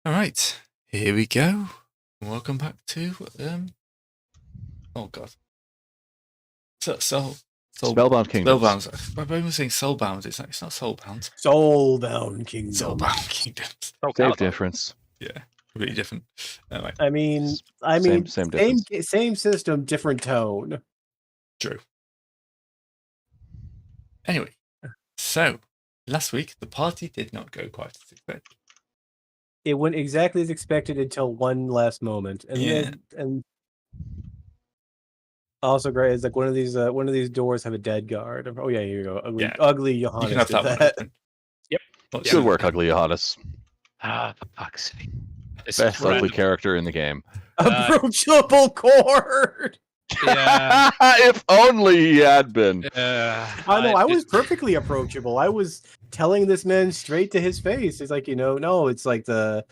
All right, here we go. Welcome back to oh god, Spellbound Kingdoms. Spellbound. My brain was saying Soulbound. It's not Soulbound. Soulbound Kingdom. Soulbound Kingdoms. Same difference. Yeah, completely different. Anyway, I mean, same system, different tone. True. Anyway, so last week the party did not go quite as expected. It went exactly as expected until one last moment, and also great is like one of these doors have a dead guard. Oh yeah, here you go. Ugly Johannes. You can have did that. Yep. Good work, Ugly Johannes. For fuck's sake. Best ugly character in the game. Approachable cord. Yeah. If only he had been. I know. I was perfectly approachable. I was telling this man straight to his face. It's like, no, it's like the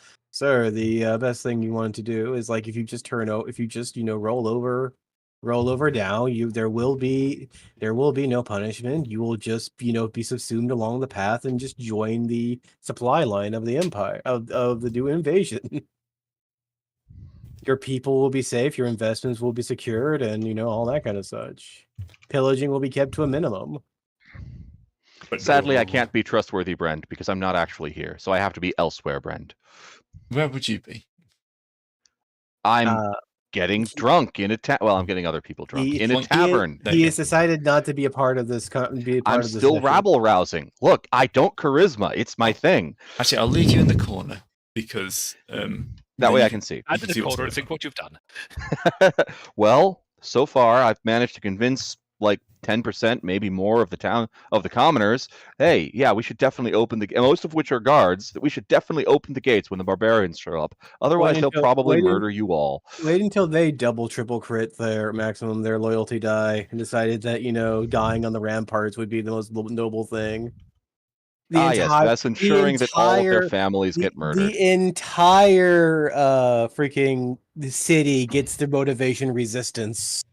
best thing you want to do is like if you just roll over down, there will be no punishment. You will just be subsumed along the path and just join the supply line of the empire of the new invasion. Your people will be safe, your investments will be secured, and all that kind of such. Pillaging will be kept to a minimum. But sadly, I can't be trustworthy, Brent, because I'm not actually here, so I have to be elsewhere, Brent. Where would you be? I'm getting drunk in a well, I'm getting other people drunk in a tavern. He has decided not to be a part of this. I'm still rabble rousing. Look, I don't charisma. It's my thing. Actually, I'll leave you in the corner because that way I can see. I'm in the corner and think what you've done. Well, so far I've managed to convince like 10%, maybe more of the commoners. Hey, yeah, we should definitely open most of which are guards. That we should definitely open the gates when the barbarians show up. Otherwise, they'll probably murder you all. Wait until they double, triple crit their loyalty die and decided that dying on the ramparts would be the most noble thing. Yes, that's ensuring that all of their families get murdered. The entire freaking city gets their motivation resistance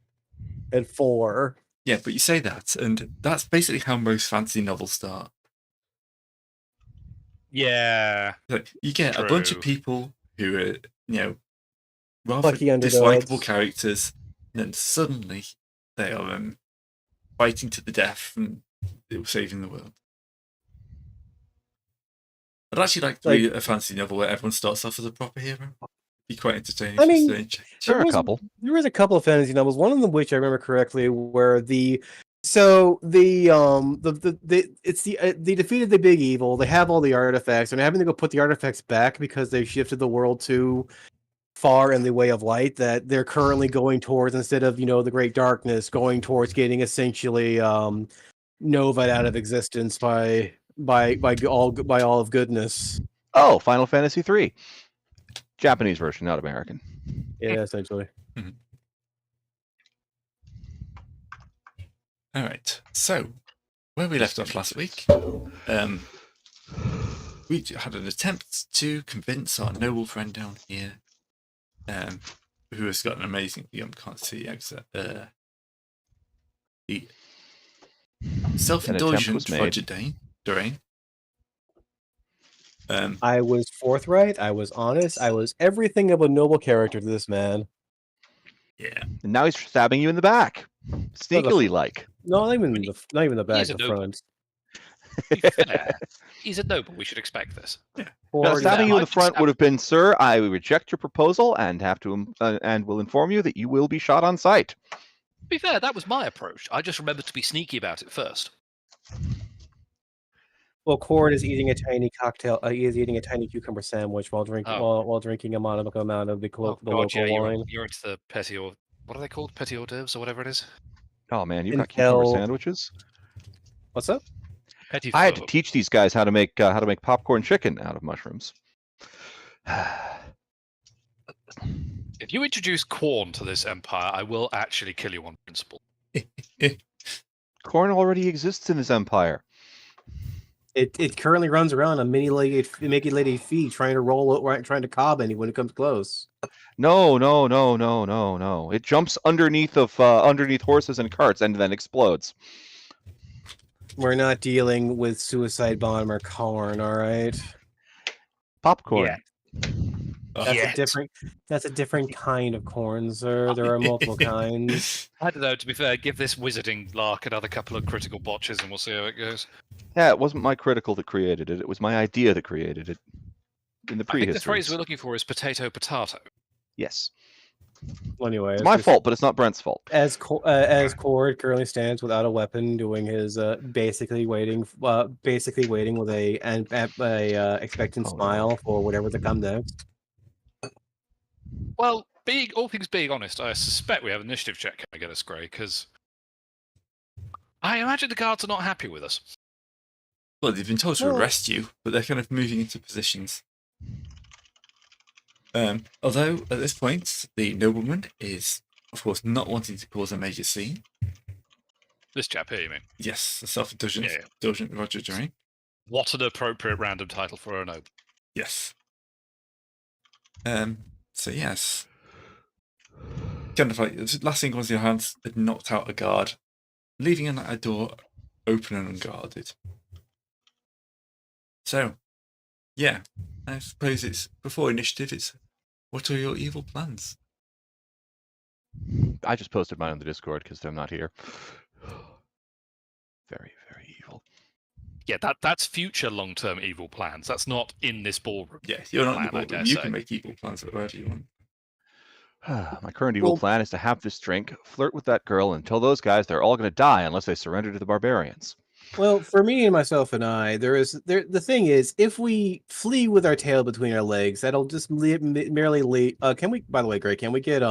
at 4. Yeah, but you say that, and that's basically how most fantasy novels start. Yeah. Like, you get a bunch of people who are, rather Lucky dislikable characters, and then suddenly they are fighting to the death and saving the world. I'd actually like to read a fantasy novel where everyone starts off as a proper hero. Be quite entertaining. I mean, there was a couple of fantasy novels. One of them, which I remember correctly, where they defeated the big evil. They have all the artifacts, and they're having to go put the artifacts back because they shifted the world too far in the way of light that they're currently going towards, instead of the great darkness, going towards getting essentially novaed out of existence by all of goodness. Oh, Final Fantasy III. Japanese version, not American. Yeah, essentially. Mm-hmm. All right. So, where we left off last week, we had an attempt to convince our noble friend down here, who has got an amazing, can't see exit, the self-indulgent Roger Durain. I was forthright, I was honest, I was everything of a noble character to this man. Yeah. And now he's stabbing you in the back. Sneakily like. No, not even the back, the front. He's a noble, we should expect this. Yeah. Now, stabbing you in the front would have been, sir, I reject your proposal and have to and will inform you that you will be shot on sight. To be fair, that was my approach. I just remembered to be sneaky about it first. Well, Cord is eating a tiny cocktail. He is eating a tiny cucumber sandwich while drinking a modest amount of the local wine. You're into the petit hors. What are they called? Petit hors d'oeuvres or whatever it is. Oh man, you've got cucumber sandwiches. What's up? I had to teach these guys how to make popcorn chicken out of mushrooms. If you introduce corn to this empire, I will actually kill you on principle. Corn already exists in this empire. It currently runs around on Mickey Lady feet trying to cob anyone when it comes close. No. It jumps underneath horses and carts and then explodes. We're not dealing with suicide bomber corn, all right? Popcorn. Yeah. That's Yet. That's a different kind of corn, sir. There are multiple kinds. I don't know, to be fair, give this wizarding lark another couple of critical botches and we'll see how it goes. Yeah, it wasn't my critical that created it. It was my idea that created it. In the I think the phrase prehistory. we're looking for is potato. Yes. Well, anyway, It's my fault, but it's not Brent's fault. As Cord currently stands without a weapon, doing his basically waiting with a expectant Oh, smile for whatever to come next. Well, all things being honest, I suspect we have an initiative check coming at us, Grey, because I imagine the guards are not happy with us. Well, they've been told to Well- arrest you, but they're kind of moving into positions. Although, at this point, the nobleman is, of course, not wanting to cause a major scene. This chap here, you mean? Yes, the self-indulgent Yeah. indulgent Roger Doring. What an appropriate random title for a noble. Yes. So yes. Kind of like the last thing was your hands had knocked out a guard, leaving a door open and unguarded. So, yeah, I suppose it's before initiative. It's what are your evil plans? I just posted mine on the Discord because I'm not here. Very, very evil. Yeah, that's future long-term evil plans. That's not in this ballroom. Yes, you're not in the Plan, I ballroom. dare You say. can make evil plans whatever you want. My current evil Well- plan is to have this drink, flirt with that girl, and tell those guys they're all going to die unless they surrender to the barbarians. Well, for me and myself and I, the thing is, if we flee with our tail between our legs, that'll just merely lead. Can we? By the way, Greg, can we get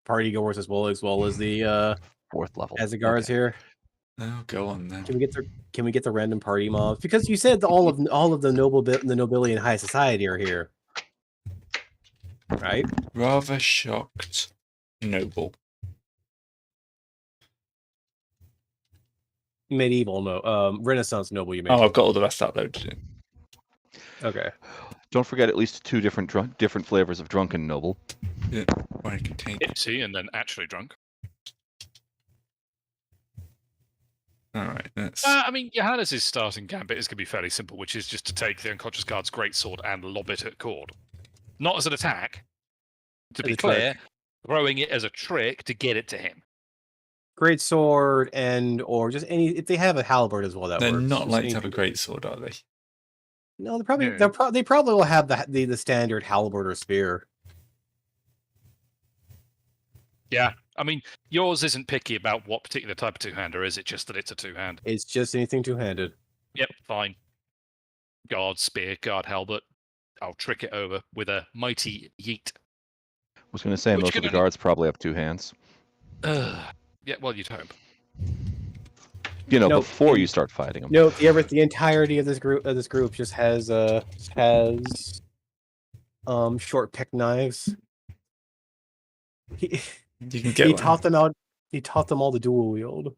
party goers as well as the 4th level. as the guards Okay. here? Oh, go on then. Can we get the random party mobs? Because you said all of the nobility and high society are here, right? Rather shocked. Noble. Medieval, no, Renaissance noble. You mean? Oh, I've got all the rest uploaded. Okay. Don't forget at least 2 different flavors of drunken noble. Where it contains. Tipsy and then actually drunk. All right, that's I mean, Johannes' starting gambit is going to be fairly simple, which is just to take the unconscious guard's greatsword and lob it at Cord. Not as an attack, to As be a trick. clear, throwing it as a trick to get it to him. Great sword or just any. If they have a halberd as well, that they're works. not Just like to have a anything. great sword, are they? No, they probably Yeah. they probably will have the standard halberd or spear. Yeah, I mean, yours isn't picky about what particular type of two-hander, is it? Just that it's a two-hand. It's just anything two-handed. Yep, fine. Guard spear, guard halberd. I'll trick it over with a mighty yeet. I was going to say Which most of the can only- guards probably have 2 hands. Yeah, well, you'd hope. You know, No, before and- you start fighting them. No, the entirety of this group just has short pick knives. He You can get he one. taught them out. He taught them all to dual wield.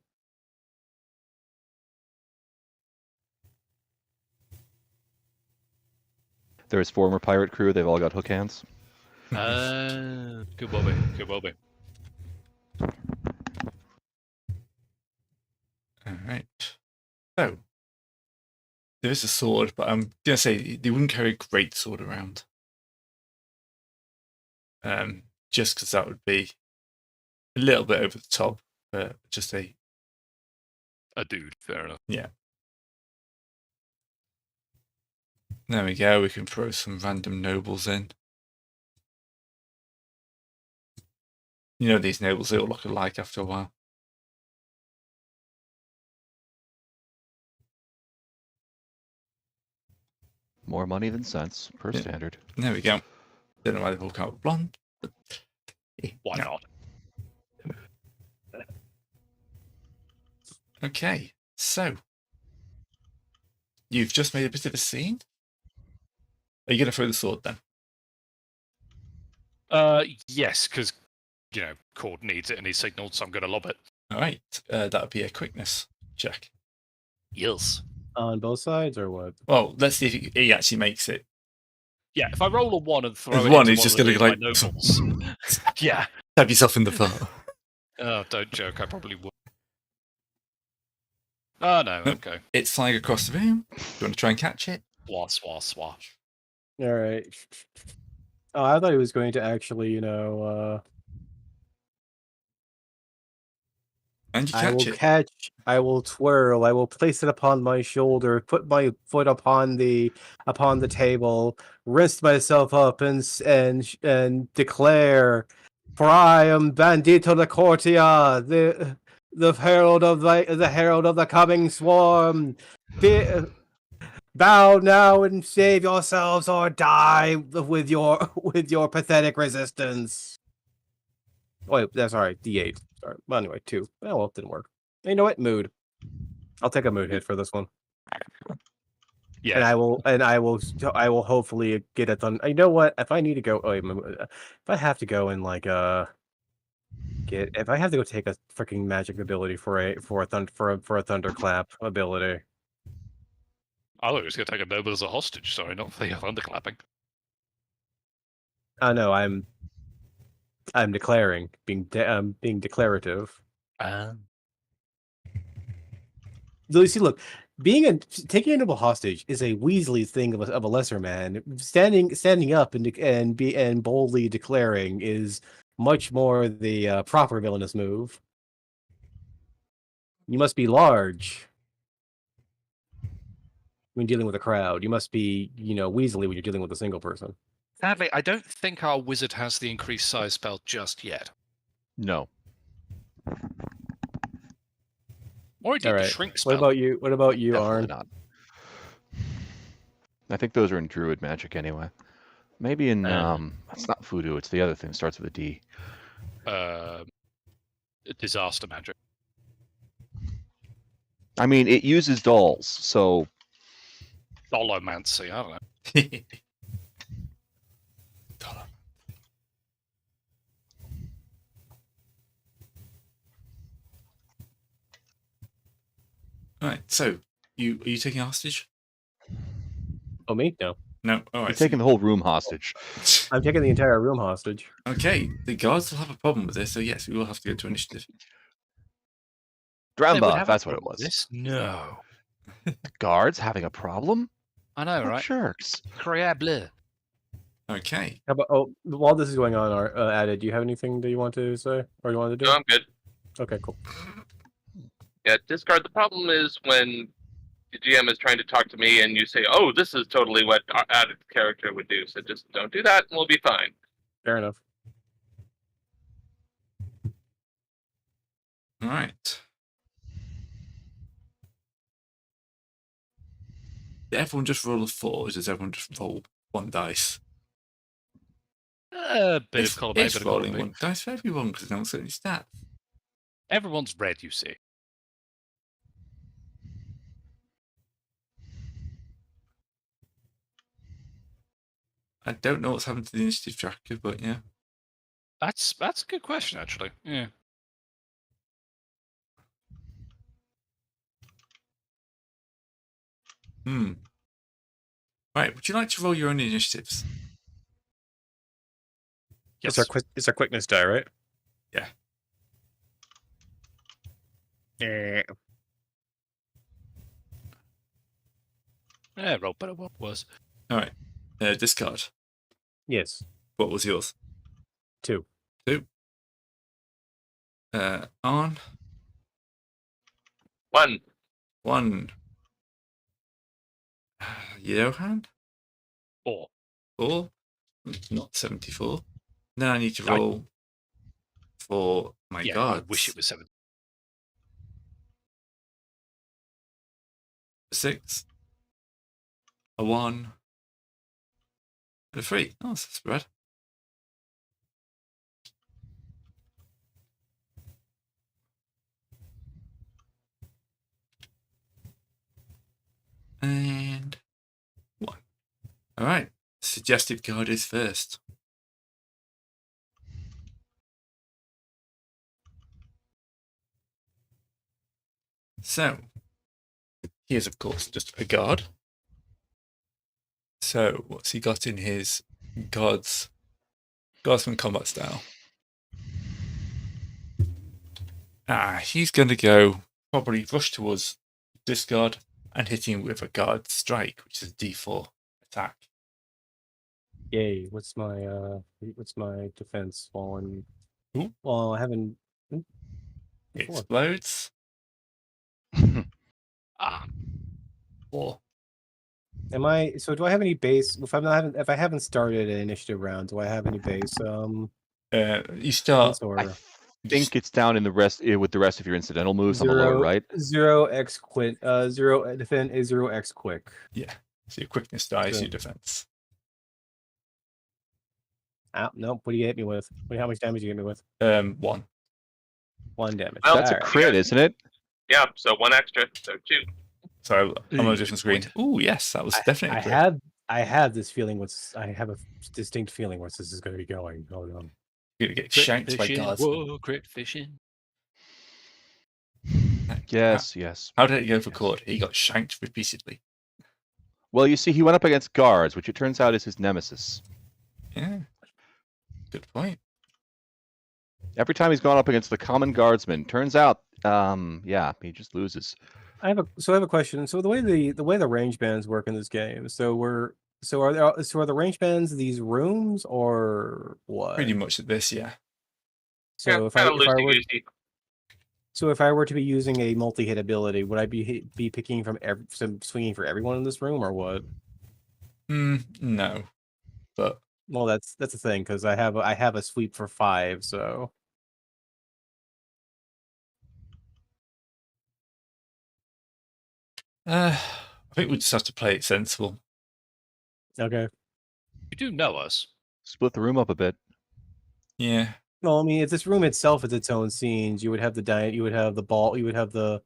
They're his former pirate crew. They've all got hook hands. Good well be. Good well be. All right. So there is a sword, but I'm gonna say they wouldn't carry a great sword around. Just because that would be a little bit over the top, but just A dude, fair enough. there we go. We can throw some random nobles in. You know, these nobles, they all look alike after a while. More money than sense, per Yeah. standard. There we go. Don't know why they've all come out blonde. But Why no. not? Okay, so you've just made a bit of a scene. Are you going to throw the sword then? Yes, because, Cord needs it and he's signaled, so I'm going to lob it. All right, that would be a quickness check. Yes. On both sides, or what? Well, let's see if he actually makes it. Yeah, if I roll a 1 and throw There's it one, into he's one just of the gonna, my nobles. Yeah. Stab yourself in the foot. Oh, don't joke, I probably would. Oh, no, Nope. okay. It's flying across the room. Do you want to try and catch it? Swah, swah, swah. All right. Oh, I thought he was going to actually, And you I will catch it. catch, I will twirl, I will place it upon my shoulder, put my foot upon the table, wrist myself up, and declare, "For I am Bandito the Courtier, the herald of the coming swarm. Bow now and save yourselves, or die with your pathetic resistance." Wait, that's sorry, D8. Sorry. Well, anyway, 2. Oh, well, it didn't work. You know what? Mood. I'll take a mood hit for this one. Yeah. And I will hopefully get it done. You know what? If I need to go, if I have to go and if I have to go take a freaking magic ability for a thunderclap ability. I thought he was going to take a noble as a hostage. Sorry, not for the thunderclapping. No, I'm declaring, being declarative. You see, look, taking a noble hostage is a Weasley thing of a lesser man. Standing up and boldly declaring is much more the proper villainous move. You must be large when dealing with a crowd. You must be, Weasley when you're dealing with a single person. Sadly, I don't think our wizard has the increased size spell just yet. No. Or indeed All the right. shrink spell. What about you, Definitely Arn? not. I think those are in Druid magic anyway. Maybe in it's not voodoo. It's the other thing. It starts with a D. Disaster magic. I mean, it uses dolls, so Dolomancy, I don't know. Right, so are you taking hostage? Oh, me? No. No. All right. you're taking the whole room hostage. I'm taking the entire room hostage. Okay, the guards will have a problem with this, so yes, we will have to go to initiative. They would Dramba, have a that's what it problem with was. This? No. Guards having a problem? I know, What right? jerks. Creable. Okay. How about, while this is going on, Added, do you have anything that you want to say or you want to do? No, I'm good. Okay, cool. Yeah, discard. The problem is when the GM is trying to talk to me and you say, "Oh, this is totally what our added character would do." So just don't do that, and we'll be fine. Fair enough. All right. Did everyone just roll a 4, or does everyone just roll 1 dice? A bit of column A, It's bit of column rolling B. 1 dice for everyone because no one's got any stats. Everyone's red, you see. I don't know what's happened to the initiative tracker, but yeah. That's a good question, actually. Yeah. Right, would you like to roll your own initiatives? Yes. It's our quickness die, right? Yeah. Yeah, roll better what was. All right. Discard. Yes. What was yours? 2. 2. On. 1. 1. Johan? 4. 4. Not 74. Then I need to roll for my Yeah, guards. I wish it was 7. 6. A 1. And a 3. Oh, that's bad. And 1. All right. Suggestive guard is first. So, he is, of course, just a guard. So, what's he got in his guardsman combat style? He's going to go probably rush towards this guard and hit him with a guard strike, which is a D4 attack. Yay! What's my defense Ooh. while I haven't It before? explodes. Ah, Or Am I so? Do I have any base? If I haven't started an initiative round, do I have any base you start. points I or think it's down in the rest with the rest of your incidental moves on the lower zero right. 0x quit 0 defend is 0x quick? Yeah. So your quickness dies, So- your defense. Nope. What do you hit me with? How much damage do you hit me with? 1. 1 damage. Well, That's a Alright. crit, isn't it? Yeah, so 1 extra, so 2. So I'm on a different screen. point. Ooh, yes, that was definitely I a crit. had this feeling. I have a distinct feeling where this is going to be going. Oh no. You're gonna get Crit shanked by fishing. guards. Whoa, crit fishing. Yes, yes. How did it go for Cord? He got shanked repeatedly. Well, you see, he went up against guards, which it turns out is his nemesis. Yeah. Good point. Every time he's gone up against the common guardsman, turns out, yeah, he just loses. I have a question. So the way the range bands work in this game. Are the range bands these rooms or what? Pretty much at this, yeah. So Yeah, if I kinda loosey-goosey. if I were to be using a multi-hit ability, would I be picking from swinging for everyone in this room or what? No. But Well, that's the thing because I have a sweep for 5, so I think we just have to play it sensible. okay. You do know us. Split the room up a bit. Yeah. Well, I mean, if this room itself is its own scenes, you would have you would have the ball, you would have the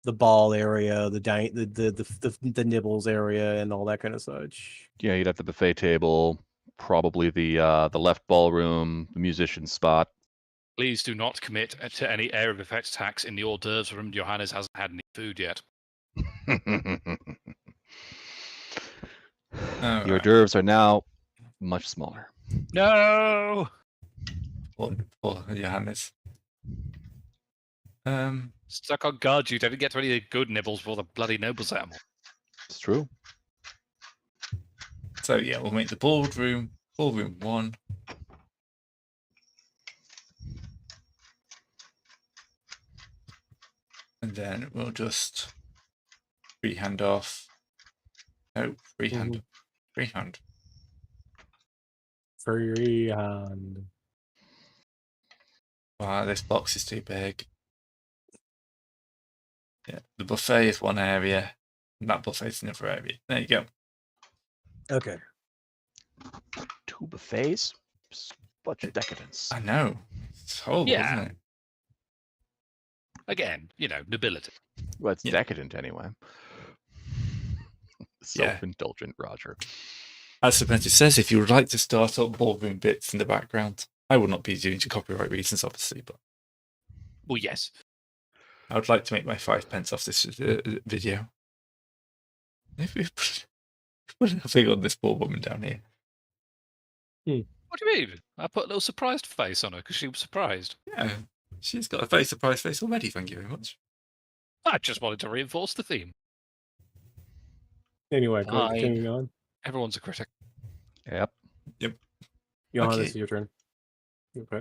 ball area, the nibbles area, and all that kind of such. Yeah, you'd have the buffet table, probably the left ballroom, the musician spot. Please do not commit to any area of effect attacks in the hors d'oeuvres room. Johannes hasn't had any food yet. Your hors Alright. d'oeuvres are now much smaller. No! Poor Johannes. Stuck on guard duty. I didn't get to any of the good nibbles for the bloody nobles animal. It's true. So yeah, we'll make the ballroom 1. And then we'll just freehand off. No, freehand. Freehand. Freehand. Wow, this box is too big. Yeah, the buffet is one area, and that buffet is another area. There you go. Okay. 2 buffets? Such decadence. I know. It's horrible, Yeah. isn't it? Again, nobility. Well, it's Yeah. decadent anyway. Self-indulgent, Roger. As Serpentis says, if you would like to start up ballroom bits in the background, I will not be doing to copyright reasons, obviously, but Well, yes. I would like to make my 5 pence off this video. Maybe we put a thing on this poor woman down here. What do you mean? I put a little surprised face on her because she was surprised. Yeah, she's got a very surprised face already. Thank you very much. I just wanted to reinforce the theme. Anyway, Fine. continuing on. Everyone's a critic. Yep. Johannes, Okay. it's your turn. Okay.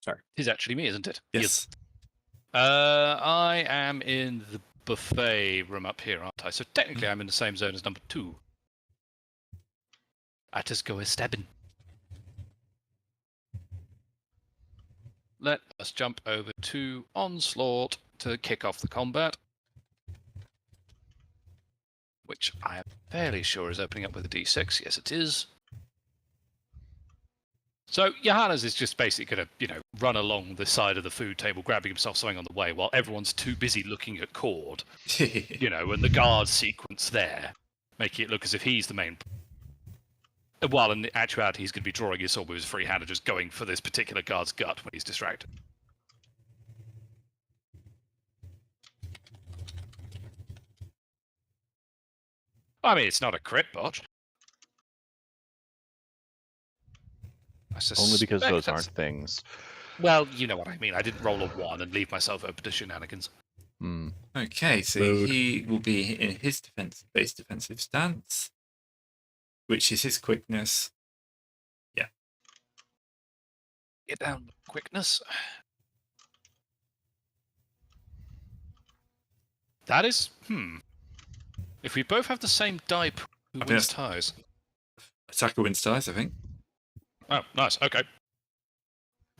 Sorry. It's actually me, isn't it? Yes. I am in the buffet room up here, aren't I? So technically I'm in the same zone as number 2. I just go a stabbing. Let us jump over to Onslaught to kick off the combat. Which I am fairly sure is opening up with a D6. Yes, it is. So Johannes is just basically going to, run along the side of the food table, grabbing himself something on the way, while everyone's too busy looking at Cord, and the guard sequence there, making it look as if he's the main. While in actuality, he's going to be drawing his sword with his free hand and just going for this particular guard's gut when he's distracted. I mean, it's not a crit botch. Only because those that's- aren't things. Well, you know what I mean. I didn't roll a 1 and leave myself open to shenanigans. Hmm. Okay, so Rude. he will be in his base defensive stance. which is his quickness. Get down quickness. That is If we both have the same die pool, who think wins that's- ties? Attacker wins ties, I think. Oh, nice. Okay.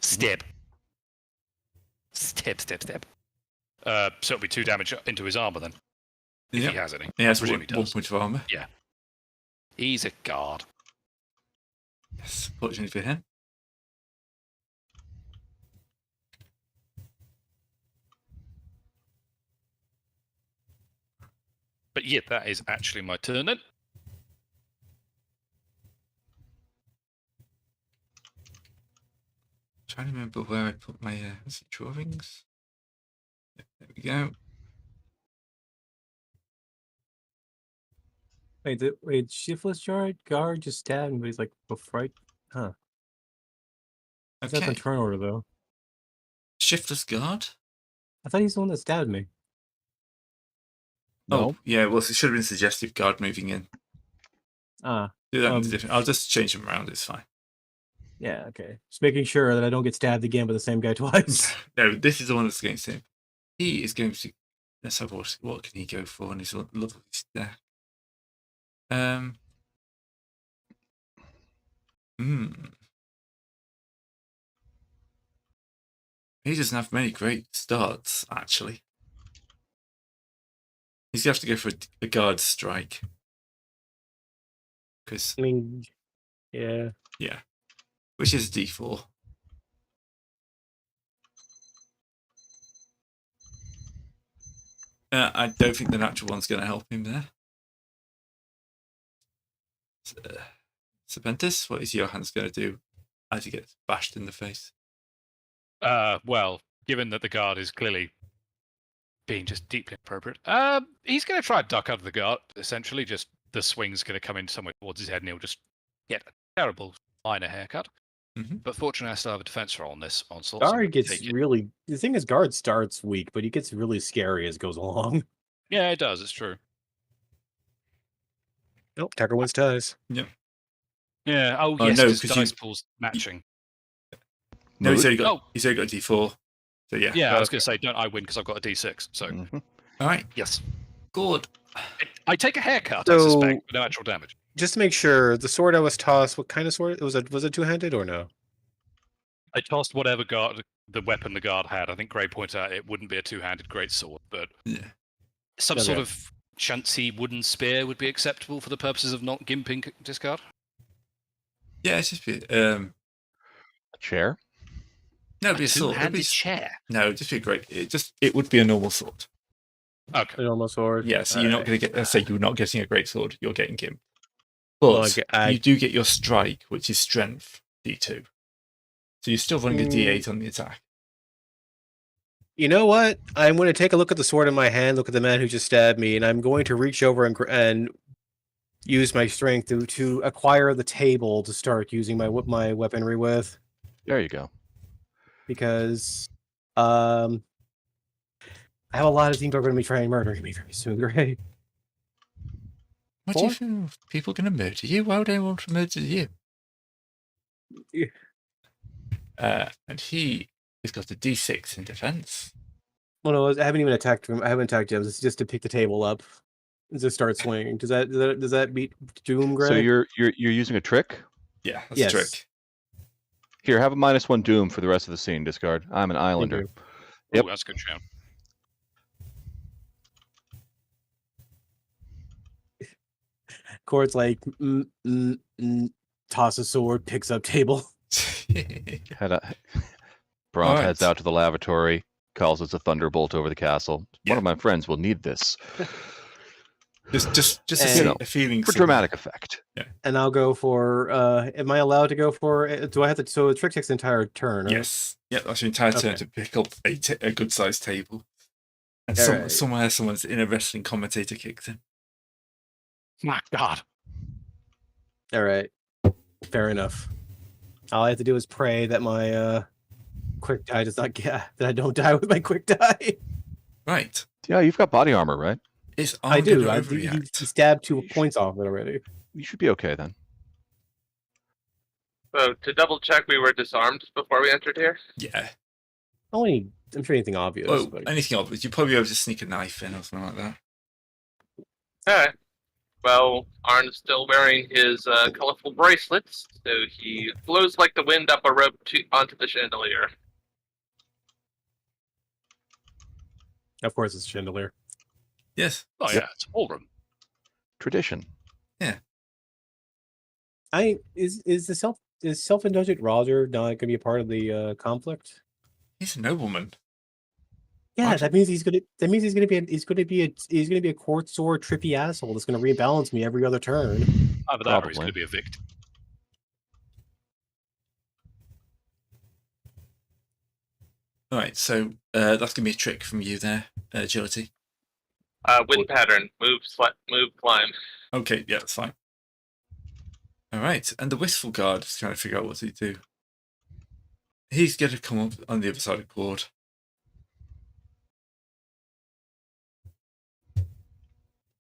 Step. So it'll be 2 damage into his armor then, if Yeah. he has any. He has I presume one he does. point of armor. He's a guard. Yes, fortunately for him. But yeah, that is actually my turn then. Trying to remember where I put my drawings. Yep, there we go. Wait, shiftless guard just stabbed him, but he's like right. Huh? That's Okay. the turn order though. Shiftless guard. I thought he's the one that stabbed me. No. Oh, yeah. Well, it should have been suggestive guard moving in. Ah, Do that in a different. I'll just change them around. It's fine. yeah, okay. Just making sure that I don't get stabbed again by the same guy twice. No, this is the one that's against him. He is going to. Let's have what can he go for on his lovely stack. He doesn't have many great starts, actually. He's going to have to go for a guard strike. Because, I mean, yeah. yeah. Which is a d4. I don't think the natural one's going to help him there. Serpentis, what is Johann's going to do as he gets bashed in the face? Well, given that the guard is clearly being just deeply inappropriate, he's going to try and duck out of the guard. Essentially, just the swing's going to come in somewhere towards his head, and he'll just get a terrible minor haircut. Mm-hmm. But fortunately, I still have a defense roll on this onslaught. Guard gets really. The thing is, guard starts weak, but he gets really scary as it goes along. Yeah, it does. It's true. Nope, Tucker wins ties. Yeah. Oh, Oh, yes, no, because 'cause dice pool's matching. No, he's only Oh. got a d4. So yeah. Yeah, I was going to say, don't I win because I've got a d6. So Mhm. All right. yes, Good. I take a haircut. I So- suspect, but no actual damage. Just to make sure, the sword I was tossed. What kind of sword? Was it two-handed or no? I tossed whatever the weapon the guard had. I think Gray pointed out it wouldn't be a two-handed greatsword, but Yeah. some sort Okay. of chancy wooden spear would be acceptable for the purposes of not gimping discard. Yeah, it's just be A chair? no, it'd be a sword. It'd Two-handed be, chair. no, it'd just be great. It would be a normal sword. Okay. A normal sword. Yeah, so you're not going to get. Let's say you're not getting a great sword. You're getting Gimp. Well, But you do get your strike, which is strength d2. So you're still running a d8 on the attack. You know what? I'm going to take a look at the sword in my hand, look at the man who just stabbed me, and I'm going to reach over and use my strength to acquire the table to start using my weaponry with, There you go. because I have a lot of things that are going to be trying to murder me very soon, right? What do you feel? People going to murder you? Why would anyone want to murder you? Yeah. And he has got a d6 in defense. Well, no, I haven't even attacked him. I haven't attacked him. It's just to pick the table up and just start swinging. Does that beat Doom, Greg? So you're using a trick? Yeah, that's Yes. a trick. Here, have a -1 doom for the rest of the scene, discard. I'm an islander. you. Yep. Ooh, that's a good shout. Cord's like, toss a sword, picks up table. Braun Alright. heads out to the lavatory, calls us a thunderbolt over the castle. Yeah. One of my friends will need this just And- a feeling for somewhere. dramatic effect. And I'll go for. Am I allowed to go for? Do I have to? So the trick takes the entire turn. Right? Yes. Yeah, that's your entire turn Okay. to pick up a good sized table. And Alright. somewhere someone's in a wrestling commentator kicks in. My God. All right. Fair enough. All I have to do is pray that my quick die does not get that I don't die with my quick die. Right. Yeah, you've got body armor, right? Is I arm do. gonna He overreact? stabbed 2 points off it already. You should be okay then. So to double check, we were disarmed before we entered here. Yeah. Only, I'm sure anything obvious. Well, But... anything obvious. You'd probably be able to sneak a knife in or something like that. Alright. Well, Arn's still wearing his colorful bracelets, so he flows like the wind up a rope onto the chandelier. Of course, it's chandelier. Yes. Oh yeah, it's a ballroom. Tradition. Is self-indulgent Roger not going to be a part of the conflict? He's a nobleman. Yeah, Roger. that means he's gonna be a court sore trippy asshole that's gonna rebalance me every other turn. Either that or he's Probably. going to be a victim. All right, so that's going to be a trick from you there, agility. Wind pattern. Move, climb. Okay, yeah, that's fine. All right, and the Wistful Guard is trying to figure out what to do. He's going to come up on the other side of Cord.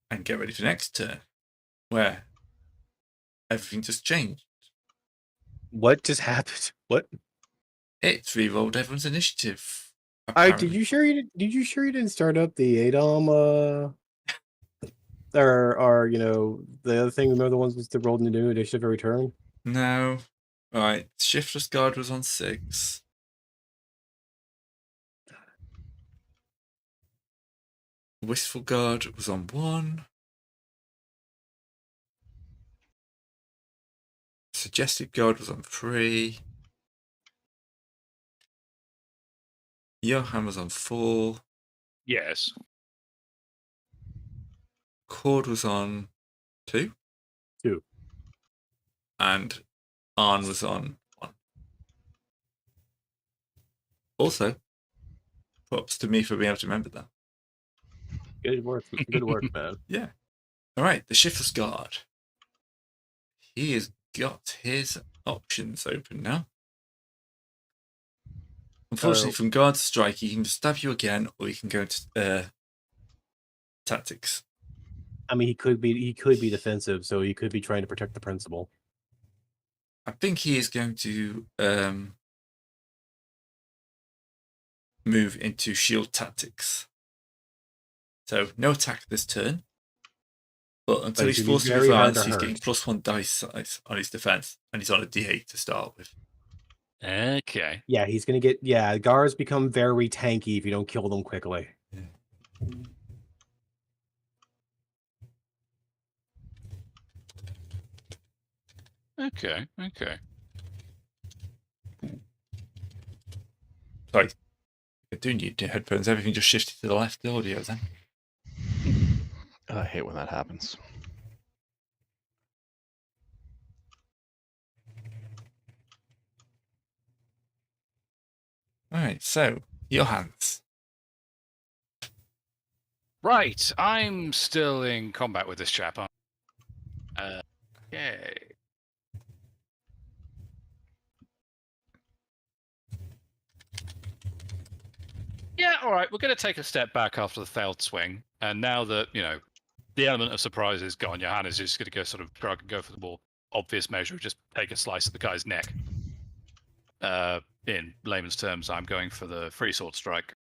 And get ready for next turn, where everything just changed. What just happened? What? It's re-rolled everyone's initiative. Did you sure you didn't start up the ADOM or the other thing? Remember the ones that rolled in the new initiative every turn? No. All right, Shiftless Guard was on 6. Wistful Guard was on 1. Suggested Guard was on 3. Johan was on 4. Yes. Cord was on 2. 2. And Arn was on 1. Also, props to me for being able to remember that. Good work, man. Yeah. All right, the Shiftless Guard. He has got his options open now. Unfortunately, from Guard to Strike, he can stab you again, or he can go into Tactics. I mean, he could be defensive, so he could be trying to protect the principal. I think he is going to move into Shield Tactics. So no attack this turn, but until he's forced to advance, he's getting +1 dice size on his defense, and he's on a D8 to start with. Okay. Yeah, he's gonna get. Yeah, guards become very tanky if you don't kill them quickly. Yeah. Okay. Sorry, I do need headphones. Everything just shifted to the left audio then. I hate when that happens. All right, so Johans. Right, I'm still in combat with this chap. Okay. Yeah, all right. We're going to take a step back after the failed swing, and now that the element of surprise is gone, Johan is just going to go sort of shrug and go for the more obvious measure of just take a slice of the guy's neck. In layman's terms, I'm going for the free sword strike,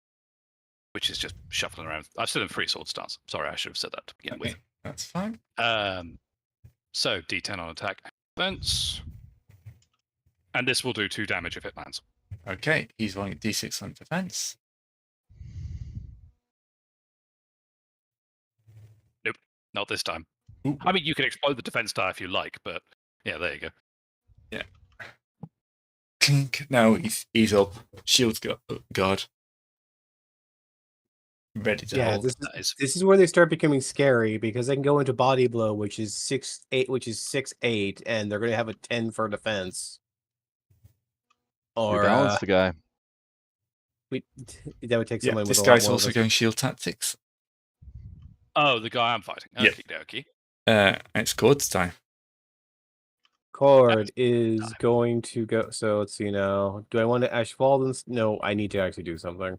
which is just shuffling around. I'm still in free sword stance. Sorry, I should have said that to begin with. That's fine. So D10 on attack defense, and this will do 2 damage if it lands. Okay, he's rolling at D6 on defense. Nope, not this time. Ooh. I mean, you can explode the defense die if you like, but yeah, there you go. Yeah. Clink. Now he's up. Shields guard. Ready to hold. This is where they start becoming scary because they can go into body blow, which is 6'8", and they're going to have a 10 for defense. Or rebalance the guy. That would take someone. This with guy's a lot also going Shield Tactics. Oh, the guy I'm fighting. Yeah. Okie It's Cord's time. Cord is going to go. So let's see now. Do I want to Ashfald? No, I need to actually do something.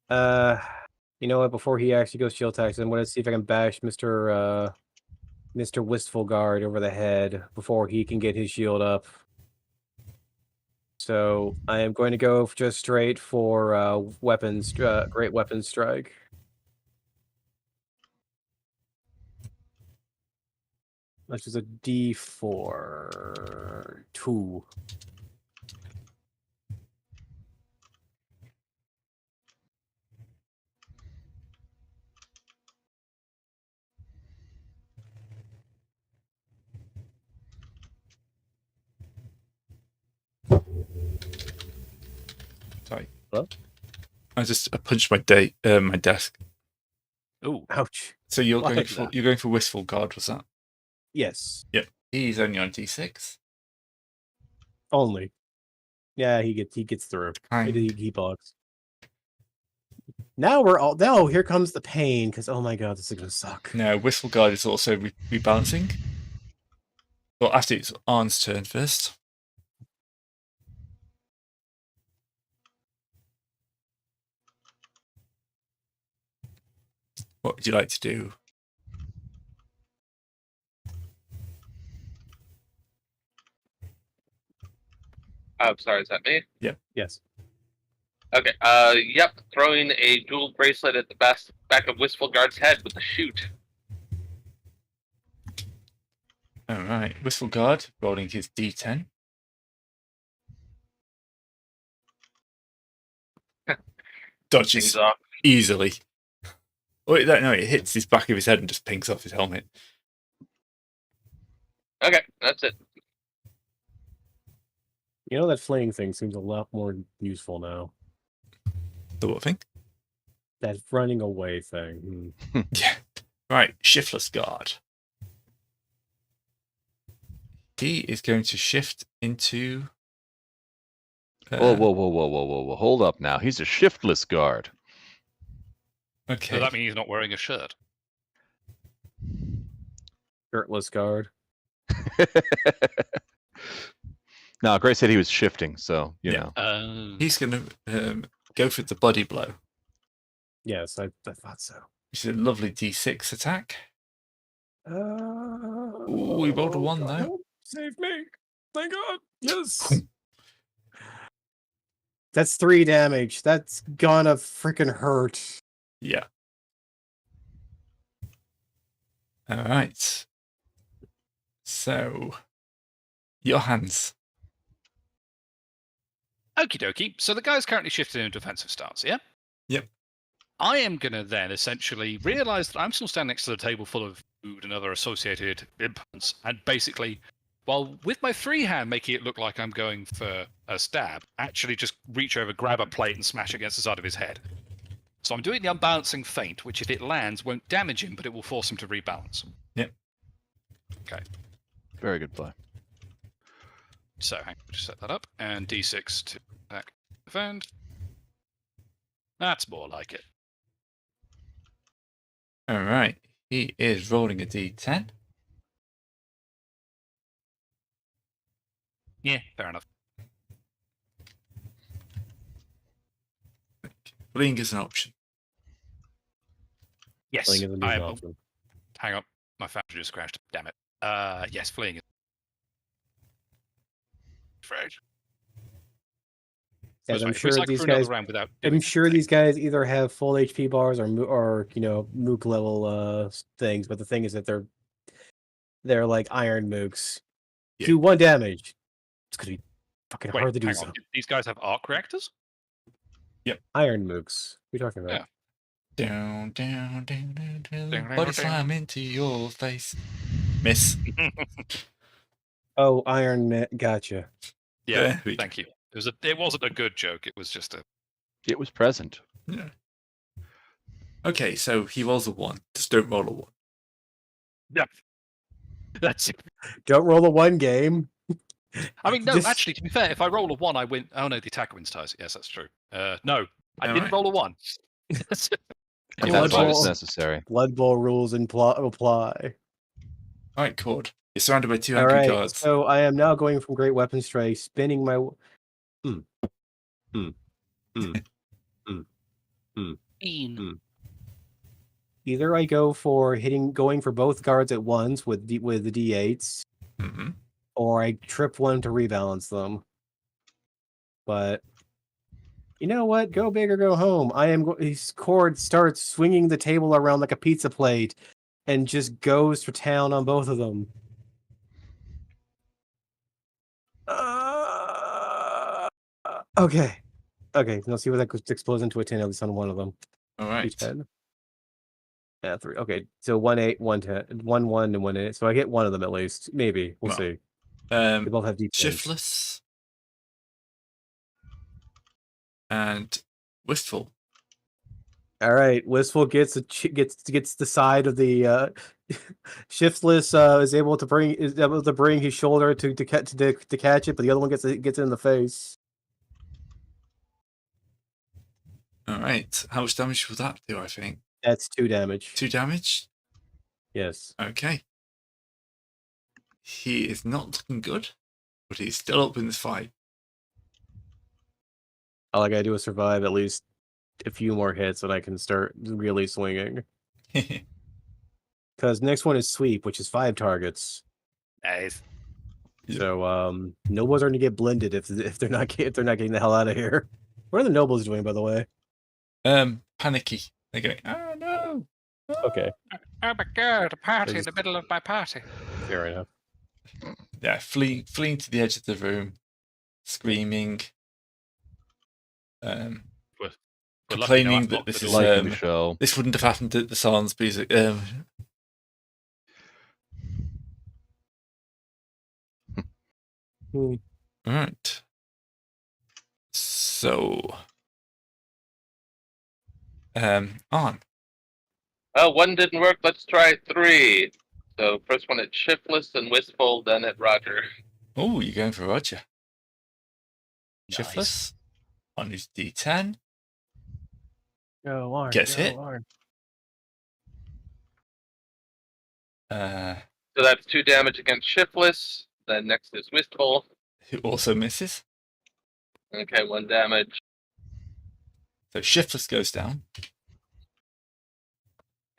You know what? Before he actually goes shield tax, I'm going to see if I can bash Mr. Mr. Wistful Guard over the head before he can get his shield up. So I am going to go just straight for weapons, great weapon strike. Which is a D4 2. Sorry. Hello? I punched my my desk. Oh, Ouch. So you're Like going for that. you're going for Wistful Guard, was that? Yes. Yep. He's only on D6. Only. Yeah, he gets through. Kind. He blocks. Now here comes the pain, because oh my god, this is gonna suck. No, Wistful Guard is also rebalancing. Well, actually, it's Arn's turn first. What would you like to do? I'm sorry, is that me? Yes. Okay. Yep. Throwing a jeweled bracelet at the back of Wistful Guard's head with a shoot. All right, Wistful Guard rolling his D10. Dodges Things off. easily. Wait, no, it hits his back of his head and just pinks off his helmet. Okay, that's it. You know, that flaying thing seems a lot more useful now. The what thing? That running away thing. Yeah. Right, Shiftless Guard. He is going to shift into. Whoa. Hold up now. He's a shiftless guard. Okay. so that means he's not wearing a shirt. Shirtless guard. No, Gray said he was shifting, so, you Yeah. know. He's going to go for the body blow. Yes, I thought so. Which is a lovely D6 attack. Ooh, we rolled a 1 God, though. help. Save me. Thank God. Yes. That's 3 damage. That's gonna freaking hurt. Yeah. All right. So, your hands. Okie dokie. So the guy's currently shifted in a defensive stance, yeah? Yep. I am going to then essentially realize that I'm still standing next to the table full of food and other associated implements, and basically, while with my free hand making it look like I'm going for a stab, actually just reach over, grab a plate, and smash against the side of his head. So I'm doing the unbalancing feint, which if it lands won't damage him, but it will force him to rebalance. Yep. Okay. Very good play. So hang on, just set that up, and D6 to attack, defend. That's more like it. All right. He is rolling a D10. Yeah, fair enough. Fleeing is an option. Yes, Fleeing is a new I option. hang on, my foundry just crashed. Damn it. Yes, fleeing is. Afraid. Yes, I'm If we sure cycle these through another guys. round without I'm doing sure anything. these guys either have full HP bars or mook level things, but the thing is that they're like iron mooks. Yeah. Do 1 damage. It's gonna be fucking Wait, hard to do hang so. on. Did these guys have arc reactors? Iron mooks. What are you talking about? Yeah. Down. Body slam into your face. Miss. Oh, gotcha. Yeah, There we thank you. It wasn't a good joke. It was just a. It was present. Yeah. Okay, so he rolls a 1. Just don't roll a 1. Yeah. That's it. Don't roll a 1 game. I mean, no. Just- Actually, to be fair, if I roll a 1, I win. Oh no, the attacker wins ties. Yes, that's true. No, I All didn't right. roll a 1. If Blood that's all Bowl. that's necessary. Blood Bowl rules apply. All right, Cord. You're surrounded by 2 All angry right, guards. so I am now going from Great Weapon Strike, spinning my. Bean. Either I go for going for both guards at once with the D8s, or I trip one to rebalance them. But you know what? Go big or go home. His Cord starts swinging the table around like a pizza plate, and just goes for town on both of them. Okay. Let's see what that explodes into a 10 at least on one of them. All right. 10. Yeah, 3. Okay, so 1 8, 1 10, 1 1, and 1 8. So I get one of them at least. Maybe we'll see. They both have D10s. Shiftless and Wistful. All right, Wistful gets the side of the Shiftless is able to bring his shoulder to catch it, but the other one gets it in the face. All right, how much damage will that do? I think that's 2 damage. 2 damage. Yes. Okay. He is not looking good, but he's still up in this fight. All I gotta do is survive at least a few more hits, and I can start really swinging. Because next one is sweep, which is 5 targets. Nice. So nobles are going to get blended if they're not getting the hell out of here. What are the nobles doing, by the way? Panicky. They're going, oh no. Okay. Oh my god, a party in the middle of my party. Fair enough. Yeah, fleeing to the edge of the room, screaming. Complaining that this is the show. This wouldn't have happened at the Sans music. Right. So, on. Well, 1 didn't work. Let's try 3. So first one at Shiftless and Wistful, then at Roger. Oh, you're going for Roger. Nice. Shiftless on his D10. Go on. Gets hit. On. So that's 2 damage against Shiftless. Then next is Wistful. Who also misses. Okay, 1 damage. So Shiftless goes down.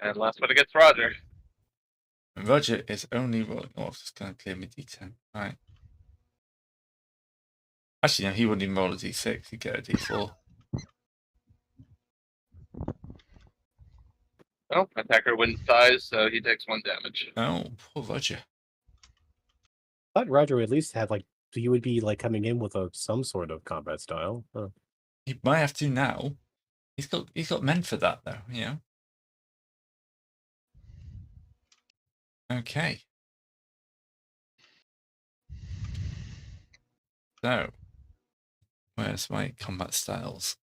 And last one against Roger. And Roger is only rolling. Oh, I'm just going to clear my D10. All right. Actually, no, he wouldn't even roll a D6. He'd get a D4. Well, attacker wins size, so he takes 1 damage. Oh, poor Roger. I thought Roger would at least have he would be coming in with some sort of combat style. Huh. He might have to now. He's got men for that though, you know. Okay. So, where's my combat styles?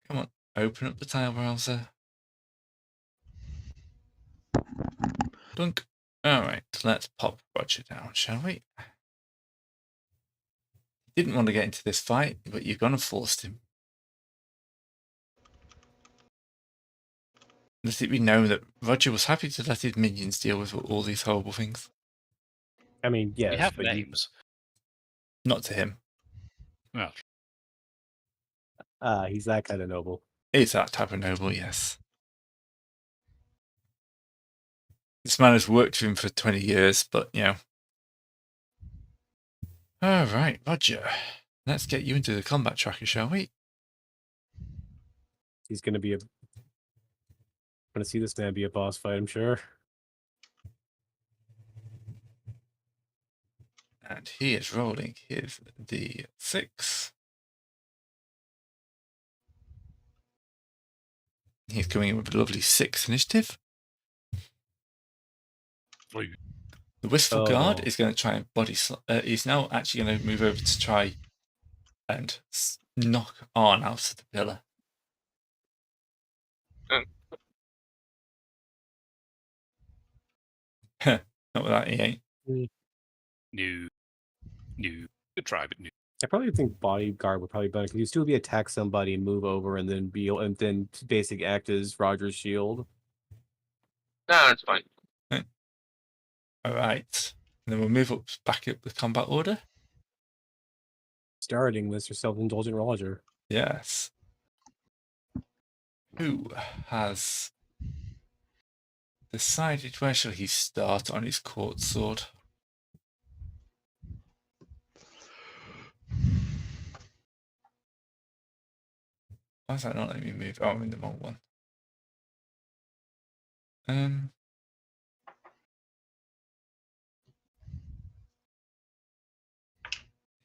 Come on, open up the tile browser. Dunk. Alright, let's pop Roger down, shall we? Didn't want to get into this fight, but you're gonna force him. Let it be known that Roger was happy to let his minions deal with all these horrible things. I mean, yes. We have but names. Not to him. Well, he's that kind of noble. He's that type of noble, yes. This man has worked for him for 20 years, but, you know. All right, Roger. Let's get you into the combat tracker, shall we? He's going to be going to see this man be a boss fight, I'm sure. And he is rolling his D6. He's coming in with a lovely 6 initiative. The Wistful Guard is going to try and he's now actually going to move over to try and knock Arn out of the pillar. Not with that, he ain't. No. Good try, but no. I probably think Bodyguard would probably be better because you'd still be attack somebody and move over and then basic act as Roger's shield. No, it's fine. All right. And then we'll move back up the combat order. Starting with your self-indulgent Roger. Yes. Who has decided where shall he start on his quartz sword? Why is that not letting me move? Oh, I'm in the wrong one.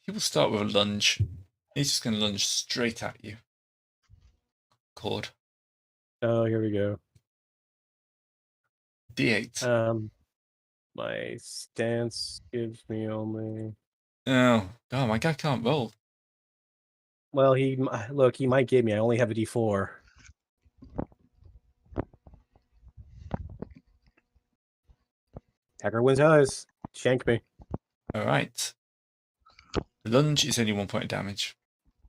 He will start with a lunge. He's just going to lunge straight at you. Cord. Oh, here we go. D8. My stance gives me only. Oh, God, my guy can't roll. Well, he might give me. I only have a D4. Attacker wins eyes. Shank me. All right. The lunge is only 1 point of damage,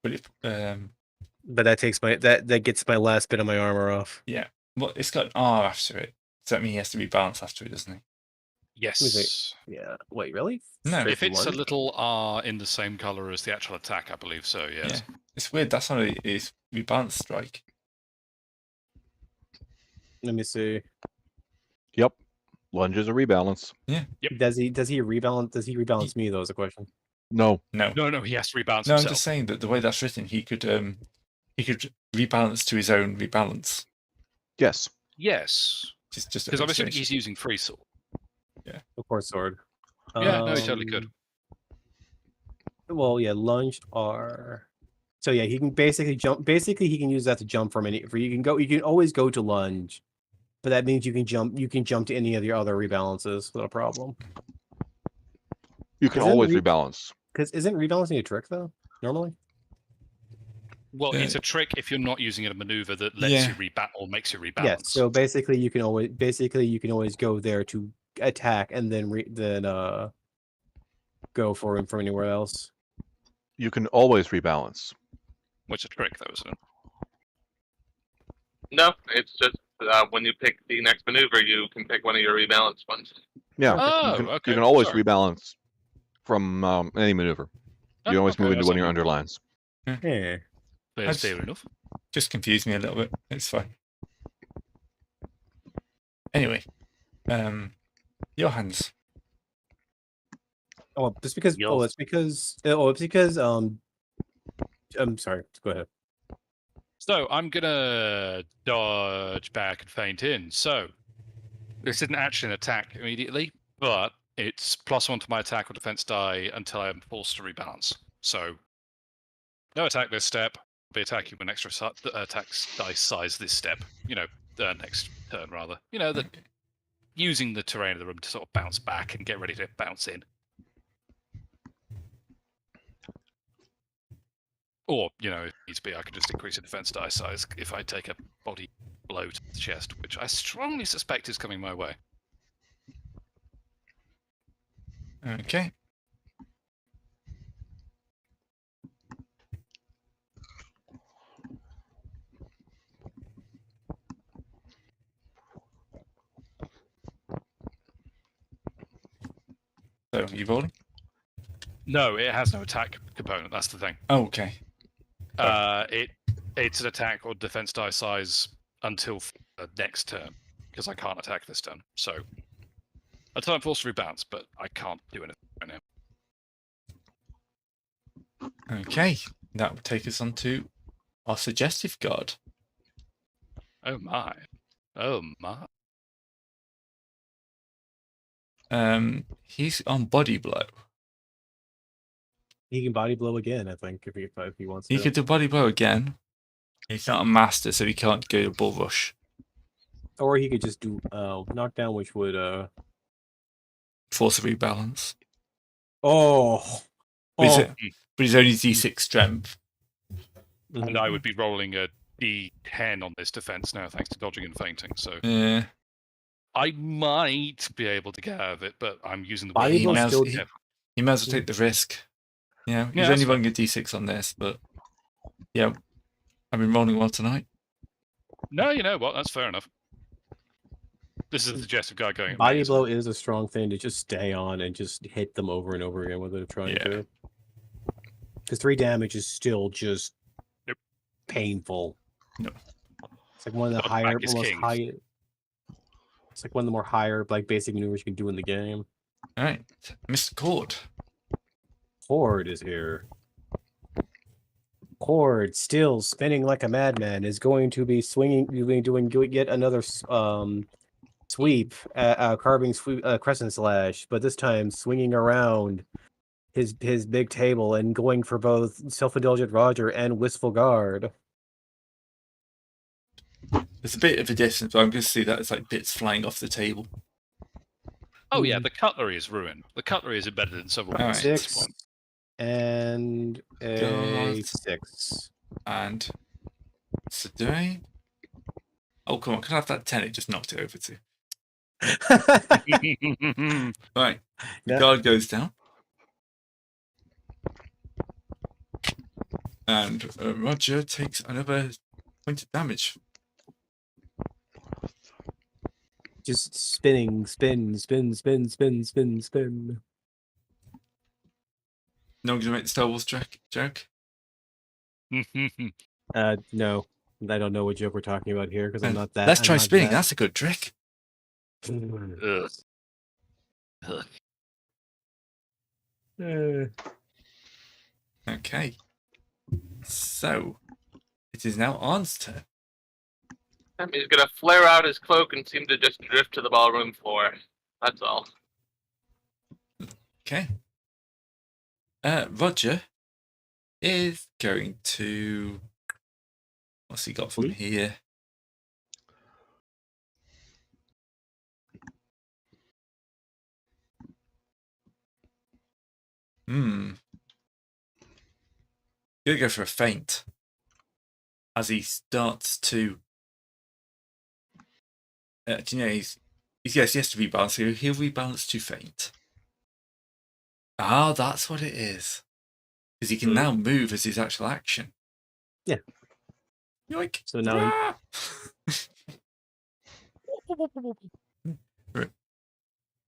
but if But that takes that gets my last bit of my armor off. yeah, well, it's got an R after it, so that means he has to rebalance after it, doesn't he? Yes. Yeah. Wait, really? No. Straight If it's from a one? little R in the same color as the actual attack, I believe so. Yes. Yeah, it's weird. That's not his rebalance strike. Let me see. Yep. Lunge is a rebalance. Yep. Does he rebalance? Does he rebalance me? Though is the question. No. No, No, he has to rebalance no. I'm himself. just saying that the way that's written, he could rebalance to his own rebalance. Yes. Yes. Just Because I'm assuming he's using free sword. Of course, sword. Yeah, no, he totally could. Well, yeah, lunge R. So yeah, he can basically jump. Basically, he can use that to jump from any. You can always go to lunge, but that means you can jump. You can jump to any of your other rebalances without a problem. You can Isn't always rebalance. Because isn't rebalancing a trick though? Normally. Well, it's a trick if you're not using a maneuver that lets you rebalance or makes you rebalance. Yes. So basically, you can always go there to attack and then go for him from anywhere else. You can always rebalance. Which is a trick, though, isn't it? No, it's just when you pick the next maneuver, you can pick one of your rebalance ones. Yeah. Oh, You can always rebalance from any maneuver. You can always move into one of your underlines. Yeah. That's fair enough. Just confused me a little bit. It's fine. Anyway, your hands. Oh, just because. Yes. Oh, it's because. I'm sorry. Go ahead. So I'm gonna dodge back and feint in. So this isn't actually an attack immediately, but it's +1 to my attack or defense die until I'm forced to rebalance. So no attack this step. Be attacking with an extra attack dice size this step. Next turn rather. Using the terrain of the room to sort of bounce back and get ready to bounce in. Or, if needs be, I could just increase the defense die size if I take a body blow to the chest, which I strongly suspect is coming my way. Okay. So, are you rolling? No, it has no attack component. That's the thing. Oh, okay. It's an attack or defense die size until next turn because I can't attack this turn. So until I'm forced to rebalance, but I can't do anything right now. Okay, that would take us on to our suggestive god. Oh my! Oh my! He's on body blow. He can body blow again, I think, if he wants to. He could do body blow again. He's not a master, so he can't go to bull rush. Or he could just do knockdown, which would Force a rebalance. Oh. But he's only D6 strength. And I would be rolling a D10 on this defense now, thanks to dodging and feinting. So Yeah. I might be able to get out of it, but I'm using the Body He blow might still- as well take the risk. Yeah, he's Yeah, only that's rolling a D6 on this, but yeah, I've been rolling well tonight. No, you know what? That's fair enough. This is the suggestive guy going. Body blow is a strong thing to just stay on and just hit them over and over again with it trying Yeah. to. Because 3 damage is still just Yep. painful. No. It's like one of the Well, higher, back is almost kings. high. It's like one of the more higher, like basic maneuvers you can do in the game. All right, Mr. Cord. Horde is here. Horde, still spinning like a madman, is going to be doing yet another sweep, carving sweep, crescent slash, but this time swinging around his big table and going for both self-indulgent Roger and wistful guard. There's a bit of a distance, but I'm going to see that it's like bits flying off the table. Oh yeah, the cutlery is ruined. The cutlery is embedded in several All walls right. at this 6 point. and a God. 6. And Sedane. Oh, come on. Can I have that 10? It just knocked it over to. Right. The Yeah. guard goes down. And Roger takes another point of damage. Just spinning, spin. No one's going to make the Star Wars joke? No. I don't know what joke we're talking about here because I'm not that. Let's I'm try not spinning. that- That's a good trick. Ugh. Ugh. Okay. So, it is now Arn's turn. He's gonna flare out his cloak and seem to just drift to the ballroom floor. That's all. Okay. Roger is going to. What's he got from here? Gonna go for a feint as he starts to. Do you know he has to rebalance. So he'll rebalance to feint. Ah, that's what it is. Because he can now move as his actual action. Yeah. Yoink. So now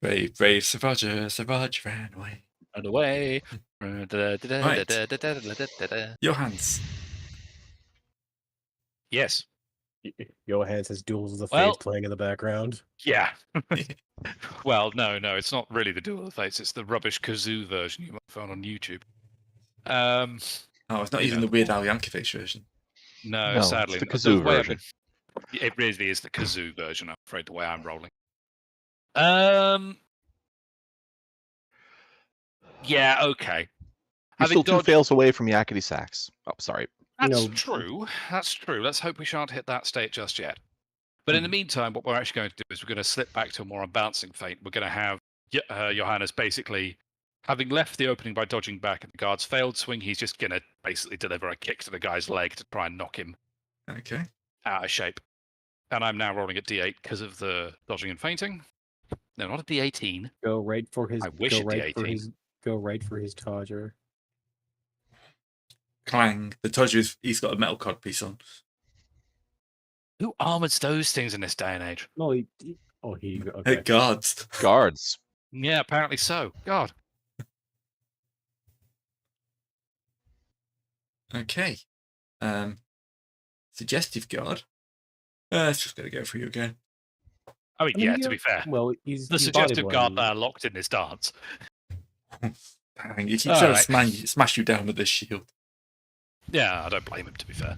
Brave Sir Roger ran away. Run away. Your hands. Yes. Johannes has Duels of the Well- Fates playing in the background. Yeah. Well, no, it's not really the Duel of the Fates. It's the rubbish kazoo version you might find on YouTube. Oh, it's not even the Weird Al Yankovic version. No, No, sadly, it's the not. kazoo way version. It really is the kazoo version. I'm afraid the way I'm rolling. Yeah. Okay. You're still two fails away from Yakety Sax. Oh, sorry. That's true. That's true. Let's hope we shan't hit that state just yet. But in the meantime, what we're actually going to do is we're going to slip back to a more unbalancing feint. We're going to have Johannes basically, having left the opening by dodging back at the guard's failed swing, he's just going to basically deliver a kick to the guy's leg to try and knock him Okay. out of shape. And I'm now rolling at D8 because of the dodging and feinting. No, not a D18. Go right for his. I wish go right for D18. his. Go right for his Todger. Clang. The Todger, he's got a metal cod piece on. Who armors those things in this day and age? No, he Hey, okay. guards. Guards. Yeah, apparently so. God. Okay. Suggestive guard. It's just going to go for you again. I mean, yeah, to be fair. Well, he's The suggestive guard that are locked in this dance. Bang. He keeps All trying right. to smash you down with this shield. Yeah, I don't blame him, to be fair.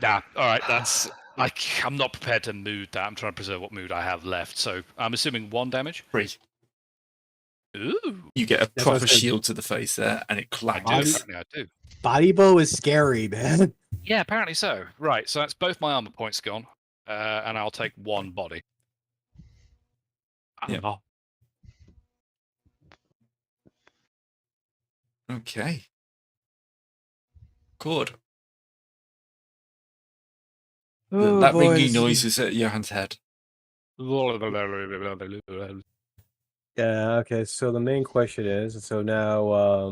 Nah, all right, that's... I'm not prepared to mood that. I'm trying to preserve what mood I have left. So I'm assuming 1 damage. 3. Ooh. You get a That's what I proper said. shield to the face there, and it I do, clangs. apparently I do. Body bow is scary, man. Yeah, apparently so. Right, so that's both my armor points gone. And I'll take 1 body. Yeah. Oh, Okay. Cord. That ringing noise is at Johan's head. Yeah. Okay. So the main question is, so now,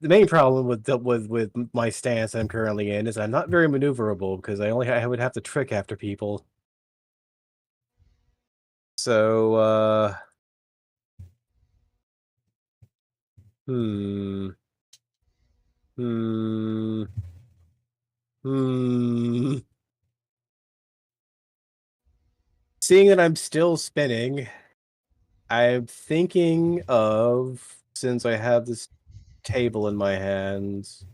the main problem with my stance I'm currently in is I'm not very maneuverable because I would have to trick after people. So, Hmm. seeing that I'm still spinning, I'm thinking of, since I have this table in my hands,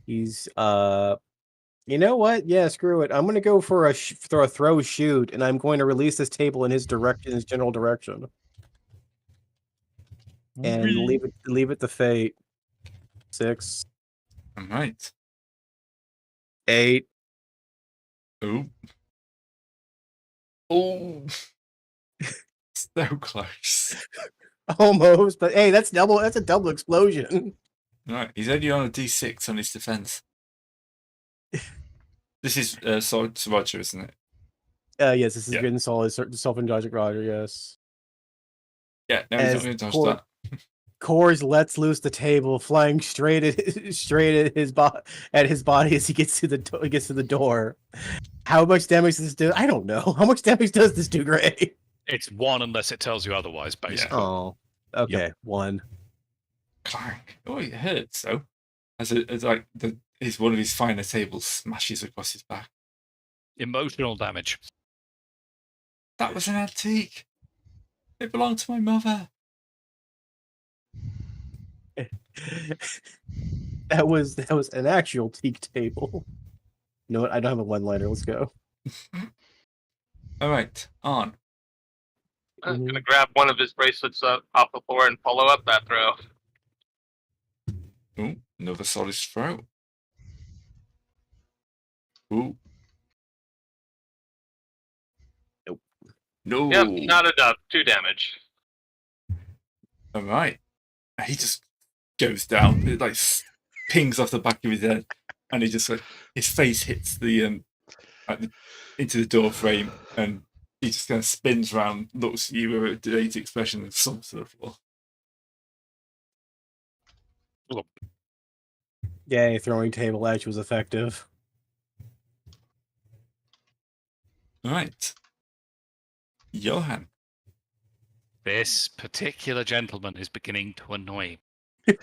he's you know what? Yeah, screw it. I'm gonna go for a throw shoot, and I'm going to release this table in his general direction, and leave it to fate. 6. All right. 8. Oh. Oh. So close. Almost, but hey, that's a double explosion. All right. He's only on a D6 on his defense. This is Roger, isn't it? Yes, this is good and solid. Self-indulgent Roger, yes. Yeah, no, he's not going to dodge that. Kors lets loose the table, flying straight at his body as he gets to the door. How much damage does this do? I don't know. How much damage does this do, Gray? It's 1 unless it tells you otherwise, basically. Yeah. Oh, okay, 1. Clang. Oh, it hurts though. As like one of his finer tables smashes across his back. Emotional damage. That was an antique. It belonged to my mother. That was an actual teak table. You know what? I don't have a one-liner. Let's go. All right, on. I'm gonna grab one of his bracelets off the floor and follow up that throw. Ooh, another solid throw. Ooh. Nope. No. Yep, not enough. 2 damage. All right. He just goes down. It like pings off the back of his head, and he just his face hits the into the door frame, and he just kind of spins around, looks at you with a delayed expression, and slumps to the floor. Yay, throwing table edge was effective. All right. Johan. This particular gentleman is beginning to annoy me.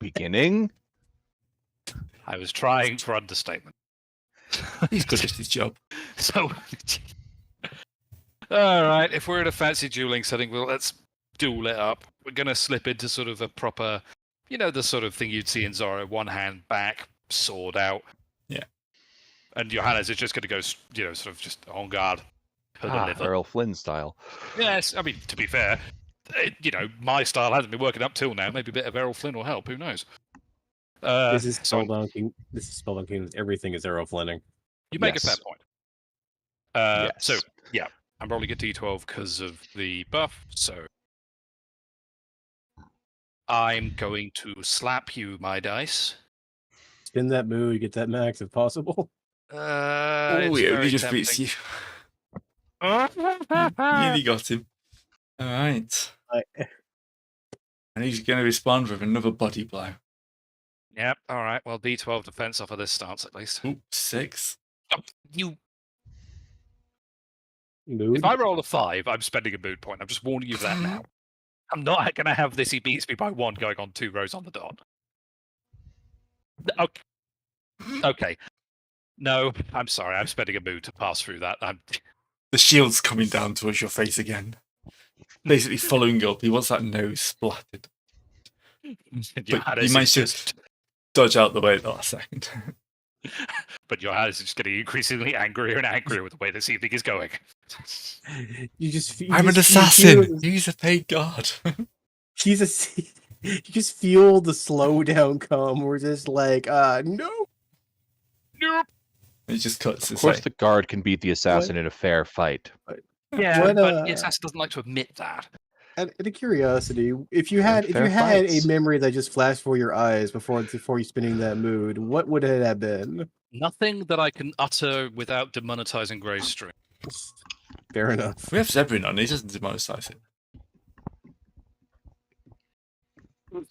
Beginning? I was trying for understatement. He's good at his job. So, all right, if we're in a fancy dueling setting, well, let's duel it up. We're going to slip into sort of a proper, the sort of thing you'd see in Zorro, one hand back, sword out. Yeah. And Johannes is just going to go, sort of just on guard for the liver. Errol Flynn style. Yes, I mean, to be fair, my style hasn't been working up till now. Maybe a bit of Errol Flynn will help, who knows? This is Spellbound King. This is Spellbound King. Everything is Errol Flynning. You make a fair point. Yes. So, yeah, I'm rolling a d12 because of the buff, so I'm going to slap you, my dice. Spin that move, you get that max if possible. He just beats you. Nearly got him. All right. And he's going to respond with another body blow. Yep, all right. Well, d12 defense off of this stance, at least. Ooh, 6. Oh, you... Mood? If I roll a 5, I'm spending a mood point. I'm just warning you of that now. I'm not going to have this he beats me by 1 going on 2 rows on the dot. Okay. Okay. No, I'm sorry. I'm spending a mood to pass through that. The shield's coming down towards your face again. Basically following up. He wants that nose splattered. But you managed to dodge out the way at the last second. But Johannes is just getting increasingly angrier and angrier with the way this evening is going. I'm an assassin. He's a paid guard. You just feel the slowdown come. We're just like, no. Nope. It just cuts. Of course, the guard can beat the assassin in a fair fight. Yeah, but the assassin doesn't like to admit that. Out of curiosity, if you had a memory that just flashed before your eyes before you spinning that mood, what would it have been? Nothing that I can utter without demonetizing Gray's stream. Fair enough. We have Zebrin on. He doesn't demonetize it.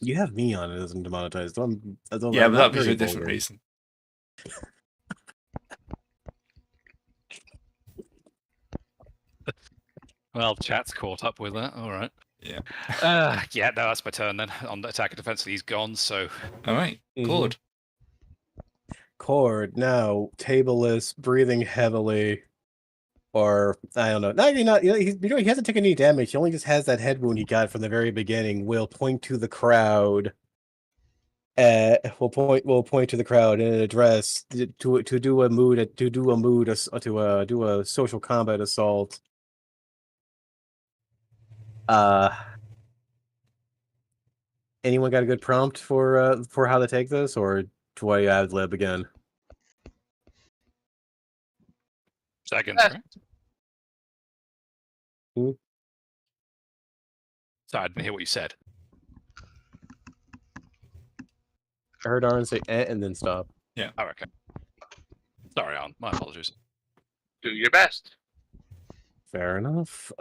You have me on. It doesn't demonetize. Yeah, but that'd be for a different reason. Well, chat's caught up with that. All right. Yeah. Yeah, no, that's my turn then. On the attack and defense, he's gone, so... All right. Cord. Cord, now, tableless, breathing heavily. or I don't know. Not. He hasn't taken any damage. He only just has that head wound he got from the very beginning. Will point to the crowd. We'll point to the crowd in an address to do a social combat assault. Anyone got a good prompt for how to take this, or do I ad lib again? Seconds, right? Sorry, I didn't hear what you said. I heard Aaron say and then stop. Yeah. Oh, okay. Sorry, Aaron. My apologies. Do your best. Fair enough.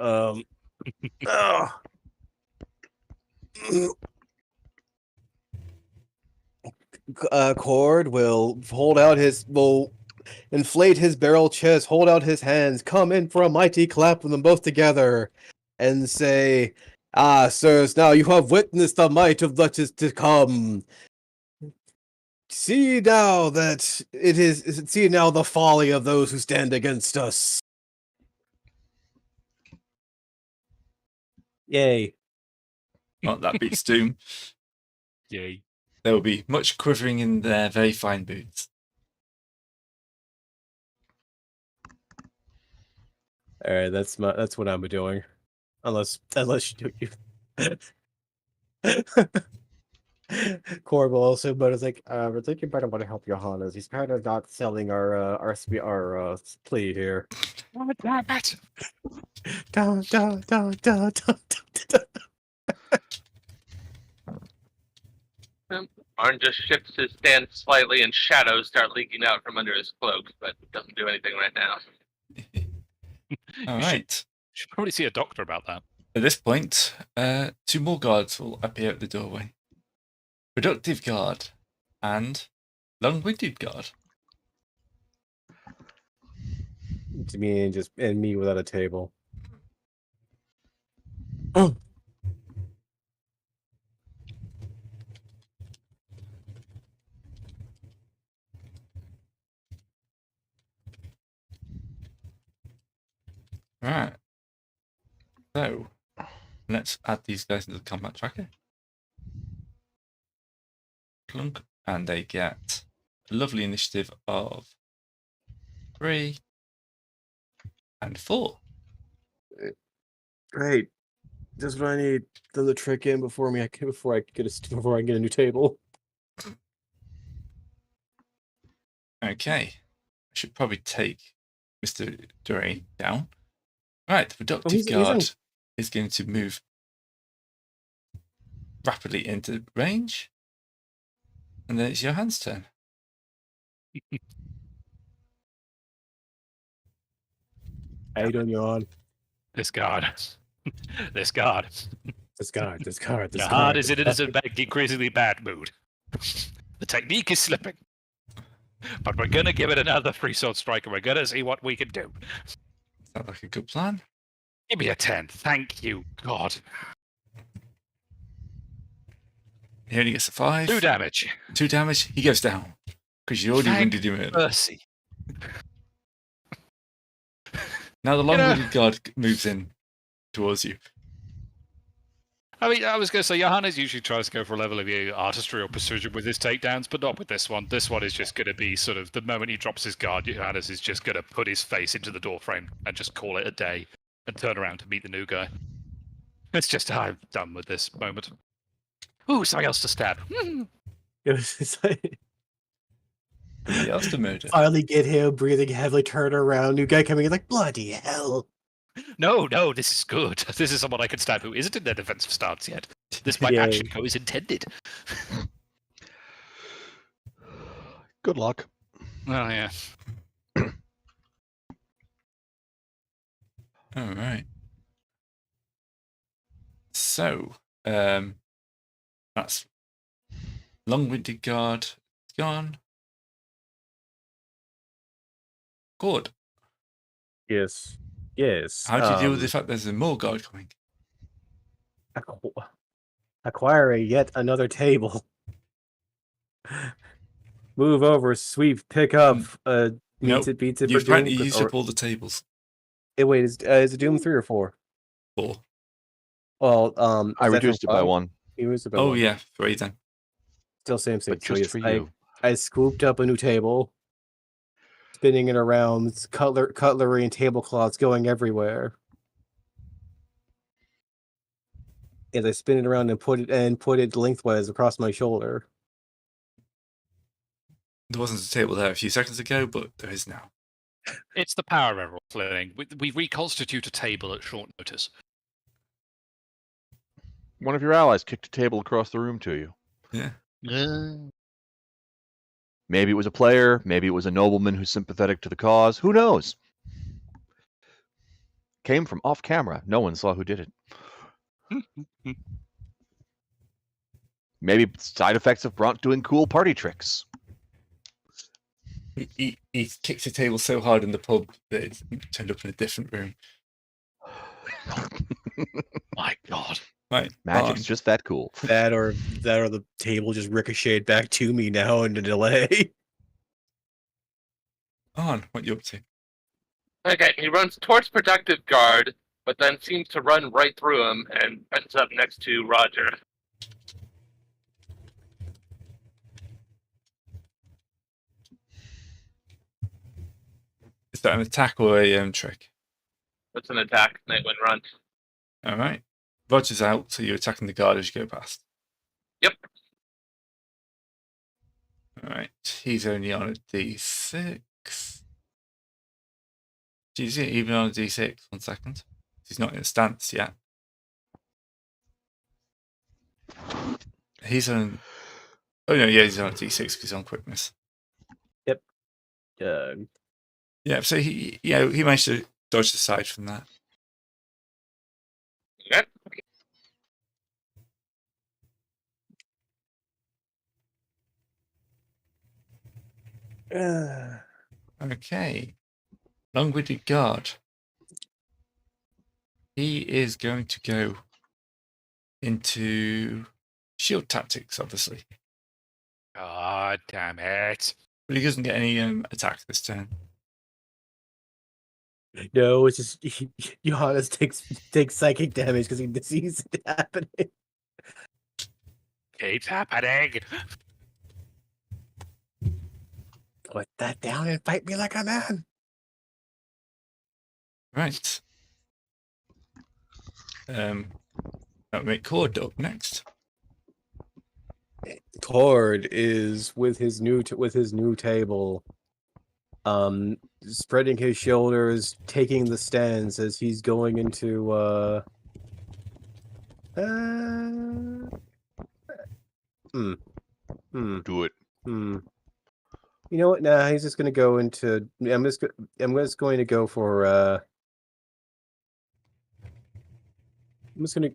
Cord will inflate his barrel chest, hold out his hands, come in for a mighty clap with them both together, and say, "Ah, sirs, now you have witnessed the might of what is to come. See now the folly of those who stand against us." Yay. Well, that beats Doom. Yay. There will be much quivering in their very fine boots. All right, that's what I'm doing, unless you. Cord will also, but it's like, I think you better want to help Johannes. He's kind of not selling our plea here. Oh, damn it! Dun, dun, dun, dun, dun, dun. Arn just shifts his stance slightly and shadows start leaking out from under his cloak, but doesn't do anything right now. All right. Should probably see a doctor about that. At this point, 2 more guards will appear at the doorway. Productive guard and long-winded guard. To me and me without a table. Oh. Right. So, let's add these guys into the combat tracker. Clunk, and they get a lovely initiative of 3 and 4. Great. That's what I need. Throw the trick in before I get a new table. Okay. I should probably take Mr. Duray down. Right, the productive guard is going to move rapidly into range. And then it's Johan's turn. How you doing, Johan? This guard. This guard. This guard. Johan is in an increasingly bad mood. The technique is slipping. But we're going to give it another free sword strike and we're going to see what we can do. Sounds like a good plan. Give me a 10. Thank you, God. He only gets a 5. 2 damage. 2 damage. He goes down. Because you already winded him in. Mercy. Now the long-winded guard moves in towards you. I mean, I was going to say, Johannes usually tries to go for a level of artistry or precision with his takedowns, but not with this one. This one is just going to be sort of, the moment he drops his guard, Johannes is just going to put his face into the doorframe and just call it a day and turn around to meet the new guy. It's just, I'm done with this moment. Ooh, something else to stab. It's like, Somebody else to murder. finally get him breathing heavily, turn around, new guy coming in like, bloody hell. No, this is good. This is someone I can stab who isn't in their defensive stance yet. This might actually go as intended. Good luck. Oh, yeah. All right. So, that's long-winded guard gone. Good. Yes. How do you deal with the fact there's a more guard coming? Acquiring yet another table. Move over, sweep, pick up. Beats it. You've apparently used up all the tables. Wait, is it Doom 3 or 4? 4. Well, I reduced it by 1. You reduced it by 1. Oh yeah, 3 then. Still same. But So just yes, for you. I scooped up a new table, spinning it around. It's cutlery and tablecloths going everywhere. As I spin it around and put it lengthwise across my shoulder. There wasn't a table there a few seconds ago, but there is now. It's the power of role-playing. We reconstitute a table at short notice. One of your allies kicked a table across the room to you. Yeah. Maybe it was a player. Maybe it was a nobleman who's sympathetic to the cause. Who knows? Came from off camera. No one saw who did it. Maybe side effects of Bront doing cool party tricks. He kicked a table so hard in the pub that it turned up in a different room. My God. Right. Magic's just that cool. That or the table just ricocheted back to me now in a delay. On, what you up to? Okay, he runs towards Productive Guard, but then seems to run right through him and ends up next to Roger. Is that an attack or a trick? That's an attack, Nightwind run. Alright. Roger's out, so you're attacking the guard as you go past. Yep. Alright, he's only on a D6. Do you see it even on a D6? 1 second. He's not in a stance yet. He's on... Oh no, yeah, he's on a D6 because he's on quickness. Yep. Yeah, so he managed to dodge aside from that. Okay. Okay. Long-winded guard. He is going to go into shield tactics, obviously. God damn it. But he doesn't get any attack this turn. No, it's just Johannes takes psychic damage because he sees it happening. Keeps happening. Put that down and fight me like a man. Right. That'll make Cord up next. Cord is with his new table, spreading his shoulders, taking the stance as he's going into Do it. You know what? Nah, he's just gonna go into. I'm just going to go for. I'm just gonna.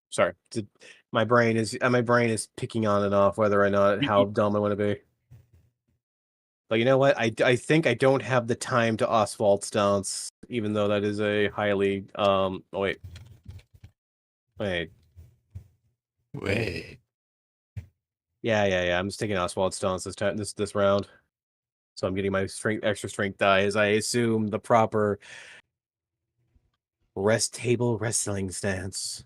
Sorry, my brain is picking on and off whether or not how dumb I want to be. But you know what? I think I don't have the time to Oswald stance, even though that is a highly Oh wait. Yeah. I'm just taking Oswald stance this round. So I'm getting my extra strength die as I assume the proper rest table wrestling stance.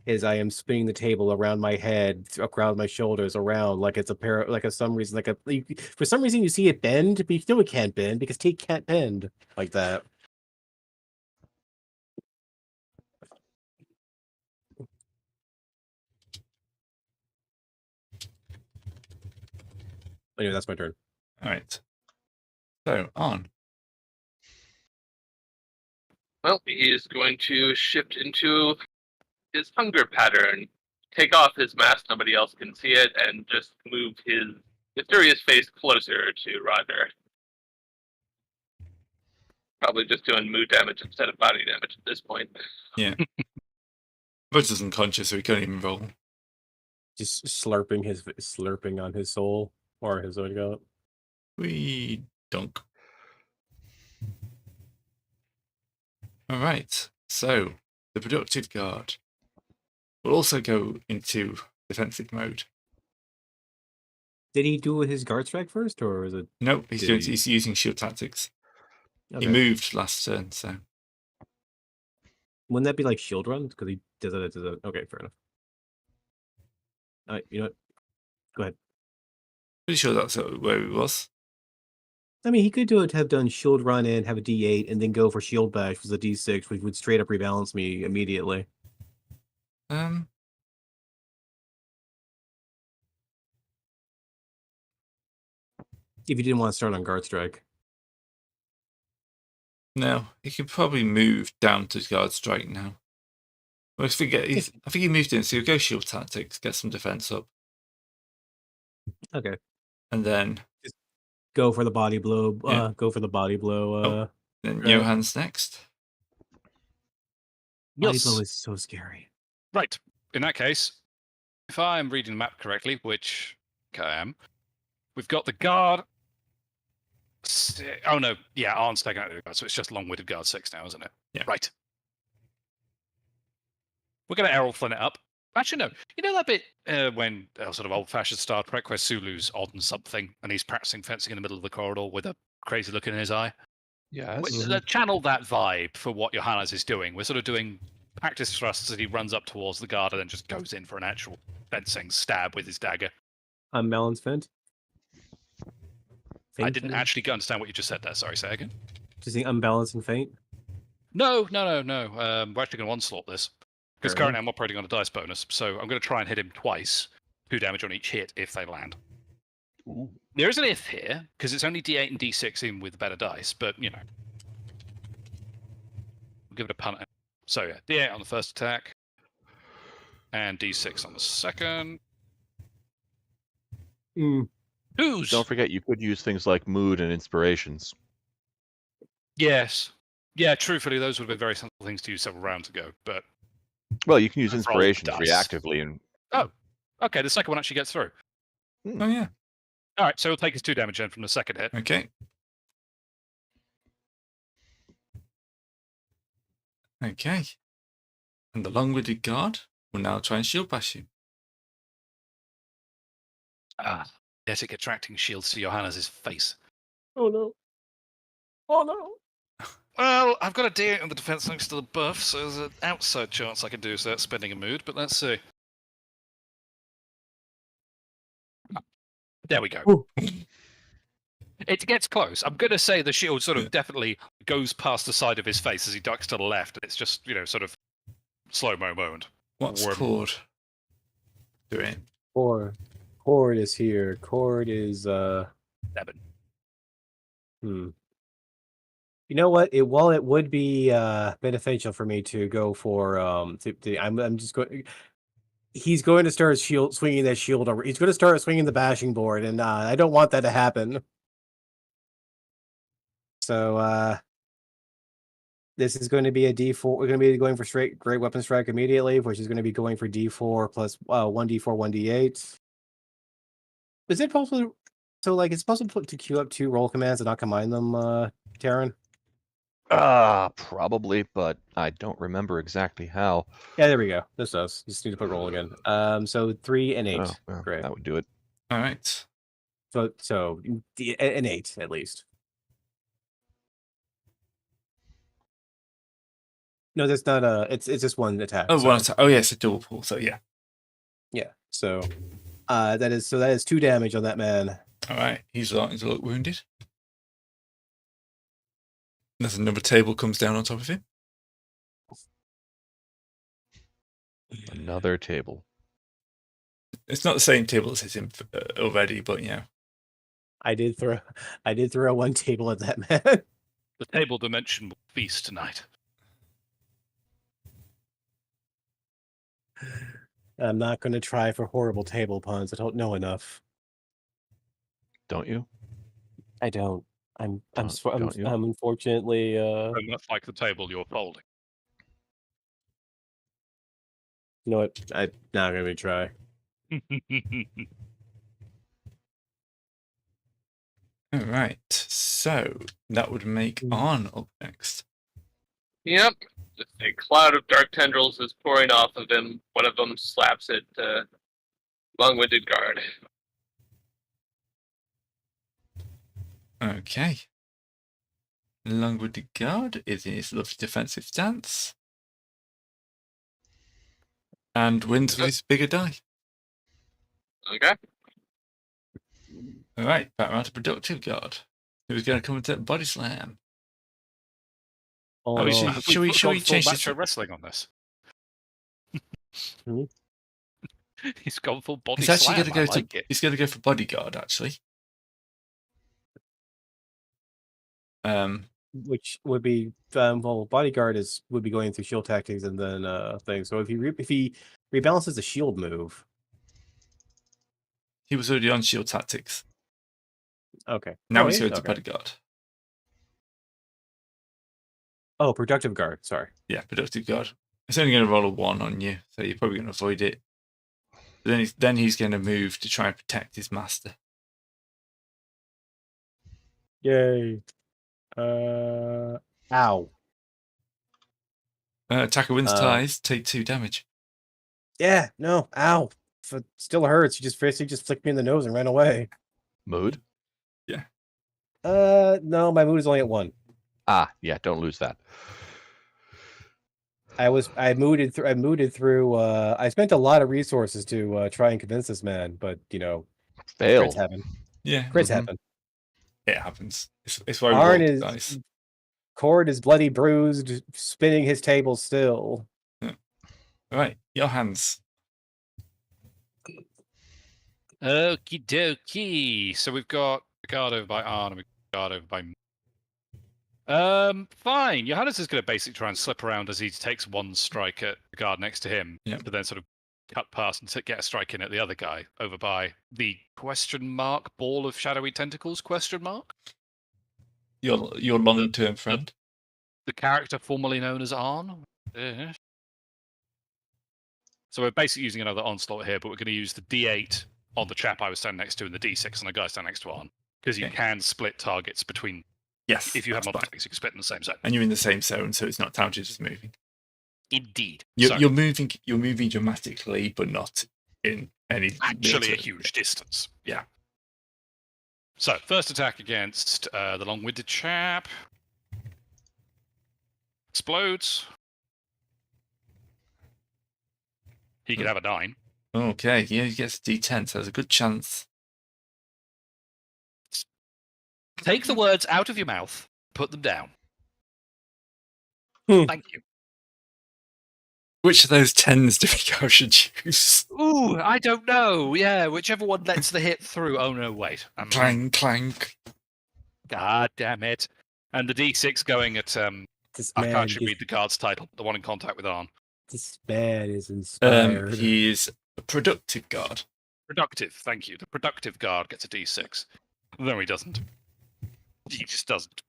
As I am spinning the table around my head, around my shoulders, around like it's for some reason you see it bend, but you know it can't bend because Tate can't bend like that. Anyway, that's my turn. All right. So, on. Well, he is going to shift into his hunger pattern, take off his mask, nobody else can see it, and just move his mysterious face closer to Roger. Probably just doing mood damage instead of body damage at this point. Yeah. Roger's unconscious, so he can't even roll. Just slurping on his soul or his what do you call it? We dunk. All right. So the productive guard will also go into defensive mode. Did he do his guard strike first, or is it? Nope, he's using shield tactics. Okay. He moved last turn, so. Wouldn't that be like shield run? Because he does it. Okay, fair enough. All right, you know what? Go ahead. Pretty sure that's where he was. I mean, he could have done shield run in, have a D8, and then go for shield bash, which was a D6, which would straight up rebalance me immediately. If you didn't want to start on guard strike. No, he could probably move down to guard strike now. Well, I think he moved in, so he'll go shield tactics, get some defense up. Okay. And then just go for the body blow. Go for the body blow. Then Johan's next. Body blow is so scary. Right. In that case, if I'm reading the map correctly, which I am, we've got the guard. Oh no, yeah, Arn's taken out the guard, so it's just long-winded guard 6 now, isn't it? Yeah. Right. We're going to Errol Flynn it up. Actually, no. You know that bit when sort of old-fashioned Star Trek where Sulu's on something and he's practicing fencing in the middle of the corridor with a crazy look in his eye? Yes. Channel that vibe for what Johannes is doing. We're sort of doing practice thrusts as he runs up towards the guard and then just goes in for an actual fencing stab with his dagger. Unbalanced feint? I didn't actually understand what you just said there. Sorry, say again. Just the unbalancing feint? No. We're actually going to onslaught this. Because currently I'm operating on a dice bonus, so I'm going to try and hit him twice. 2 damage on each hit if they land. Ooh. There is an if here, because it's only D8 and D6 even with better dice, but, you know. We'll give it a punt. So, yeah, D8 on the first attack. And D6 on the second. Don't forget, you could use things like mood and inspirations. Yes. Yeah, truthfully, those would have been very simple things to use several rounds ago, but... Well, you can use inspirations reactively. And Oh, okay, the second one actually gets through. Oh, yeah. All right, so he'll take his 2 damage then from the second hit. Okay. Okay. And the long-winded guard will now try and shield bash you. Yes, it attracting shields to Johannes' face. Oh, no. Oh, no. Well, I've got a D8 on the defense next to the buff, so there's an outside chance I can do so spending a mood, but let's see. There we go. Ooh. It gets close. I'm going to say the shield sort of definitely goes past the side of his face as he ducks to the left, and it's just, sort of slow-mo moment. What's Cord doing? Cord is here. Cord is, 7. You know what? It would be beneficial for me to go for I'm just going. He's going to start swinging that shield over. He's going to start swinging the bashing board, and I don't want that to happen. So this is going to be a D4. We're going to be going for straight great weapon strike immediately, which is going to be going for D4 plus 1D4, 1D8. Is it possible? So it's possible to queue up 2 roll commands and not combine them, Taryn? Probably, but I don't remember exactly how. Yeah, there we go. This does. You just need to put roll again. So 3 and 8. Oh, well, Great. that would do it. All right. So an 8 at least. No, that's not it's just one attack. Oh, one attack. Oh, yes, a double pull. So yeah. Yeah. So that is 2 damage on that man. All right. He's starting to look wounded. There's another table comes down on top of him. Another table. It's not the same table as hit him already, but I did throw 1 table at that man. The table dimension will feast tonight. I'm not going to try for horrible table puns. I don't know enough. Don't you? I don't. I'm Don't you? unfortunately Very much like the table you're folding. you know what? I'm not going to try. all right. So that would make Arn up next. Yep. Just a cloud of dark tendrils is pouring off of him. One of them slaps at long-winded guard. Okay. Long-winded guard is in his lovely defensive stance. And wins with his bigger die. Okay. Alright, back around to productive guard. Who's going to come and take body slam? Oh, no. Should we change this? Macho wrestling on this? Hmm? He's gone full body He's actually slam. going to go it. He's going to go for bodyguard, actually. Which would be well, bodyguard would be going through shield tactics and then thing. So if he rebalances the shield move, he was already on shield tactics. okay. Now he's going to bodyguard. Oh, productive guard. Sorry. Yeah, productive guard. It's only going to roll a 1 on you, so you're probably going to avoid it. Then he's going to move to try and protect his master. Yay. Ow. Attacker wins ties, take 2 damage. Yeah, no, ow. If it still hurts. You just flicked me in the nose and ran away. Mood? Yeah. No, my mood is only at 1. Ah, yeah, don't lose that. I mooded through I spent a lot of resources to try and convince this man, but Fail. crits happen. Yeah. Crits happen. It happens. It's why we Arn roll is dice. Cord is bloody bruised, spinning his table still. Yeah. Right, your hands. Okie dokie. So we've got a guard over by Arn and a guard over by me. Fine. Johannes is going to basically try and slip around as he takes one strike at the guard next to him, but then sort of cut past and get a strike in at the other guy over by the ball of shadowy tentacles ? Your long-term friend. The character formerly known as Arn. So we're basically using another onslaught here, but we're going to use the D8 on the chap I was standing next to and the D6 on the guy standing next to Arn, because you can split targets between. Yes. If you have multiple attacks, you can split in the same zone. And you're in the same zone, so it's not counted as moving. Indeed. You're moving dramatically, but not in any actually a huge distance. Yeah. So first attack against the long-winded chap. Explodes. He could have a 9. Okay, yeah, he gets a D10, so there's a good chance. Take the words out of your mouth, put them down. Thank you. Which of those 10s do you think I should use? Ooh, I don't know. Yeah, whichever one lets the hit through. Oh, no, wait. Clang, clank. God damn it. And the D6 going at... I can't actually read the guard's title. The one in contact with Arn. This man is inspired. He is a productive guard. Productive, thank you. The productive guard gets a D6. No, he doesn't. He just doesn't.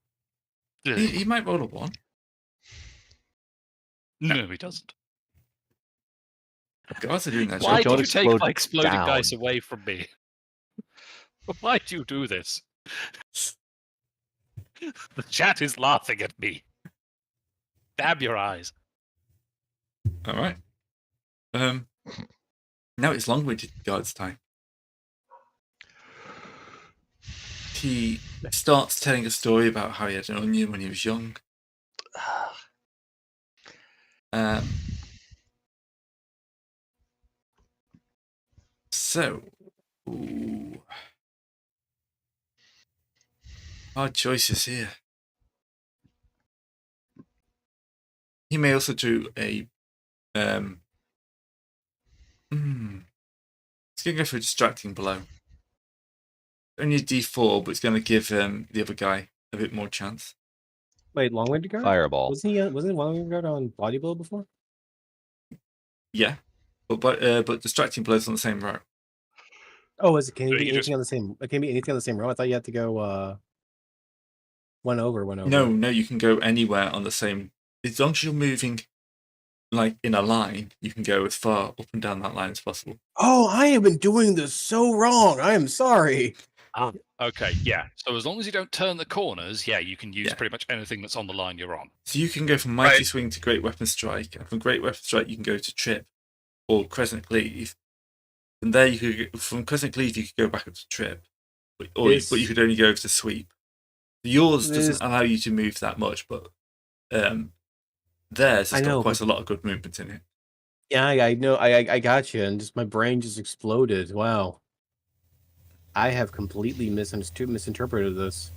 He might roll a 1. No, he doesn't. Guards are doing that. Why Don't do you take explode my exploding down. dice away from me? Why do you do this? The chat is laughing at me. Damn your eyes. All right. Now it's long-winded guard's time. He starts telling a story about how he had an onion when he was young. Hard choices here. He may also do a he's going to go for a distracting blow. Only a D4, but it's going to give the other guy a bit more chance. Wait, long-winded guard? Fireball. Wasn't long-winded guard on body blow before? Yeah, but distracting blows on the same row. Oh, can it be anything on the same? It can be anything on the same row. I thought you had to go one over. No, you can go anywhere on the same. As long as you're moving, like in a line, you can go as far up and down that line as possible. Oh, I have been doing this so wrong. I am sorry. Okay, yeah. So as long as you don't turn the corners, you can use pretty much anything that's on the line you're on. So you can go from Mighty Swing to Great Weapon Strike, and from Great Weapon Strike you can go to Trip or Crescent Cleave. And there you could from Crescent Cleave you could go back up to Trip, but you could only go to Sweep. Yours doesn't allow you to move that much, but theirs has got quite a lot of good movement in it. Yeah, I know. I got you, and just my brain just exploded. Wow. I have completely misinterpreted this.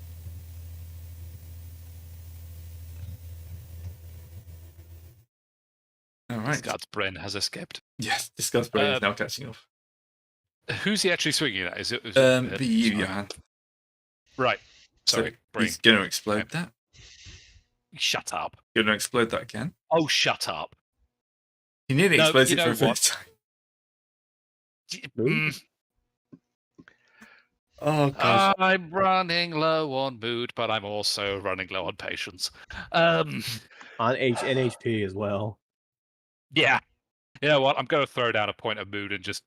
All right. This guy's brain has escaped. Yes, this guy's brain is now catching up. Who's he actually swinging at? Is it be you, Johan. Right. Sorry. So he's going to explode that. Shut up. Going to explode that again. Oh, shut up. He nearly explodes it for a first time. Oh, gosh. I'm running low on mood, but I'm also running low on patience. On NHP as well. Yeah. You know what? I'm going to throw down a point of mood and just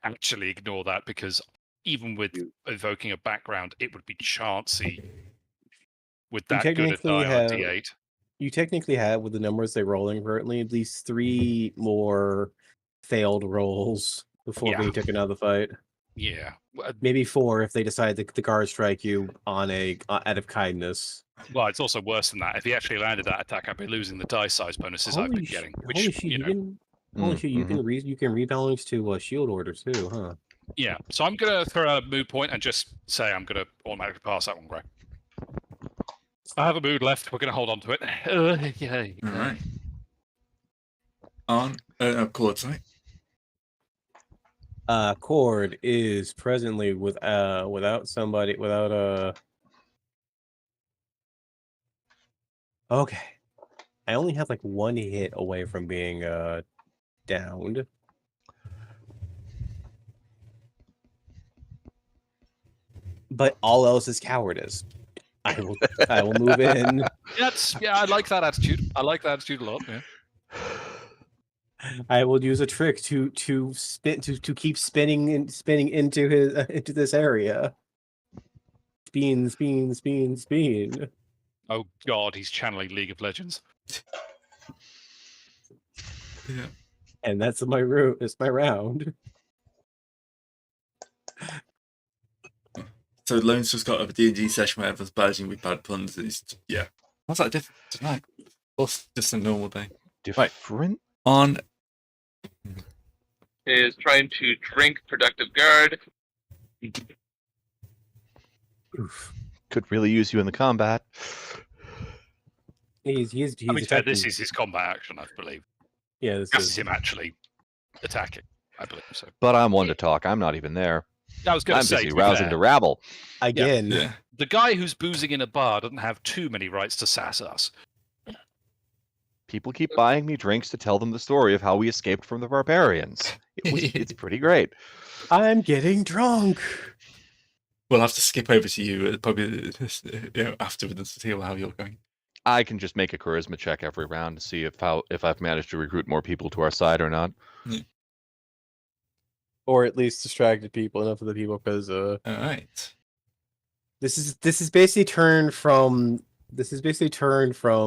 actually ignore that, because even with evoking a background, it would be chancy with that good a die on a D8. You technically have, with the numbers they're rolling currently, at least 3 more failed rolls before being taken out of the fight. Yeah. Maybe 4 if they decide to the guard strike you on out of kindness. Well, it's also worse than that. If he actually landed that attack, I'd be losing the die size bonuses I've been getting. Holy shit, you can rebalance to shield order too, huh? Yeah. So I'm gonna throw out a mood point and just say I'm gonna automatically pass that one, Greg. I have a mood left. We're gonna hold on to it. Yeah. All right. On Cord, sorry. Cord is presently without Okay. I only have like 1 hit away from being downed. But all else is cowardice. I will move in. I like that attitude. I like that attitude a lot. Yeah. I will use a trick to keep spinning into this area. Spin. Oh God, he's channeling League of Legends. Yeah. And that's my route. It's my round. So Lone's just got a D&D session where everyone's badging with bad puns. How's that different tonight? Or just a normal day? Different? Right. On is trying to drink productive guard. Oof. Could really use you in the combat. He's this is his combat action, I believe. Yeah, this is him actually attacking, I believe so. But I'm one to talk. I'm not even there. I was going to say, busy rousing the rabble. Again. Yeah. The guy who's boozing in a bar doesn't have too many rights to sass us. People keep buying me drinks to tell them the story of how we escaped from the barbarians. It's pretty great. I'm getting drunk. We'll have to skip over to you probably afterwards to see how you're going. I can just make a charisma check every round to see if I've managed to recruit more people to our side or not. Yeah. Or at least distracted people, enough of the people, because all right. This is basically turned from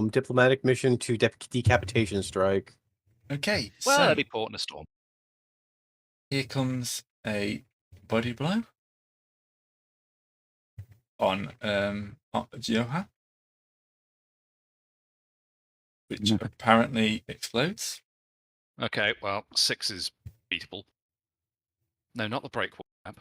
diplomatic mission to decapitation strike. Okay. Well, so that'd be port in a storm. Here comes a body blow on Johan, which apparently explodes. Okay, well, 6 is beatable. No, not the break web.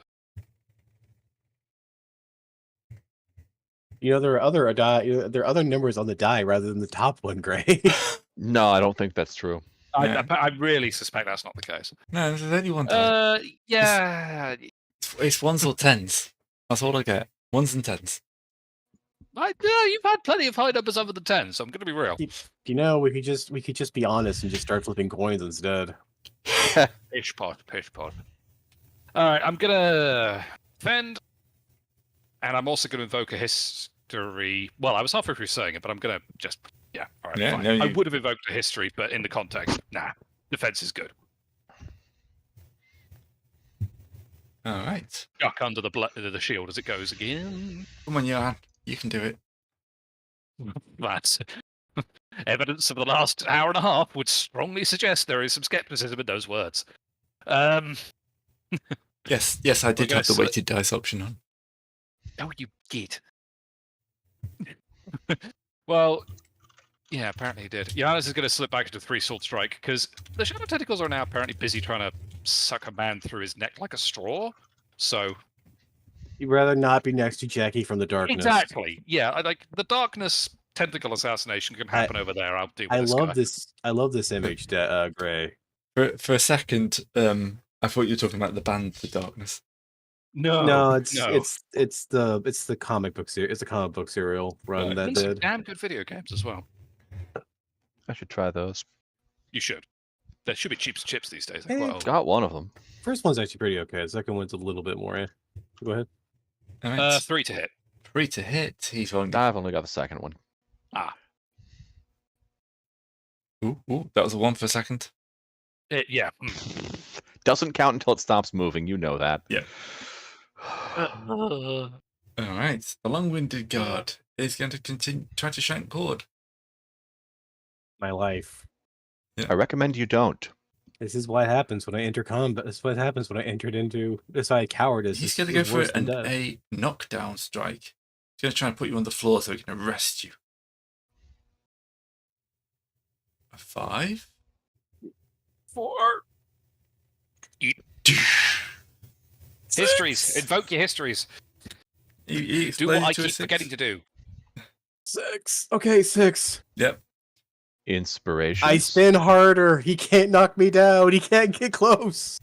You know, there are other numbers on the die rather than the top one, Gray. No, I don't think that's true. I really suspect that's not the case. No, there's only one die. Yeah. It's 1s or 10s. That's all I get. 1s and 10s. You've had plenty of high numbers over the 10, so I'm going to be real. You know, we could just be honest and just start flipping coins instead. Pish pot. All right, I'm going to defend, and I'm also going to invoke a history. Well, I was halfway through saying it, but I'm going to just... Yeah, all right, fine. I would have invoked a history, but in the context, nah. Defense is good. All right. Duck under the shield as it goes again. Come on, Johan. You can do it. That's evidence of the last hour and a half would strongly suggest there is some skepticism in those words. Yes, I did have the weighted dice option on. Oh, you git. Well, yeah, apparently he did. Giannis is going to slip back into 3-sword strike because the Shadow Tentacles are now apparently busy trying to suck a man through his neck like a straw. So You'd rather not be next to Jackie from the darkness. exactly, yeah. Like the darkness tentacle assassination can happen over there. I'll deal with this guy. I love this image, Gray. For a second, I thought you were talking about the band The Darkness. No, it's the comic book series. It's a comic book serial run that There's some did. damn good video games as well. I should try those. You should. There should be cheap chips these days. Hey, Got one of them. First one's actually pretty okay. The second one's a little bit more. Go ahead. All right. 3 to hit. 3 to hit. I've only got the second one. Ooh, that was a 1 for a second. Yeah. Doesn't count until it stops moving. You know that. Yeah. All right. The long-winded guard is going to continue try to shank Cord. My life. Yeah. I recommend you don't. This is what happens when I enter combat. This is what happens when I entered into this cowardice. He's going to go for a knockdown strike. He's going to try and put you on the floor so he can arrest you. A 5. 4. Histories. Invoke your histories. He Do what I keep 6. forgetting to do. 6. Okay, 6. Yep. Inspiration. I spin harder. He can't knock me down. He can't get close.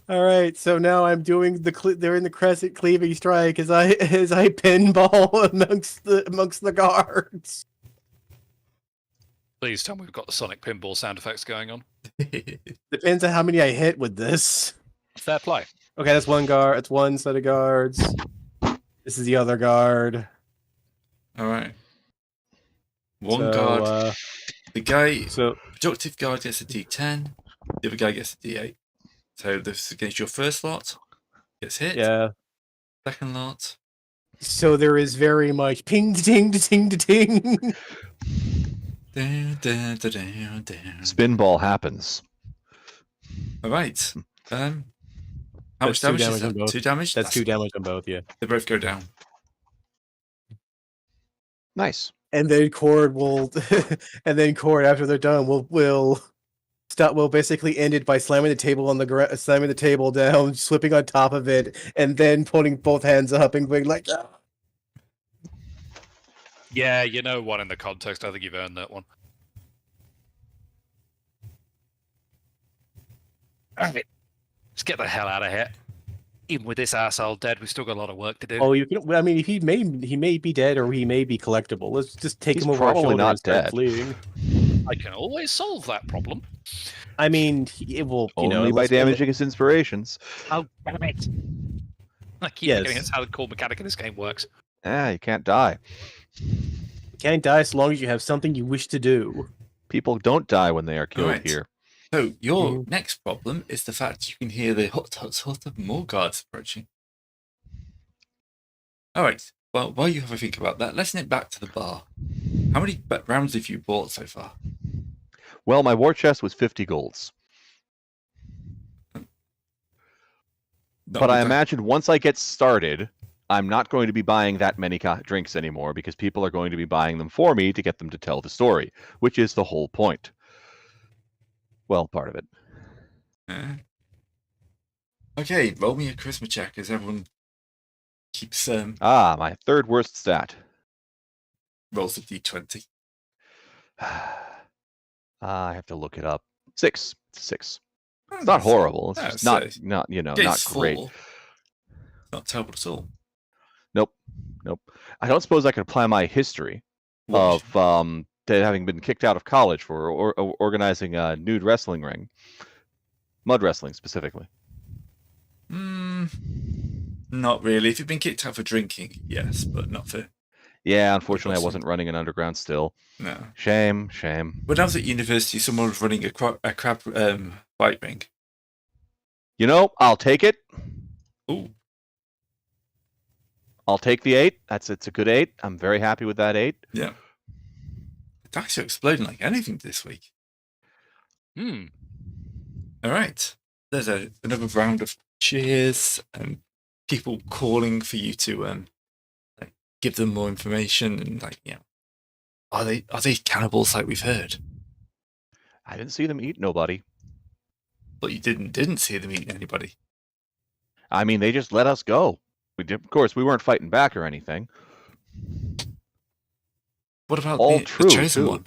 All right, so now I'm doing they're in the crescent cleaving strike as I pinball amongst the guards. Please tell me we've got the sonic pinball sound effects going on. Depends on how many I hit with this. Fair play. Okay, that's one guard. That's one set of guards. This is the other guard. All right. One guard. The guy, So productive guard gets a D10. The other guy gets a D8. So this is against your first lot. Gets hit. yeah. Second lot. So there is very much ping ting ting ting. Spinball happens. All right. How much damage is that? 2 damage? That's 2 damage on both. Yeah. They both go down. Nice. And then Cord will, and then Cord after they're done will stop. Will basically end it by slamming the table on the ground, slamming the table down, slipping on top of it, and then putting both hands up and going like. Ah. Yeah, you know what? In the context, I think you've earned that one. All right, let's get the hell out of here. Even with this asshole dead, we've still got a lot of work to do. Oh, you can. I mean, if he may be dead or he may be collectible. Let's just take He's him over our probably shoulder not and start dead. fleeing. I can always solve that problem. I mean, it will. Only by damaging his inspirations. Oh, damn it! I keep forgetting that's how the core mechanic in this game works. You can't die. You can't die so long as you have something you wish to do. People don't die when they are killed here. So your next problem is the fact you can hear the hut of more guards approaching. All right. Well, while you have a think about that, let's nip back to the bar. How many rounds have you bought so far? Well, my war chest was 50 golds. But I imagine once I get started, I'm not going to be buying that many drinks anymore because people are going to be buying them for me to get them to tell the story, which is the whole point. Well, part of it. Okay, roll me a charisma check as everyone keeps... my third worst stat. Rolls a d20. I have to look it up. 6. It's not horrible. It's just not great. Not terrible at all. Nope. I don't suppose I could apply my history of having been kicked out of college for organizing a nude wrestling ring. Mud wrestling, specifically. Not really. If you've been kicked out for drinking, yes, but not for... Yeah, unfortunately, I wasn't running an underground still. No. Shame. When I was at university, someone was running a crab bike ring. You know, I'll take it. Ooh. I'll take the 8. It's a good 8. I'm very happy with that 8. Yeah. Dice are exploding like anything this week. All right. There's another round of cheers and people calling for you to give them more information and are they cannibals like we've heard? I didn't see them eat nobody. But you didn't see them eating anybody. I mean, they just let us go. Of course, we weren't fighting back or anything. What about All the true, chosen too. one?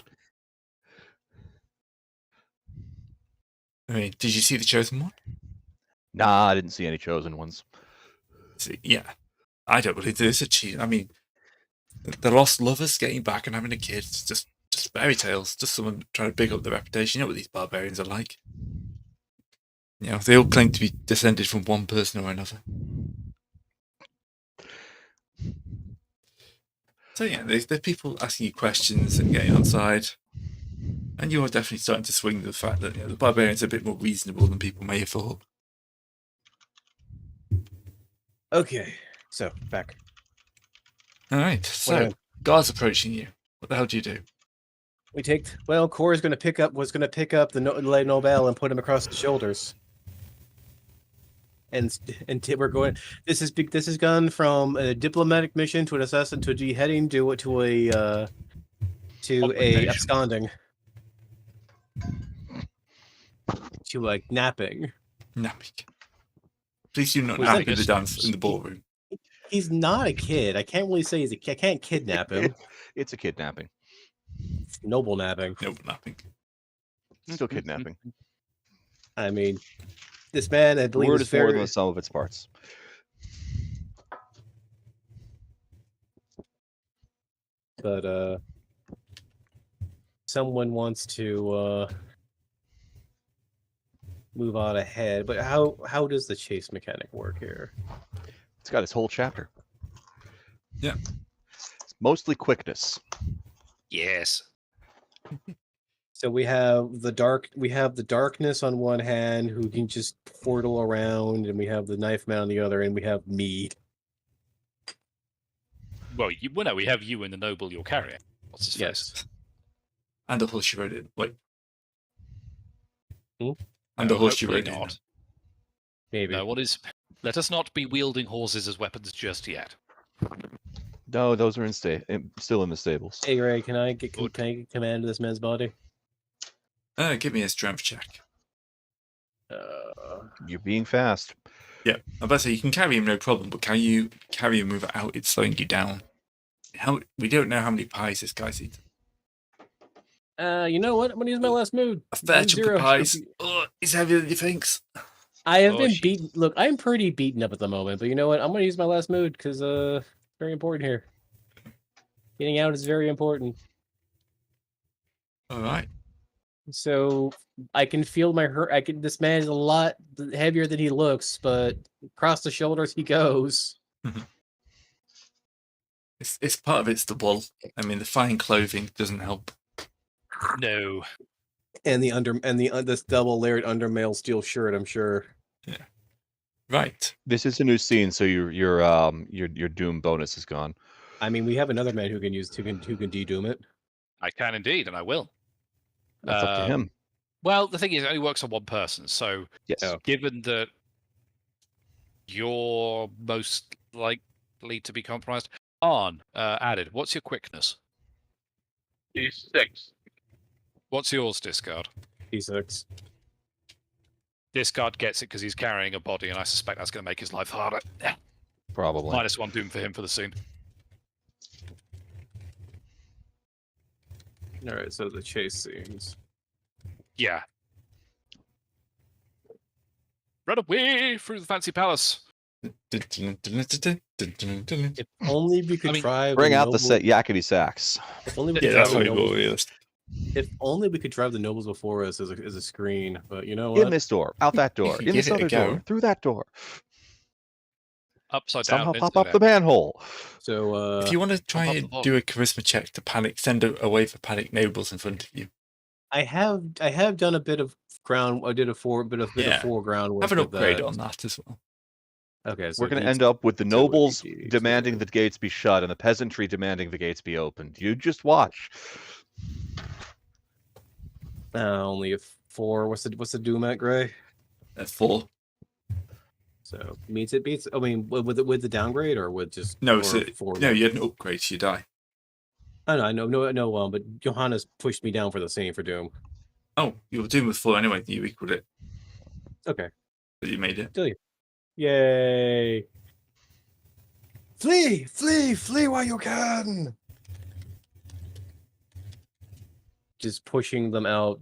I mean, did you see the chosen one? Nah, I didn't see any chosen ones. See, yeah, I don't believe there's a cheat. I mean, the lost lovers getting back and having a kid, it's just fairy tales. Just someone trying to big up their reputation. You know what these barbarians are like. They all claim to be descended from one person or another. So yeah, there's people asking you questions and getting outside. And you are definitely starting to swing the fact that the barbarians are a bit more reasonable than people may have thought. Okay, so back. All right, so guards approaching you. What the hell do you do? We take. Well, Cora's going to pick up. Was going to pick up the Le Nobel and put him across the shoulders. And we're going. This has gone from a diplomatic mission to an assassin to a beheading to a absconding to like napping. Napping. Please do not nap in the dance in the ballroom. He's not a kid. I can't really say I can't kidnap him. It's a kidnapping. It's noble napping. Noble napping. Still kidnapping. I mean, this man, I believe, word is more than the sum of its parts. But someone wants to move on ahead. But how does the chase mechanic work here? It's got its whole chapter. Yeah. It's mostly quickness. Yes. So we have the darkness on one hand, who can just portal around, and we have the knife man on the other, and we have me. Well, no, we have you and the noble you're carrying. What's his face? And the horse you rode in. Wait. Hmm? And the horse you rode in. Maybe. No, let us not be wielding horses as weapons just yet. No, those are still in the stables. Hey Ray, can I get command of this man's body? Give me a strength check. You're being fast. Yeah, I'm about to say you can carry him no problem, but can you carry him without it slowing you down? We don't know how many pies this guy's eaten. You know what? I'm gonna use my last mood. A fair chunk of pies. He's heavier than you think. I have been beaten. Look, I'm pretty beaten up at the moment, but you know what? I'm gonna use my last mood because very important here. Getting out is very important. All right. So I can feel my hurt. This man is a lot heavier than he looks, but across the shoulders he goes. It's part of it's the wool. I mean, the fine clothing doesn't help. No. And this double layered undermail steel shirt, I'm sure. Yeah. Right. This is a new scene, so your doom bonus is gone. I mean, we have another man who can de-doom it. I can indeed, and I will. That's up to him. Well, the thing is, it only works on one person. So, yes. Given that you're most likely to be compromised, added. What's your quickness? D6. What's yours, Discard? D6. Discard gets it because he's carrying a body, and I suspect that's going to make his life harder. Probably. -1 doom for him for the scene. All right, so the chase scenes. Yeah. Run away through the fancy palace. If only we could drive. Bring out the yakety sax. If only we could drive the nobles. If only we could drive the nobles before us as a screen, but you know what? In this door, out that door, in this other door, through that door. Upside down. Somehow pop up the manhole. So if you want to try and do a charisma check to panic, send a wave of panic nobles in front of you. I have done a bit of ground. I did a bit of foreground. Have an upgrade on that as well. Okay, so we're going to end up with the nobles demanding the gates be shut and the peasantry demanding the gates be opened. You just watch. Only a 4. What's the doom at, Gray? At 4. So meets it beats. I mean, with the downgrade or with just no. no, you had an upgrade to your die. I know, no. But Johannes pushed me down for the same for Doom. Oh, you were Doom with 4 anyway. You equaled it. Okay, But you made it. still, yay! Flee while you can. Just pushing them out.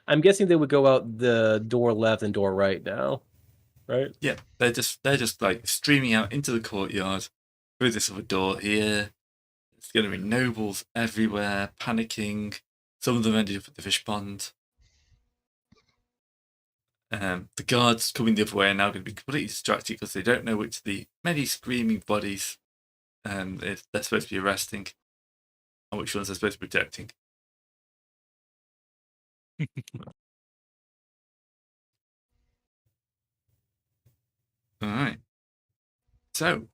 I'm guessing they would go out the door left and door right now, right? Yeah, they're just like streaming out into the courtyard through this other door here. There's going to be nobles everywhere, panicking. Some of them ended up at the fish pond. The guards coming the other way are now going to be completely distracted because they don't know which of the many screaming bodies they're supposed to be arresting and which ones they're supposed to be protecting. All right. So,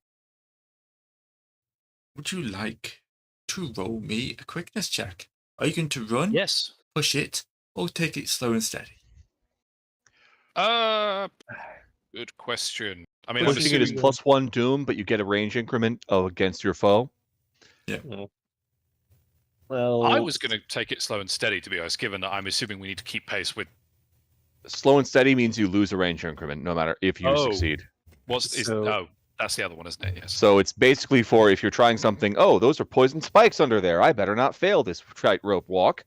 would you like to roll me a quickness check? Are you going to run? Yes. Push it, or take it slow and steady? Good question. I mean, Pushing it is +1 Doom, but you get a range increment against your foe. Yeah. Well, I was going to take it slow and steady, to be honest, given that I'm assuming we need to keep pace with. Slow and steady means you lose a range increment, no matter if you succeed. That's the other one, isn't it? Yes. So it's basically for if you're trying something. Oh, those are poison spikes under there. I better not fail this tightrope walk.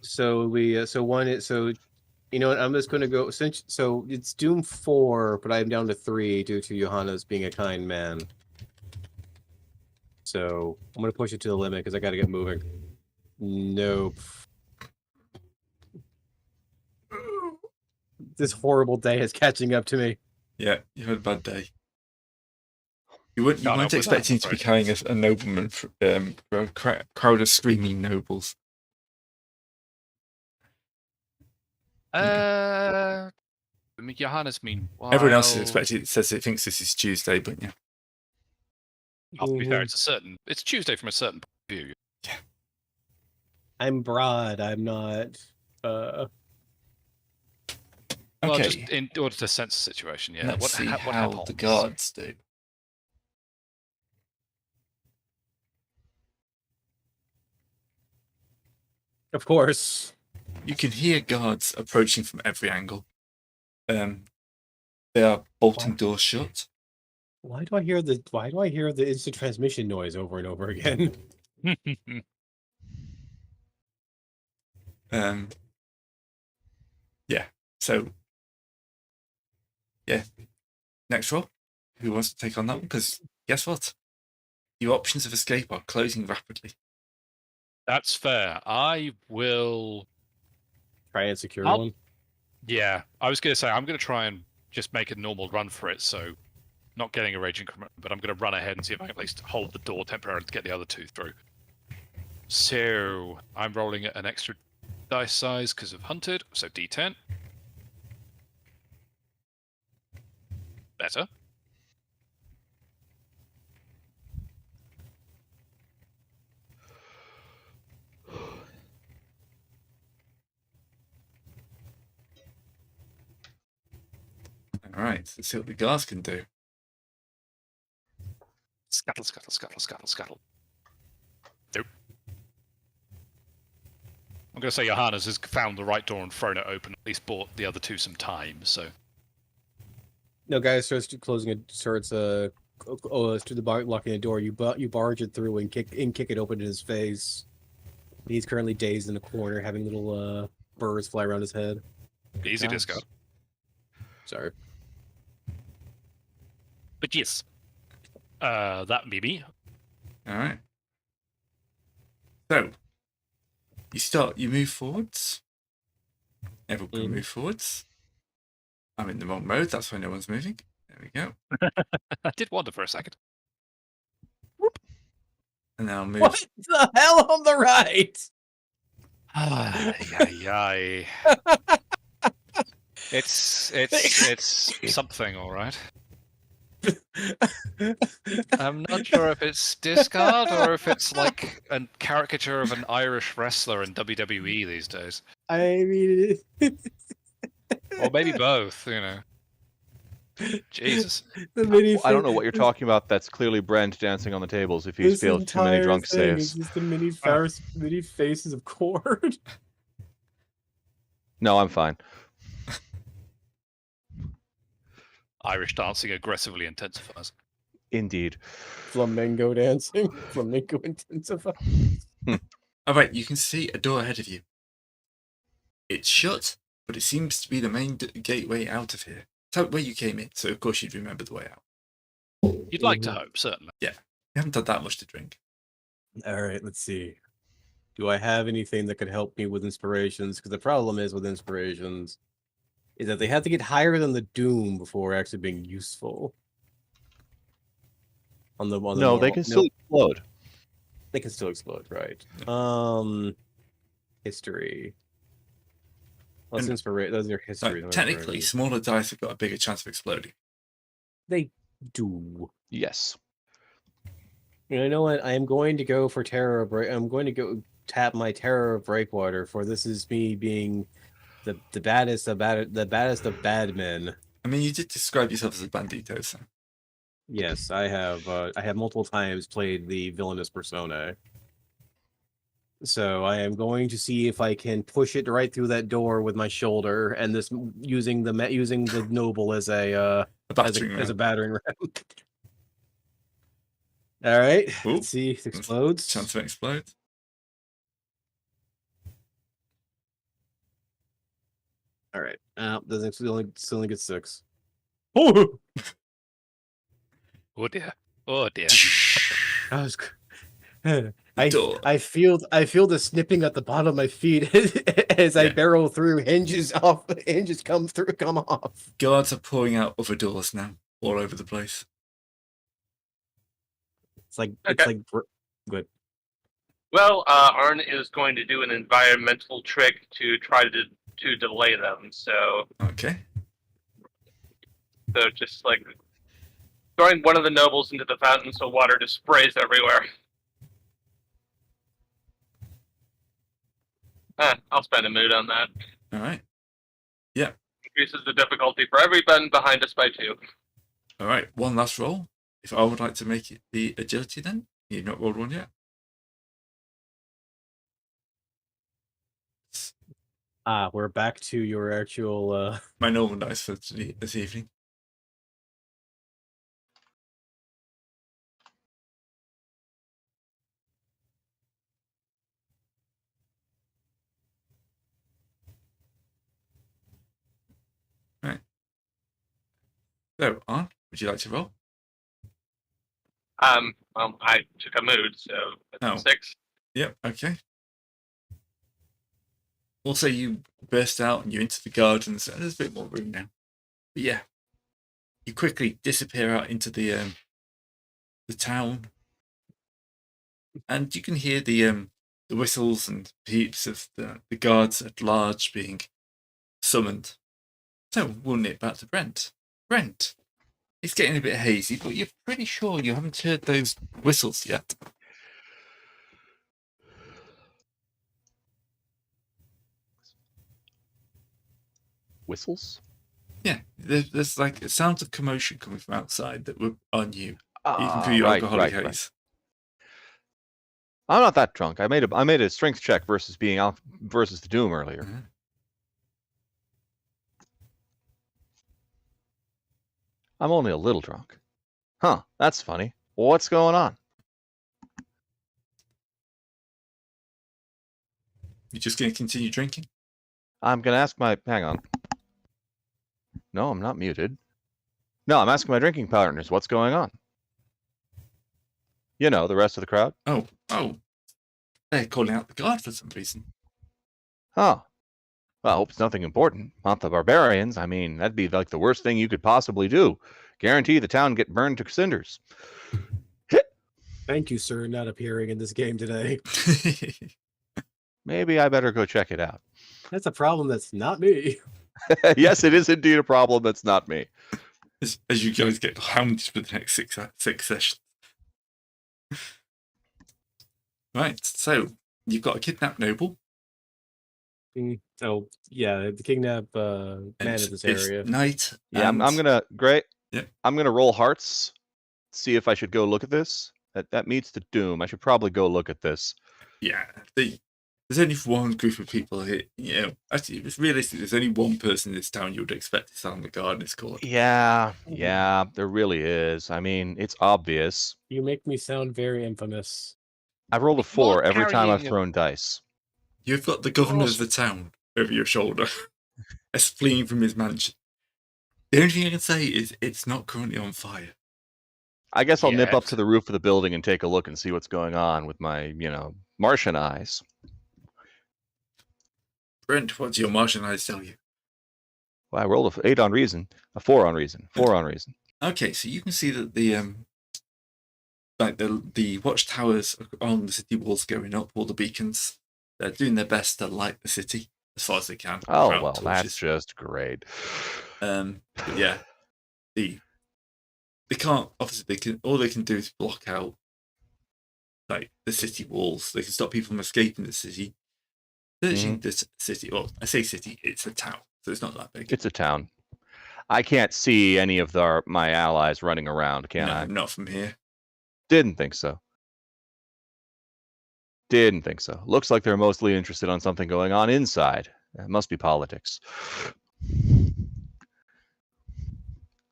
So you know what? I'm just going to go so it's Doom 4, but I'm down to 3 due to Johannes being a kind man. So I'm going to push it to the limit because I got to get moving. Nope. This horrible day is catching up to me. Yeah, you had a bad day. You weren't expecting to be carrying a nobleman for a crowd of screaming nobles. Johannes, meanwhile... Everyone else is expecting. It says it thinks this is Tuesday, but yeah. To be fair, it's Tuesday from a certain point of view. Yeah. I'm broad. I'm not. Well, Okay. just in order to sense the situation, yeah. Let's see what how happens? the guards do. Of course. You can hear guards approaching from every angle. They are bolting doors shut. Why do I hear the instant transmission noise over and over again? Yeah. So, yeah. Next roll. Who wants to take on that one? Because guess what? Your options of escape are closing rapidly. That's fair. I will Try and secure one. Yeah, I was going to say I'm going to try and just make a normal run for it. So, not getting a rage increment, but I'm going to run ahead and see if I can at least hold the door temporarily to get the other two through. So I'm rolling at an extra dice size because of hunted. So D10. Better. All right, let's see what the guards can do. Scuttle, scuttle, scuttle, scuttle, scuttle. Nope. I'm going to say Johannes has found the right door and thrown it open, at least bought the other two some time, so... No, guy starts through the bar, locking the door. You barge it through and kick it open in his face. He's currently dazed in a corner, having little birds fly around his head. Easy disco. Sorry. But yes. That may be. All right. So, you move forwards. Everyone can move forwards. I'm in the wrong mode, that's why no one's moving. There we go. I did wonder for a second. And then I'll move. What the hell on the right? It's something, all right. I'm not sure if it's discard or if it's like a caricature of an Irish wrestler in WWE these days. I mean, Or maybe both, you know. Jesus. I don't know what you're talking about. That's clearly Brent dancing on the tables if he's failed too many drunk saves. It's just the mini faces of Cord. No, I'm fine. Irish dancing aggressively intensifies. Indeed. Flamenco dancing. Flamenco intensifies. All right, you can see a door ahead of you. It's shut, but it seems to be the main gateway out of here. It's where you came in, so of course you'd remember the way out. You'd like to hope, certainly. Yeah, you haven't had that much to drink. All right, let's see. Do I have anything that could help me with inspirations? Because the problem is with inspirations is that they have to get higher than the Doom before actually being useful. No, they can still explode. They can still explode, right? History. Let's inspire. Those are history. Technically, smaller dice have got a bigger chance of exploding. They do. Yes. You know what? I am going to go for Terror Break. I'm going to go tap my Terror Breakwater, for this is me being the baddest of bad men. I mean, you did describe yourself as a bandito, so. Yes, I have multiple times played the villainous persona. So I am going to see if I can push it right through that door with my shoulder, and this using the noble as a battering ram. All right, Ooh. let's see if it explodes. Chance of it explodes. All right, doesn't still only get 6. Oh, Oh dear. Oh dear. that was. I feel the snipping at the bottom of my feet as I barrel through. Hinges come off. Guards are pouring out other doors now, all over the place. It's like good. Well, Arn is going to do an environmental trick to try to delay them. So Okay. So just like throwing one of the nobles into the fountain so water just sprays everywhere. I'll spend a mood on that. All right. Yeah. Increases the difficulty for every button behind us by 2. All right. One last roll. If I would like to make it the agility, then you've not rolled one yet. We're back to your actual. My normal dice for this evening. Right. So, Arn, would you like to roll? Well, I took a mood, so that's 6. Yep. Okay. Also, you burst out and you're into the gardens. And there's a bit more room now. But yeah, you quickly disappear out into the town, and you can hear the whistles and peeps of the guards at large being summoned. So we'll nip back to Brent. Brent, it's getting a bit hazy, but you're pretty sure you haven't heard those whistles yet. Whistles? Yeah, there's like sounds of commotion coming from outside that were on you, even through your alcoholic haze. Right. I'm not that drunk. I made a strength check versus versus the Doom earlier. Mm-hmm. I'm only a little drunk. Huh, that's funny. What's going on? You're just going to continue drinking? I'm going to ask hang on. No, I'm not muted. No, I'm asking my drinking partners, what's going on? You know, the rest of the crowd. Oh. They're calling out the guard for some reason. Oh. Well, I hope it's nothing important. Not the Barbarians. I mean, that'd be like the worst thing you could possibly do. Guarantee the town get burned to cinders. Thank you, sir, not appearing in this game today. Maybe I better go check it out. That's a problem that's not me. Yes, it is indeed a problem that's not me. As you guys get hounded for the next six sessions. Right, so you've got a kidnapped noble. Oh yeah, the kidnap man in this area. It's night. Yeah, I'm gonna great. Yeah. I'm gonna roll hearts. See if I should go look at this. That meets the doom. I should probably go look at this. Yeah. There's only one group of people here. You know, actually, it's realistic. There's only one person in this town you would expect to stand the guard in this court. Yeah, there really is. I mean, it's obvious. You make me sound very infamous. I've rolled a 4 every time I've thrown dice. You've got the governor of the town over your shoulder, as fleeing from his mansion. The only thing I can say is it's not currently on fire. I guess I'll nip up to the roof of the building and take a look and see what's going on with my, Martian eyes. Brent, what do your Martian eyes tell you? Well, I rolled a 8 on reason, a 4 on reason, 4 on reason. Okay, so you can see that the watchtowers on the city walls going up, all the beacons, they're doing their best to light the city as far as they can. Oh well, that's just great. But yeah, they can't. Obviously, all they can do is block out like the city walls. They can stop people from escaping the city. Searching the city. Well, I say city. It's a town, so it's not that big. It's a town. I can't see any of my allies running around, can I? Not from here. Didn't think so. Looks like they're mostly interested on something going on inside. It must be politics.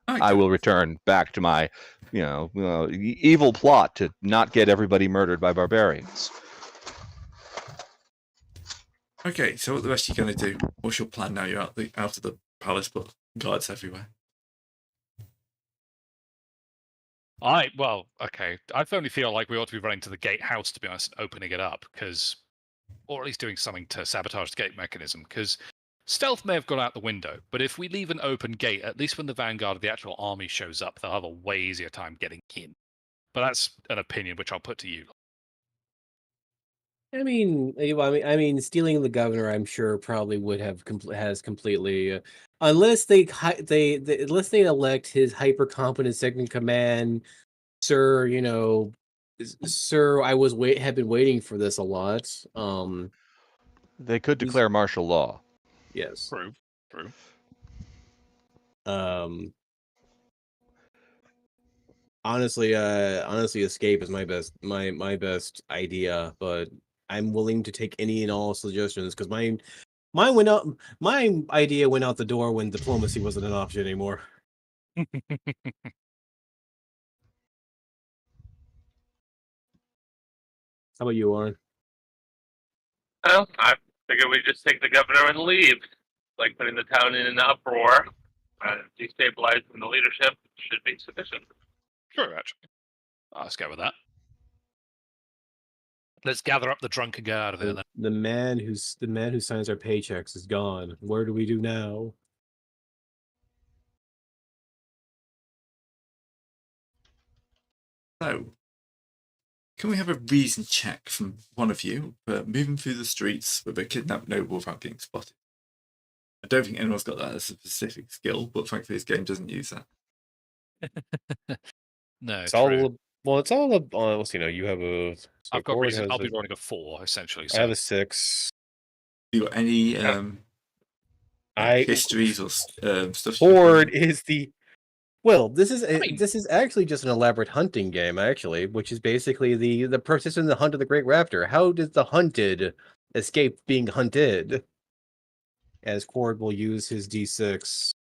I will return back to my, evil plot to not get everybody murdered by barbarians. Okay, so what the rest are you going to do? What's your plan now you're out of the palace, but guards everywhere? I only feel like we ought to be running to the gatehouse, to be honest, and opening it up, or at least doing something to sabotage the gate mechanism, because stealth may have gone out the window, but if we leave an open gate, at least when the vanguard of the actual army shows up, they'll have a way easier time getting in. But that's an opinion which I'll put to you. I mean, stealing the governor, I'm sure, probably would have has completely, unless they elect his hyper competent second in command, sir. Sir, I have been waiting for this a lot. They could declare martial law. Yes. True. Honestly, escape is my best idea, but I'm willing to take any and all suggestions because my idea went out the door when diplomacy wasn't an option anymore. How about you, Warren? Well, I figure we just take the governor and leave. Like putting the town in an uproar, destabilizing the leadership should be sufficient. Sure, actually. Let's go with that. Let's gather up the drunken guard of it. Then. The man who signs our paychecks is gone. Where do we do now? So, can we have a reason check from one of you for moving through the streets with a kidnapped noble without getting spotted? I don't think anyone's got that as a specific skill, but thankfully this game doesn't use that. No, it's all you have a. So I've got reason. I'll be running a 4 essentially. So. I have a 6. You got any histories or stuff? Horde is the. Well, this is actually just an elaborate hunting game, actually, which is basically the participant in the hunt of the Great Raptor. How did the hunted escape being hunted? As Cord will use his D6.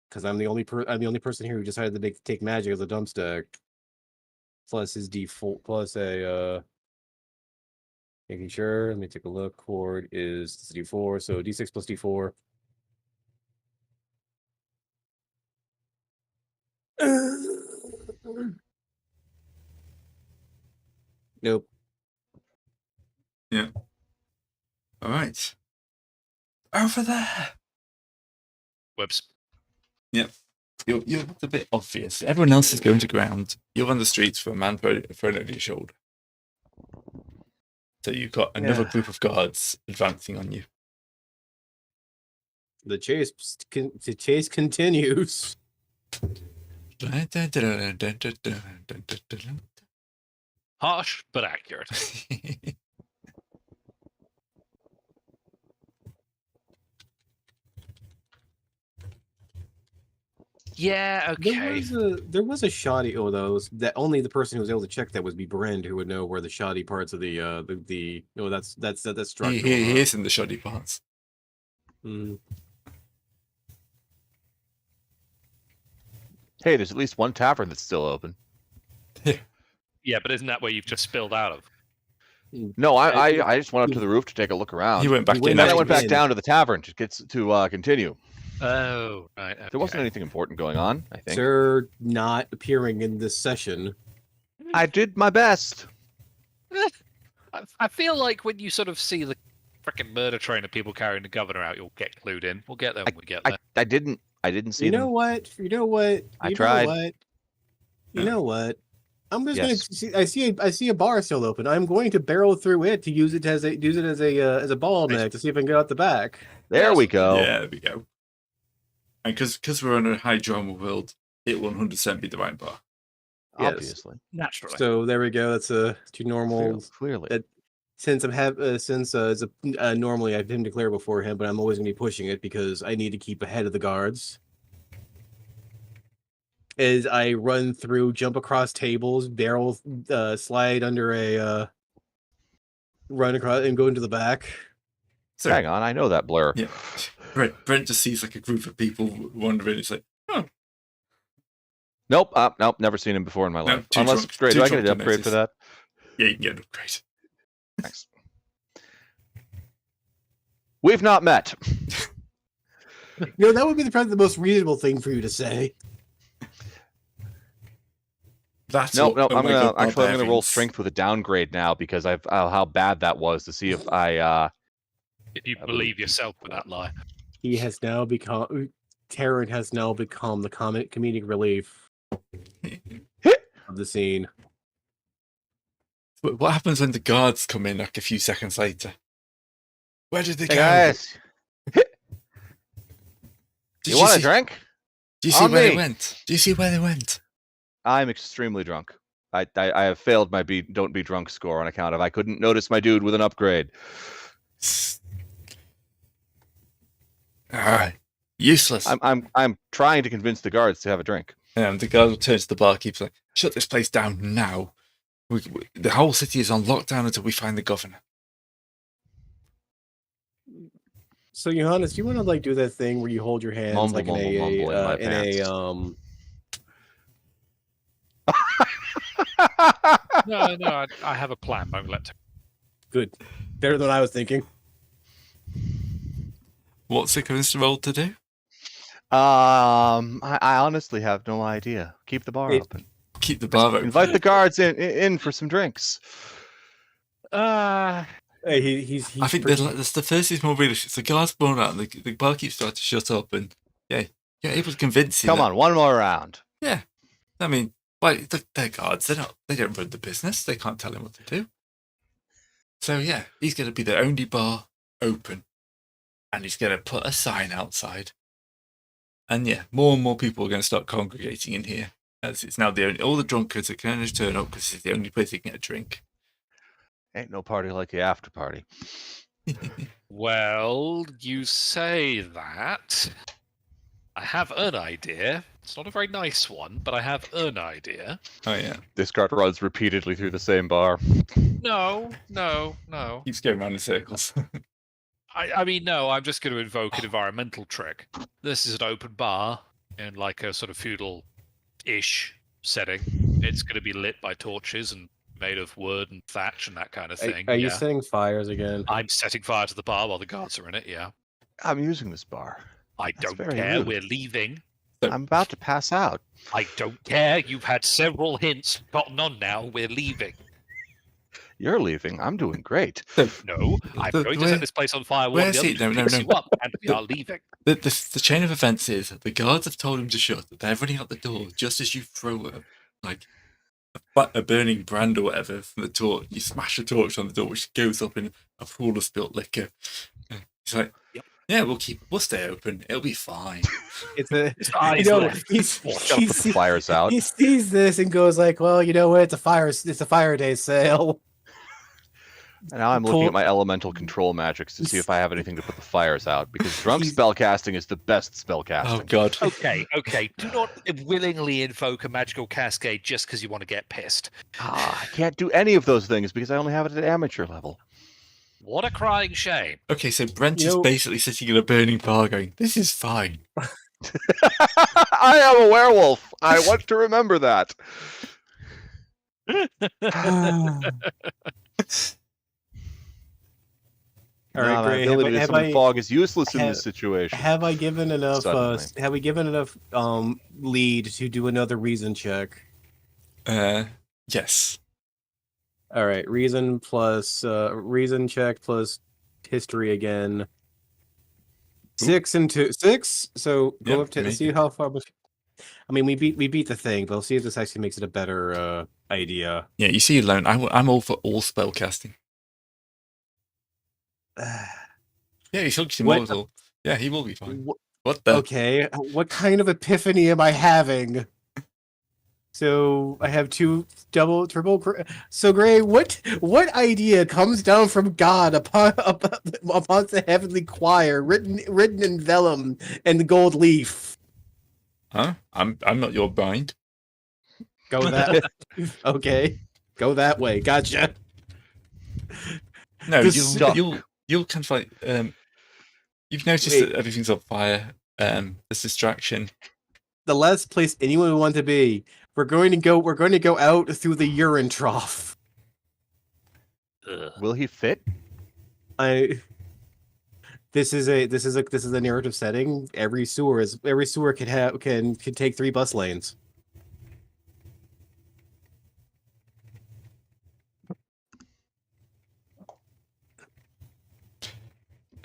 Because I'm the only person here who decided to take magic as a dump stack. Plus his D4 plus a making sure. Let me take a look. Cord is D4, so D6 plus D4. Nope. Yeah. All right. Over there. Whoops. Yep. You're a bit obvious. Everyone else is going to ground. You're on the streets for a man thrown over your shoulder. So you've got another group of guards advancing on you. The chase continues. Harsh but accurate. Yeah, okay. There was a shoddy. Oh, those that only the person who was able to check that was be Brand, who would know where the shoddy parts of the. No, that's structural. He is in the shoddy parts. Mm. Hey, there's at least one tavern that's still open. Yeah, but isn't that where you've just spilled out of? No, I just went up to the roof to take a look around. He went back in. And then I went back down to the tavern to continue. Oh, right. Okay. There wasn't anything important going on, I think. Sir, not appearing in this session. I did my best. I feel like when you sort of see the freaking murder train of people carrying the governor out, you'll get clued in. We'll get there when we get there. I didn't see them. You know what? I tried. You know what? I'm just Yes. gonna see. I see a bar still open. I'm going to barrel through it to use it as a bottleneck to see if I can get out the back. There we go. Yeah, there we go. And because we're in a high drama world, it will 100% be the wine bar. Yes. Obviously. Naturally. So there we go. That's to normal. Clearly. Since normally I've been declared beforehand, but I'm always going to be pushing it because I need to keep ahead of the guards. As I run through, jump across tables, barrel, slide under a, run across and go into the back. So, hang on, I know that blur. Yeah. Brent just sees like a group of people wandering. It's like, oh. Nope, never seen him before in my life. Unless upgrade. Do I get an upgrade for that? Yeah, you can get an upgrade. Thanks. We've not met. That would be probably the most reasonable thing for you to say. Nope. I'm gonna roll strength with a downgrade now because I've how bad that was to see if if you believe yourself with that lie. He has now become. Taryn has now become the comedic relief of the scene. What happens when the guards come in like a few seconds later? Where did they go? Guys. You want a drink? Do you see where they went? Do you see where they went? I'm extremely drunk. I have failed my don't be drunk score on account of I couldn't notice my dude with an upgrade. Alright. Useless. I'm trying to convince the guards to have a drink. And the guard will turn to the barkeep like, shut this place down now. The whole city is on lockdown until we find the governor. So, Johannes, do you want to do that thing where you hold your hands mumble, like mumble, No, I have a plan. I'm glad to. Good. Better than I was thinking. What's the convinced roll to do? I honestly have no idea. Keep the bar open. Keep the bar open. Invite the guards in for some drinks. Hey, he's I think the first is more realistic. The guards blown out, and the barkeep started to shut up, and yeah, you're able to convince him. Come on, one more round. Yeah, I mean, they're guards. They don't run the business. They can't tell him what to do. So yeah, he's going to be the only bar open, and he's going to put a sign outside. And yeah, more and more people are going to start congregating in here, as it's now all the drunkards are going to turn up because it's the only place they can get a drink. Ain't no party like the after party. Well, you say that. I have an idea. It's not a very nice one, but I have an idea. Oh yeah. This guard runs repeatedly through the same bar. No. Keeps going around in circles. I mean, no, I'm just going to invoke an environmental trick. This is an open bar in like a sort of feudal-ish setting. It's going to be lit by torches and made of wood and thatch and that kind of thing. Are you setting fires again? I'm setting fire to the bar while the guards are in it, yeah. I'm using this bar. I That's don't very care. rude. We're leaving. I'm about to pass out. I don't care. You've had several hints. Gotten on now. We're leaving. You're leaving. I'm doing great. No, I'm going to set this place on fire. Where's he? No. You up, and we are leaving. The chain of events is the guards have told him to shut. They're running out the door just as you throw a burning brand or whatever from the torch. You smash a torch on the door, which goes up in a pool of spilt liquor. He's like, yep. Yeah, we'll stay open. It'll be fine. He Put the flyers out. He sees this and goes like, "Well, you know what? It's a fire day sale." And now I'm looking at my elemental control magics to see if I have anything to put the fires out, because drunk spellcasting is the best spellcasting. Oh god. Okay. Do not willingly invoke a magical cascade just because you want to get pissed. I can't do any of those things because I only have it at amateur level. What a crying shame. Okay, so Brent is basically sitting in a burning bar going, this is fine. I am a werewolf. I want to remember that. All right, my Gray. ability to summon fog is useless in this situation. Have I given enough? Have we given enough lead to do another reason check? Yes. All right, reason plus reason check plus history again. 6 and 2, 6. So go up to see how far. I mean, we beat the thing, but we'll see if this actually makes it a better idea. Yeah, you see, alone. I'm all for all spell casting. Yeah, he's functioning mortal. Yeah, he will be fine. What the? Okay, what kind of epiphany am I having? So I have 2 triple. So Gray, what idea comes down from God upon the heavenly choir, written in vellum and gold leaf? Huh? I'm not your bind. Go that. Okay, go that way. Gotcha. No, you'll kind of like you've noticed that everything's on fire. There's distraction. The last place anyone would want to be. We're going to go out through the urine trough. Will he fit? This is a narrative setting. Every sewer can take 3 bus lanes.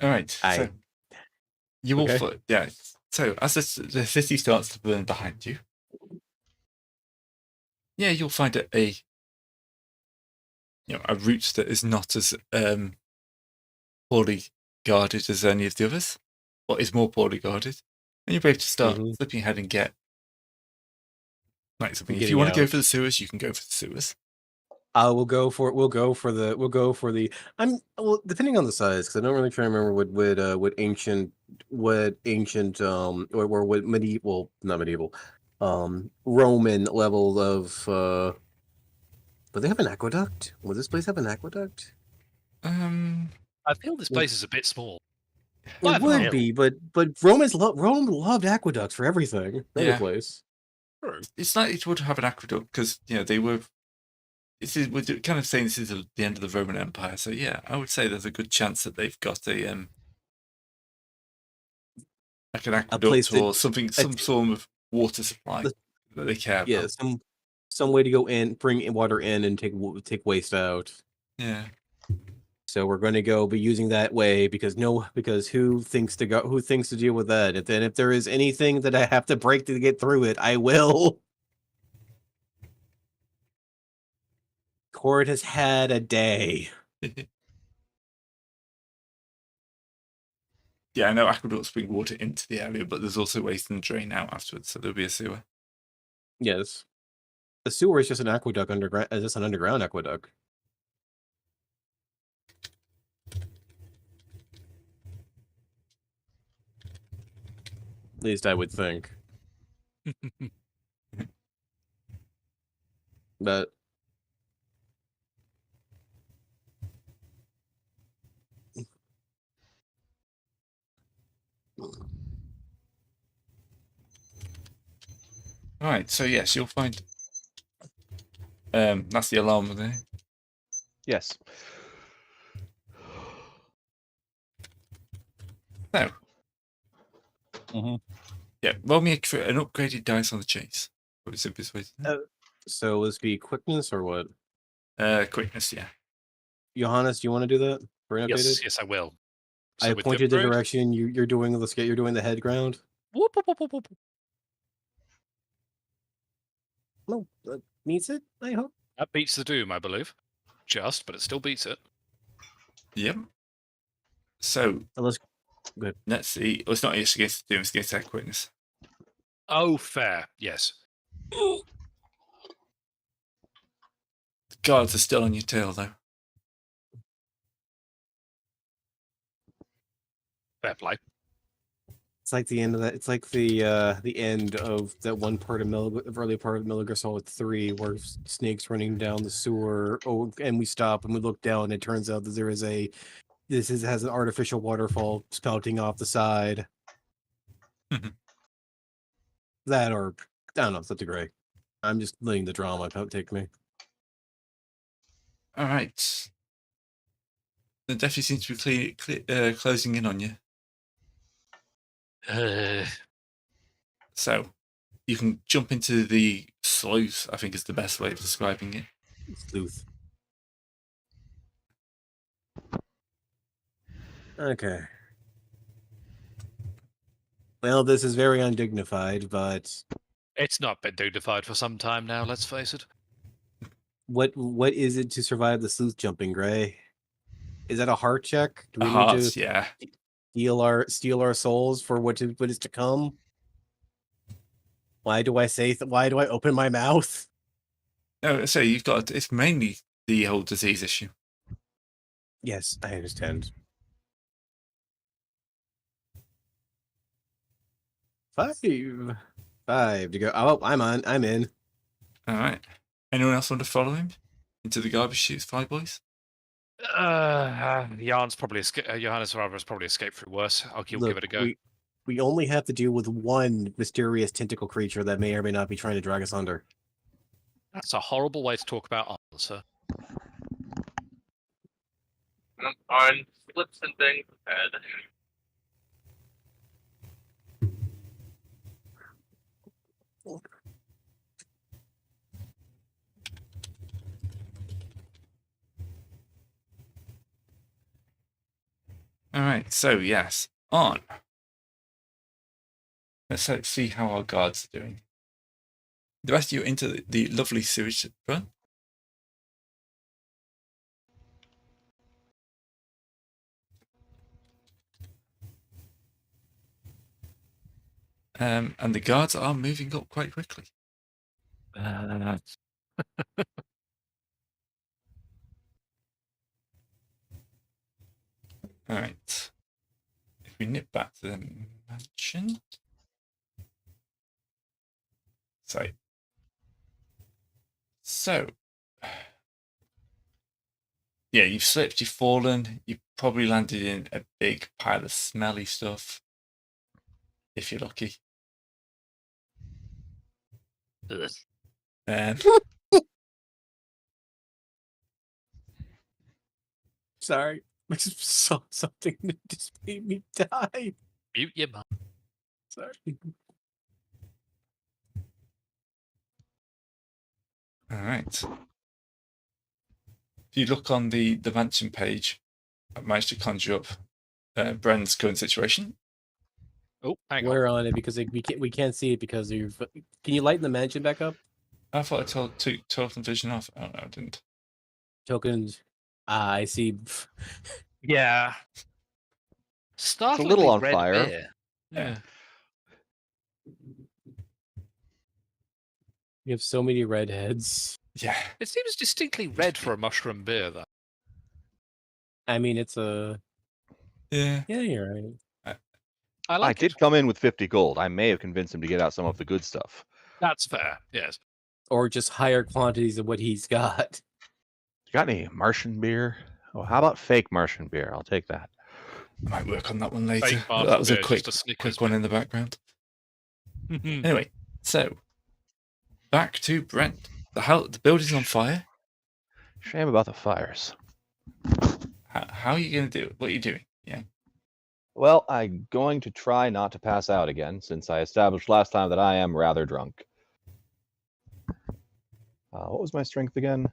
All right. So you will So as the city starts to burn behind you, you'll find a route that is not as poorly guarded as any of the others, or is more poorly guarded, and you'll be able to start flipping ahead and get something. If you want to go for the sewers, you can go for the sewers. We'll go for the. Depending on the size, because I don't really try to remember what ancient or what medieval, not medieval, Roman level of. But they have an aqueduct. Will this place have an aqueduct? I feel this place is a bit small. It would be, but Rome loved aqueducts for everything. Every place. It's likely it would have an aqueduct because they were. We're kind of saying this is the end of the Roman Empire, so I would say there's a good chance that they've got a like an aqueduct or something, some sort of water supply that they care about. Yeah, some way to go in, bring water in, and take waste out. Yeah. So we're going to be using that way because who thinks to deal with that? If there is anything that I have to break to get through it, I will. Court has had a day. I know aqueducts bring water into the area, but there's also waste and drain out afterwards, so there'll be a sewer. Yes. The sewer is just an aqueduct underground. Is just an underground aqueduct. At least I would think. But all right, so yes, you'll find that's the alarm there. Yes. So roll me an upgraded dice on the chase. What is simplest way to so will this be quickness or what? Quickness, yeah. Johannes, do you want to do that? For an updated? Yes, I will. So I pointed the direction. You're doing the head ground. Whoop, whoop, whoop, whoop, whoop. No, that meets it. I hope that beats the doom, I believe. But it still beats it. Yep. So good. Let's see. Well, it's not just against the doom; it's against their quickness. Oh, fair. Yes. The guards are still on your tail, though. Fair play. It's like the end of that. It's like the end of that one part of early part of Metal Gear Solid 3, where Snake's running down the sewer. Oh, and we stop and we look down, and it turns out that has an artificial waterfall spouting off the side. That, or I don't know, something great. I'm just letting the drama take me. All right. It definitely seems to be closing in on you. So, you can jump into the sleuth, I think is the best way of describing it. Sleuth. Okay. Well, this is very undignified, but... It's not been dignified for some time now, let's face it. What is it to survive the sleuth jumping, Gray? Is that a heart check? Do we Hearts, need to yeah. steal our souls for what is to come? Why do I why do I open my mouth? No, so it's mainly the whole disease issue. Yes, I understand. 5 to go. Oh, I'm in. All right. Anyone else want to follow him into the garbage chutes, Five Boys? Johannes probably escaped through worse. I'll give it a go. We only have to deal with one mysterious tentacle creature that may or may not be trying to drag us under. That's a horrible way to talk about Arnold, sir. On slips and things. All right. So yes, on. Let's see how our guards are doing. The rest of you into the lovely sewage run. And the guards are moving up quite quickly. All right. If we nip back to the mansion. Sorry. So, yeah, you've slipped, you've fallen, you've probably landed in a big pile of smelly stuff. If you're lucky. Sorry, I just saw something that just made me die. Mute your mouth. Sorry. All right. If you look on the mansion page, I've managed to conjure up Bren's current situation. Oh, hang on. We're on it because we can't see it because you've. Can you lighten the mansion back up? I thought I told them vision off. Oh no, I didn't. Tokens. I see. Yeah. It's a little on fire. Beer. Yeah. You have so many redheads. Yeah. It seems distinctly red for a mushroom beer, though. I mean, it's a. Yeah. Yeah, you're right. I did come in with 50 gold. I may have convinced him to get out some of the good stuff. That's fair, yes. Or just higher quantities of what he's got. You got any Martian beer? Oh, how about fake Martian beer? I'll take that. I might work on that one later. Fake Martian That was a beer, quick just a Snickers one in the background. Anyway, so back to Brent. The building's on fire. Shame about the fires. How are you going to do it? What are you doing? Yeah. Well, I'm going to try not to pass out again, since I established last time that I am rather drunk. What was my strength again?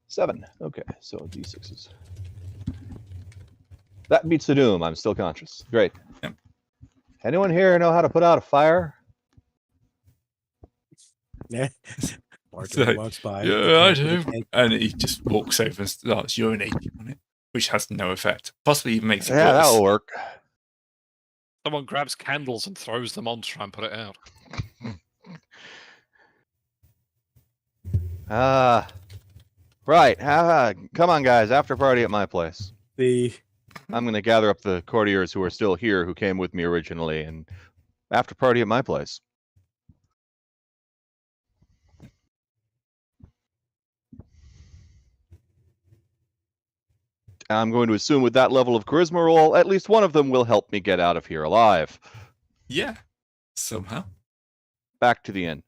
7. Okay, so D6s. That beats the doom. I'm still conscious. Great. Yep. Anyone here know how to put out a fire? Yeah. Martin walks by. Yeah, I do. And he just walks over and starts urinating on it, which has no effect. Possibly even makes it worse. Yeah, that'll work. Someone grabs candles and throws them on to try and put it out. Right. Come on, guys. After party at my place. The I'm going to gather up the courtiers who are still here, who came with me originally, and after party at my place. I'm going to assume with that level of charisma roll, at least one of them will help me get out of here alive. Yeah, somehow. Back to the inn.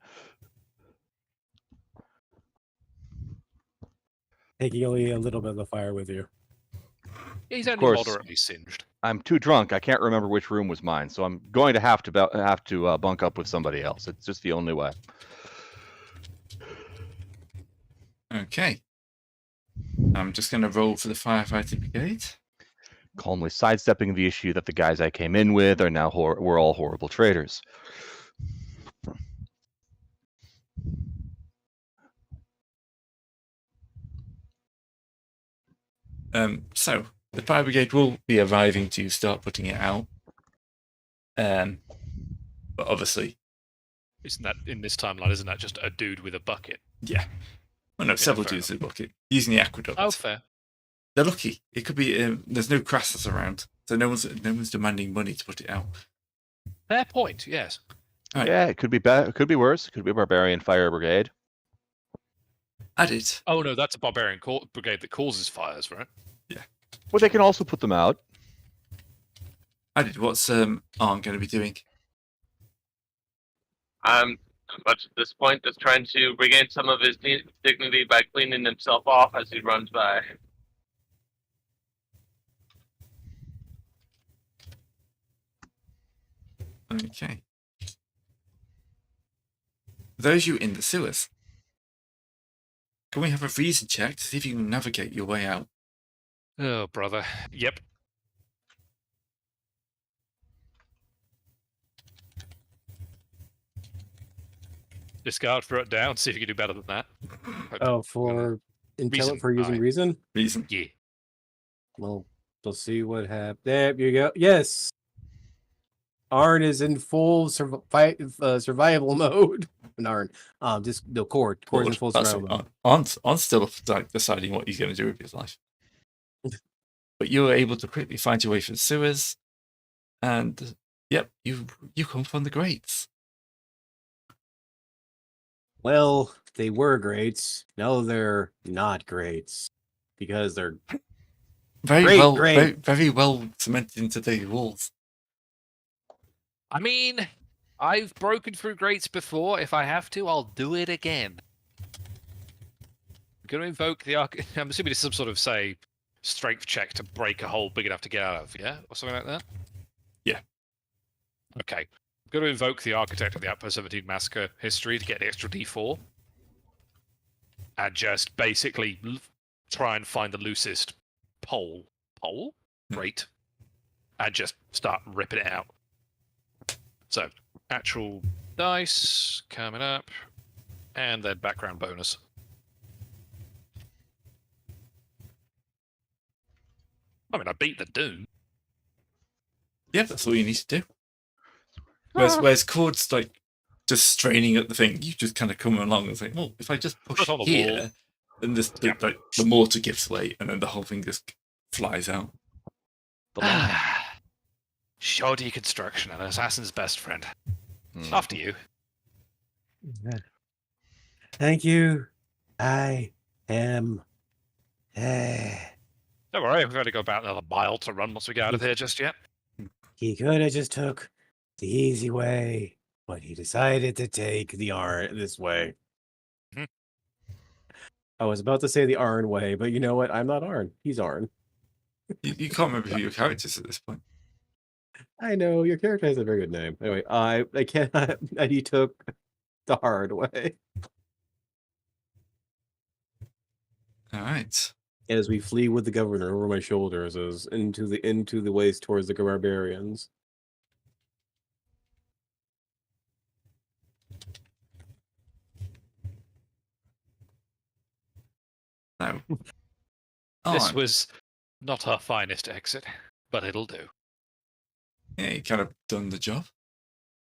Taking only a little bit of the fire with you. Yeah, he's only course. moderately singed. I'm too drunk. I can't remember which room was mine, so I'm going to have to bunk up with somebody else. It's just the only way. Okay. I'm just going to roll for the firefighting brigade. Calmly sidestepping the issue that the guys I came in with are now we're all horrible traitors. So the fire brigade will be arriving to start putting it out. But obviously, Isn't that in this timeline? Isn't that just a dude with a bucket? yeah. Oh no, several fair dudes in the bucket using the aqueduct. Oh, fair. They're lucky. It could be there's no crassus around, so no one's demanding money to put it out. Fair point. Yes. Right. Yeah, it could be bad. It could be worse. It could be a barbarian fire brigade. Add it. Oh no, that's a barbarian brigade that causes fires, right? Well, they can also put them out. Added. What's Arn going to be doing? I'm much at this point just trying to regain some of his dignity by cleaning himself off as he runs by. Okay. Those you in the sewers. Can we have a reason check to see if you can navigate your way out? Oh, brother. Yep. Discard, throw it down, see if you can do better than that. Oh, for Reason, for using aye. reason? Reason. Yeah. Well, we'll see what happens. There you go. Yes. Arn is in full survival mode. Arn, just the cord is in full survival mode. Arn's still like deciding what he's going to do with his life. But you were able to quickly find your way through the sewers, and yep, you come from the grates. Well, they were greats. Now they're not greats because they're Very great. very well cemented into the walls. I mean, I've broken through grates before. If I have to, I'll do it again. I'm going to invoke the I'm assuming it's some sort of, say, strength check to break a hole big enough to get out of, yeah? Or something like that? Yeah. Okay. I'm going to invoke the Architect of the Outpost 17 Massacre history to get an extra D4. And just basically try and find the loosest pole. Pole? Great. And just start ripping it out. So, actual dice coming up, and then background bonus. I mean, I beat the Doom. Yeah, that's all you need to do. Whereas Cord's like just straining at the thing, you just kind of come along and say, "Well, if I just push on the here, wall." then the mortar gives way, and then the whole thing just flies out." Show deconstruction, an assassin's best friend. After you. Thank you. I am. Don't worry, we've only got about another mile to run once we get out of here just yet. He could have just took the easy way, but he decided to take the this way. Mhm. I was about to say the Arn way, but you know what? I'm not Arn. He's Arn. You can't remember who your character is at this point. I know your character has a very good name. Anyway, I cannot. He took the hard way. All right. As we flee with the governor over my shoulders, as into the ways towards the barbarians. Now, This Arn, was not our finest exit, but it'll do. yeah, he kind of done the job.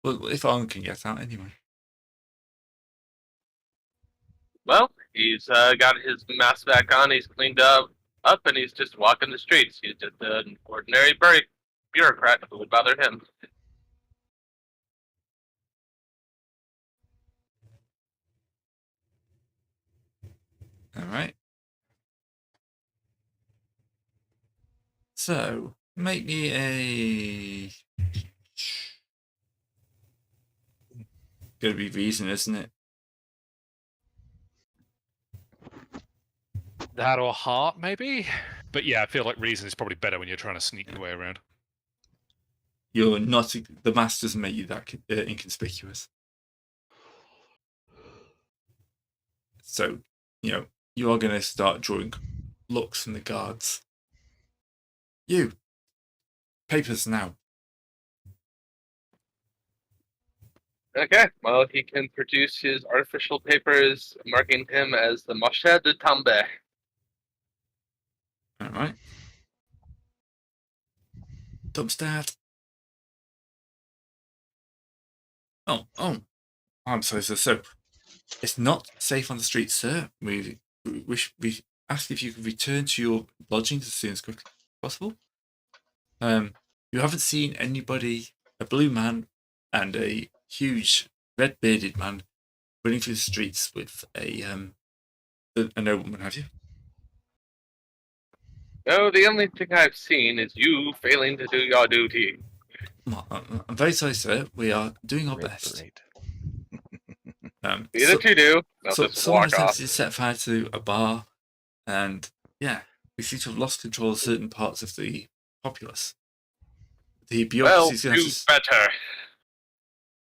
Well, if Arn can get out anyway. Well, he's got his mask back on. He's cleaned up. up and he's just walking the streets. He's just an ordinary bureaucrat who would bother him. All right. So, make me a... Gotta be reason, isn't it? That or heart, maybe? But yeah, I feel like reason is probably better when you're trying to sneak your way around. You're not... The mask doesn't make you that inconspicuous. So, you are going to start drawing looks from the guards. You! Papers now. Okay, well, he can produce his artificial papers marking him as the Moshe de Tambe. All right. Dumpstead. Oh, I'm sorry, sir. So, it's not safe on the streets, sir. We ask if you could return to your lodgings as soon as quickly as possible. You haven't seen anybody, a blue man and a huge red-bearded man running through the streets with a nobleman, have you? No, the only thing I've seen is you failing to do your duty. I'm very sorry, sir. We are doing our best. See that you do. So, Just someone walk off. attempted to set fire to a bar, and yeah, we seem to have lost control of certain parts of the populace. The Well, bureaucracy's do going to better.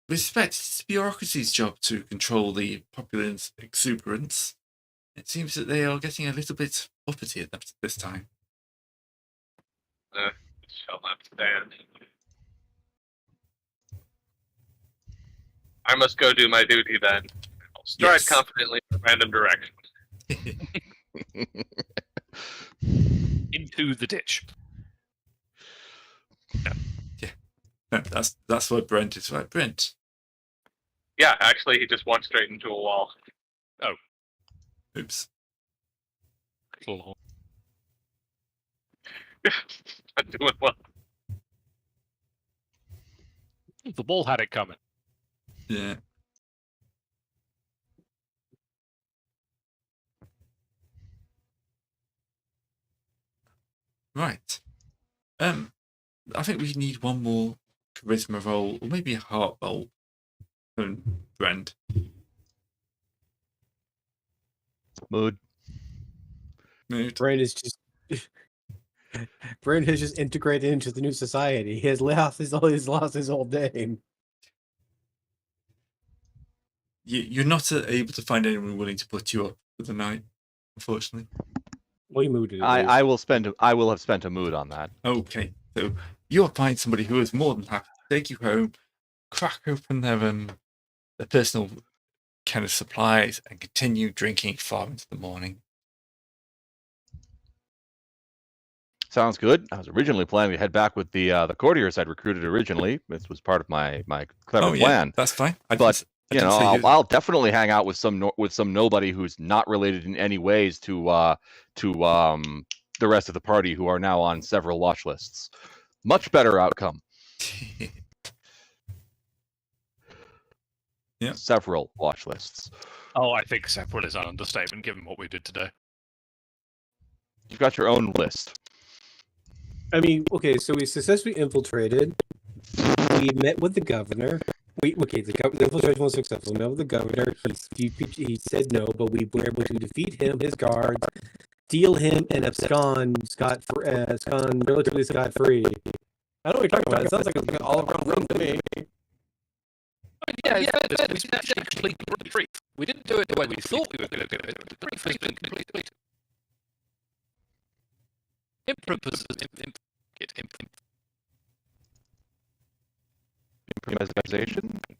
respect. It's the bureaucracy's job to control the populace exuberance. It seems that they are getting a little bit uppity at this time. Shall not stand. I must go do my duty then. I'll stride Yes. confidently in a random direction. Into the ditch. No, that's what Brent is, right? Brent. Yeah, actually, he just walked straight into a wall. Oops. Not doing well. The ball had it coming. Yeah. Right. I think we need one more charisma roll, or maybe a heart roll from Brent. Mood. Brand is just Brand has just integrated into the new society. He has lost his old name. You're not able to find anyone willing to put you up for the night, unfortunately. What mood did it I will have spent a mood on that. Okay, so you'll find somebody who is more than happy to take you home, crack open their personal kind of supplies, and continue drinking far into the morning. Sounds good. I was originally planning to head back with the courtiers I'd recruited originally. This was part of my clever plan. That's fine. But I'll definitely hang out with some nobody who's not related in any ways to the rest of the party who are now on several watch lists. Much better outcome. Yeah. Several watch lists. Oh, I think separate is an understatement given what we did today. You've got your own list. I mean, okay, so we successfully infiltrated. We met with the governor. The infiltration was successful. We met with the governor. He said no, but we were able to defeat him, his guards, steal him, and abscond relatively scot-free. I know what you're talking about. It sounds like an all-around run to me. Yeah, we actually completed the brief. We didn't do it the way we thought we were going to do it, but the brief has been completed. Improvisation.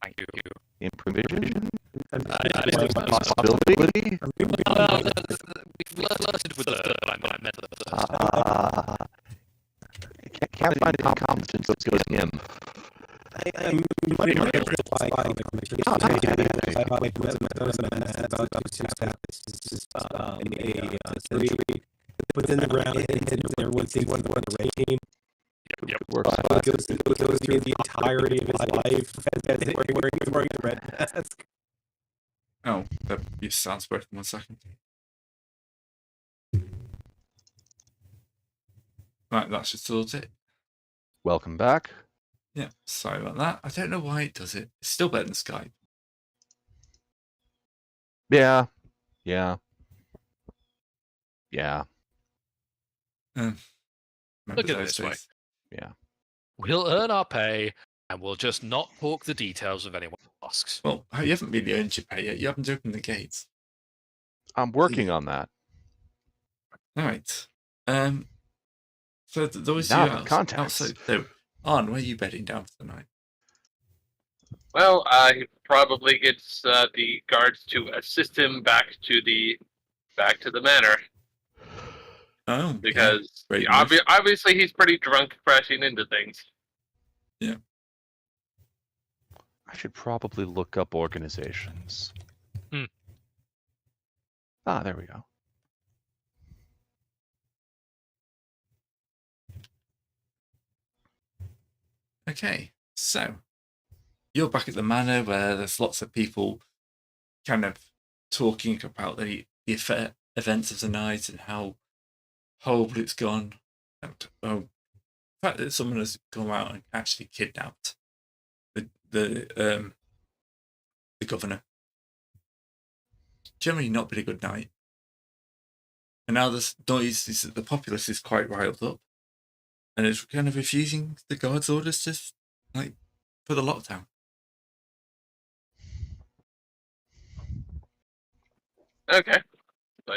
Thank you. Improvisation. Possibility. Possibility. We flirted with the method. I can't find incompetence. Let's go to him. Within the he's one of the raid team. Yep. Works. Goes through the entirety of his life wearing the red mask. Oh, your sound's broken. 1 second. Right, that should sort it. Welcome back. Yeah, sorry about that. I don't know why it does it. It's still better than Skype. Yeah. Look at it this way. Yeah. We'll earn our pay, and we'll just not talk the details of anyone who asks. Well, you haven't really earned your pay yet. You haven't opened the gates. I'm working on that. All right. So those Now you for context. outside. So, Arn, where are you bedding down for the night? Well, he probably gets the guards to assist him back to the manor Oh, because yeah. obviously he's pretty drunk, crashing into things. Yeah. I should probably look up organizations. Hmm. Ah, there we go. Okay, so you're back at the manor where there's lots of people kind of talking about the events of the night and how horrible it's gone. And, the fact that someone has gone out and actually kidnapped the governor. Generally not been a good night. And now this noise is that the populace is quite riled up. And it's kind of refusing the guards' orders to, for the lockdown. Okay.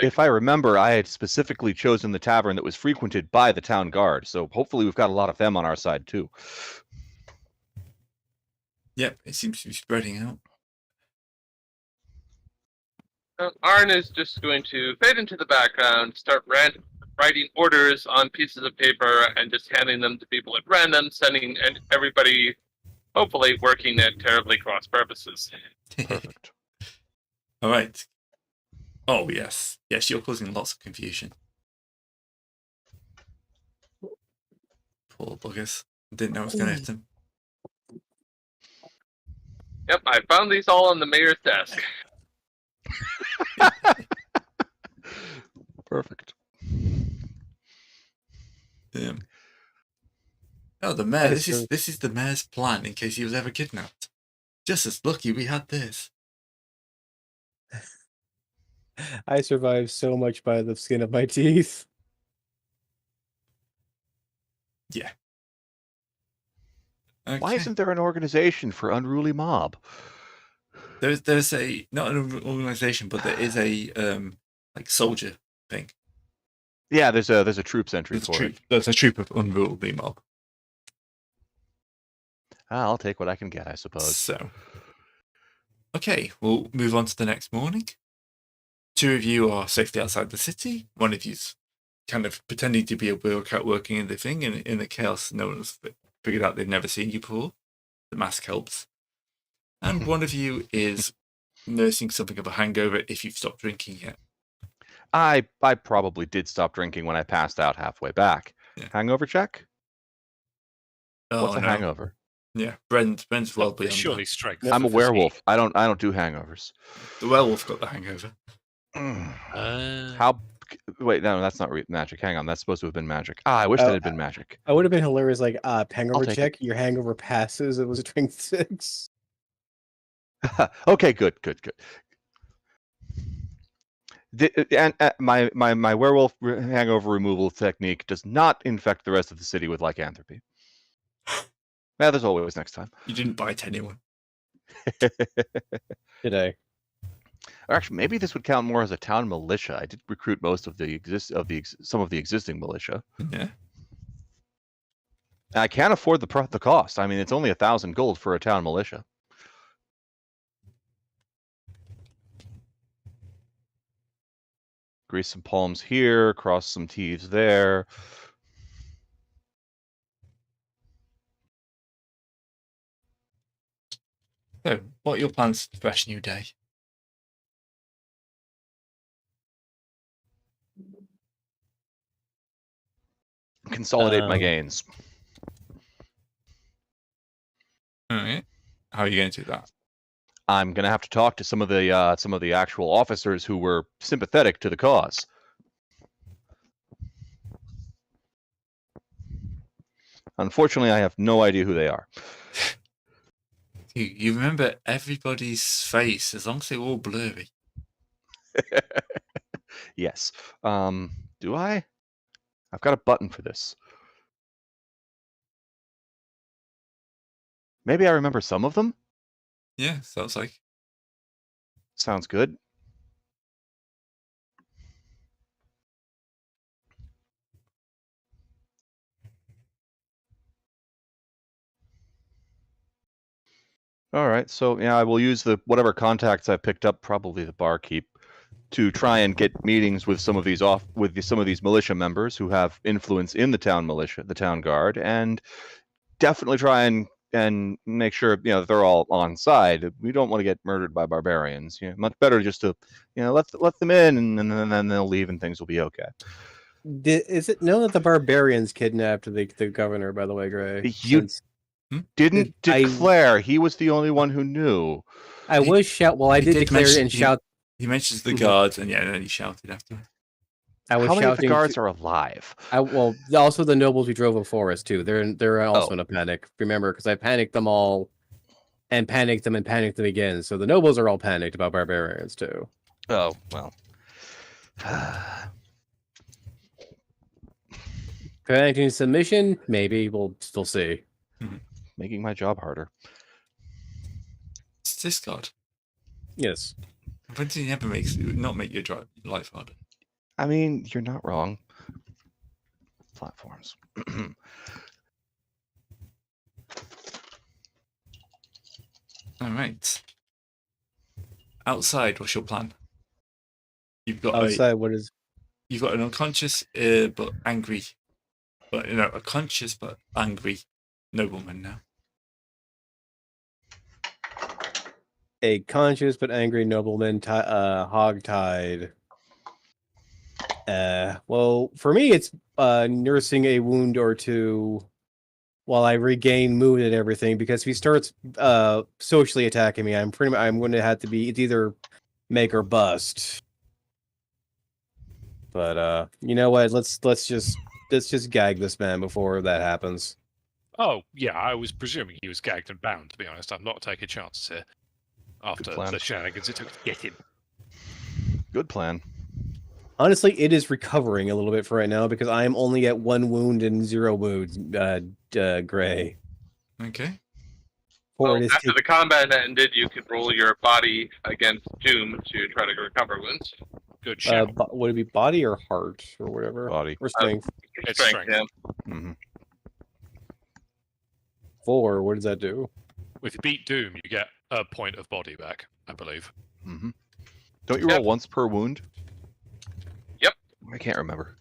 If I remember, I had specifically chosen the tavern that was frequented by the town guard, so hopefully we've got a lot of them on our side too. Yep, it seems to be spreading out. Arn is just going to fade into the background, start writing orders on pieces of paper, and just handing them to people at random, sending everybody, hopefully, working at terribly cross purposes. Perfect. All right. Oh, yes. Yes, you're causing lots of confusion. Poor buggers. Didn't know it was going to hit them. Yep, I found these all on the mayor's desk. Perfect. Yeah. Oh, the mayor. This is the mayor's plan in case he was ever kidnapped. Just as lucky we had this. I survived so much by the skin of my teeth. Yeah. Okay. Why isn't there an organization for unruly mob? There's a not an organization, but there is a soldier thing. Yeah, there's a troops entry for it. There's a troop of unruly mob. I'll take what I can get, I suppose. So, okay, we'll move on to the next morning. 2 of you are safely outside the city. 1 of you's kind of pretending to be a bureaucrat working in the thing, and in the chaos, no one's figured out they've never seen you before. The mask helps. And 1 of you is nursing something of a hangover if you've stopped drinking yet. I probably did stop drinking when I passed out halfway back. Yeah. Hangover check? Oh, what's a hangover? Yeah, Bren's well beyond surely that. strength. I'm a werewolf. I don't do hangovers. The werewolf got the hangover. How? Wait, no, that's not magic. Hang on, that's supposed to have been magic. I wish that had been magic. I would have been hilarious. Hangover check. Your hangover passes. It was a drink 6. Okay, good. And my werewolf hangover removal technique does not infect the rest of the city with lycanthropy. Yeah, there's always next time. You didn't bite anyone. Did I? Or actually, maybe this would count more as a town militia. I did recruit most of some of the existing militia. Yeah. I can't afford the cost. I mean, it's only 1,000 gold for a town militia. Grease some palms here, cross some T's there. So, what are your plans for a fresh new day? consolidate my gains. All right. How are you going to do that? I'm going to have to talk to some of the actual officers who were sympathetic to the cause. Unfortunately, I have no idea who they are. You remember everybody's face as long as they're all blurry. Yes. Do I? I've got a button for this. Maybe I remember some of them? Yeah, sounds like. Sounds good. All right, so yeah, I will use whatever contacts I picked up, probably the barkeep, to try and get meetings with some of these militia members who have influence in the town militia, the town guard, and definitely try and make sure that they're all on side. We don't want to get murdered by barbarians. Much better just to let them in, and then they'll leave, and things will be okay. Is it known that the barbarians kidnapped the governor? By the way, Gray, didn't declare. He was the only one who knew. I did declare and shout. He mentions the guards, and then he shouted after. How many of the guards are alive? Also the nobles we drove before us too. They're also in a panic. Remember, because I panicked them all, and panicked them again. So the nobles are all panicked about barbarians too. Oh well. Panicking submission? Maybe we'll still see. Making my job harder. It's discard. Yes. But he never not make your life harder. I mean, you're not wrong. Platforms. All right. Outside, what's your plan? You've got outside. What is? You've got an unconscious but angry, a conscious but angry nobleman now. A conscious but angry nobleman, hog-tied. Well, for me, it's nursing a wound or two while I regain mood and everything. Because if he starts socially attacking me, I'm going to have to be. It's either make or bust. But you know what? Let's just gag this man before that happens. Oh yeah, I was presuming he was gagged and bound. To be honest, I'm not taking chances here. After the shenanigans it took to get him. Good plan. Honestly, it is recovering a little bit for right now because I am only at 1 wound and 0 wounds, Gray. Okay. After the combat ended, you could roll your body against Doom to try to recover wounds. Good shout. Would it be body or heart or whatever? Body. Or strength? It's strength. Yeah. Mm-hmm. 4, what does that do? If you beat Doom, you get a point of body back, I believe. Mm-hmm. Don't you roll once per wound? Yep. I can't remember.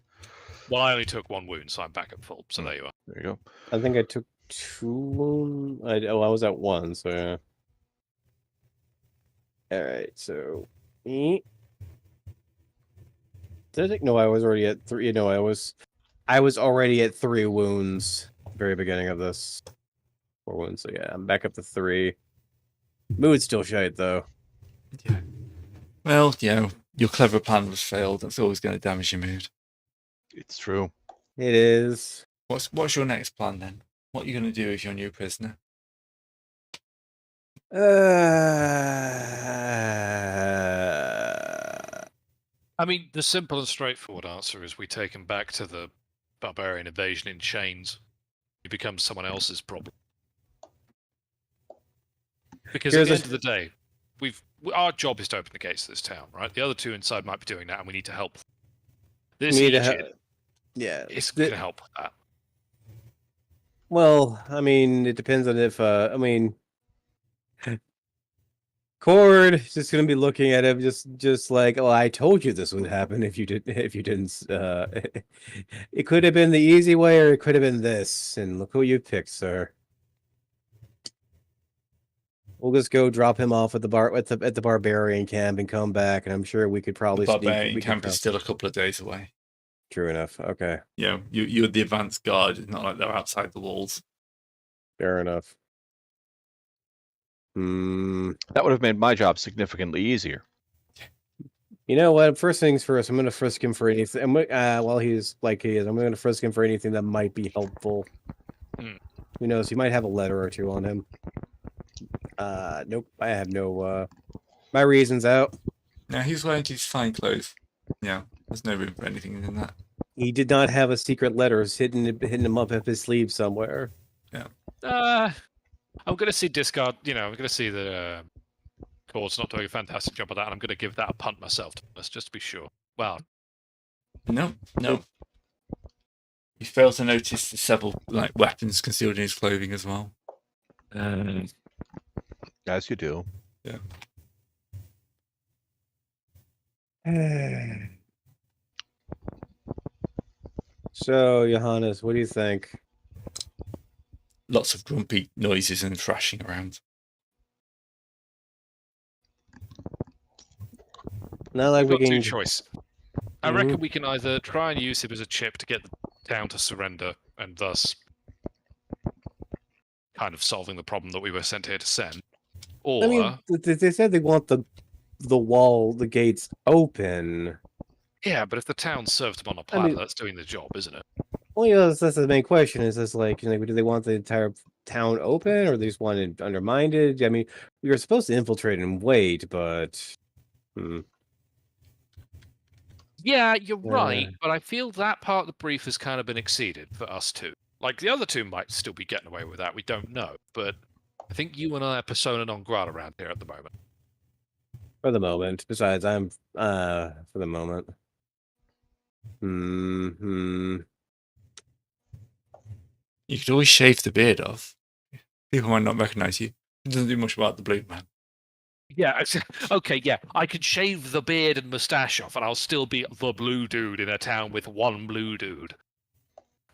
Well, I only took 1 wound, so I'm back at full. So there you are. There you go. I think I took 2 wounds. I was at 1, so yeah. Alright, so... Did I think? No, I was already at 3. No, I was already at 3 wounds at the very beginning of this. 4 wounds, so yeah, I'm back up to 3. Mood's still shite, though. Yeah. Well, your clever plan was failed. That's always going to damage your mood. It's true. It is. What's your next plan then? What are you going to do with your new prisoner? I mean, the simple and straightforward answer is we take him back to the barbarian invasion in chains. He becomes someone else's problem. Because at the end of the day, our job is to open the gates to this town, right? The other 2 inside might be doing that, and we need to help. This Egypt, it's going to help with that. Well, I mean, it depends on if Cord is just going to be looking at him just like, oh, I told you this would happen if you didn't. It could have been the easy way, or it could have been this, and look who you picked, sir. We'll just go drop him off at the barbarian camp and come back, and I'm sure we could probably. The barbarian camp is still a couple of days away. True enough. Okay. You're the advanced guard. It's not like they're outside the walls. Fair enough. That would have made my job significantly easier. You know what? First things first, I'm going to frisk him for anything. While he's like he is, I'm going to frisk him for anything that might be helpful. Who knows? He might have a letter or two on him. Nope. I have no. My reason's out. Now he's wearing his fine clothes. Yeah, there's no room for anything in that. He did not have a secret letter hidden him up up his sleeve somewhere. Yeah. I'm going to see discard. I'm going to see the Cord's not doing a fantastic job of that, and I'm going to give that a punt myself. Just to be sure. Well, no. You fail to notice several weapons concealed in his clothing as well. As you do. Yeah. So, Johannes, what do you think? Lots of grumpy noises and thrashing around. Not like we've we got can. two choices. I reckon we can either try and use him as a chip to get the town to surrender, and thus kind of solving the problem that we were sent here to send. Or I mean, they said they want the gates open. Yeah, but if the town's served them on a platter, that's doing the job, isn't it? Well, yeah, that's the main question. Is this like, do they want the entire town open, or they just want it undermined? I mean, we were supposed to infiltrate and wait, but. Yeah, you're right, but I feel that part of the brief has kind of been exceeded for us too. Like, the other two might still be getting away with that, we don't know, but I think you and I are persona non grata around here at the moment. For the moment. Besides, I'm, for the moment. You could always shave the beard off. People might not recognize you. It doesn't do much about the blue man. Yeah, okay, yeah. I could shave the beard and mustache off, and I'll still be the blue dude in a town with one blue dude.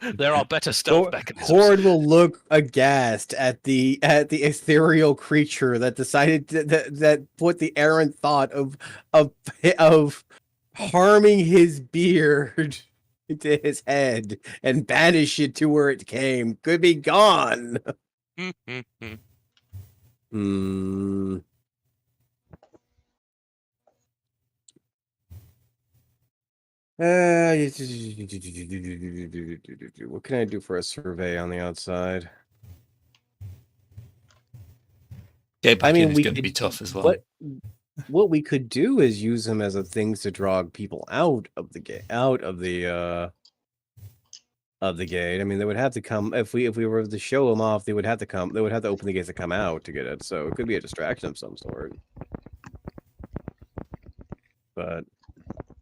There are better stealth mechanisms. Horde will look aghast at the ethereal creature that decided that put the errant thought of harming his beard into his head and banish it to where it came. Could be gone. What can I do for a survey on the outside? Get back in is going to be tough as well. What we could do is use them as a things to draw people out of the gate. I mean, they would have to come if we were to show them off. They would have to come. They would have to open the gates to come out to get it. So it could be a distraction of some sort. But.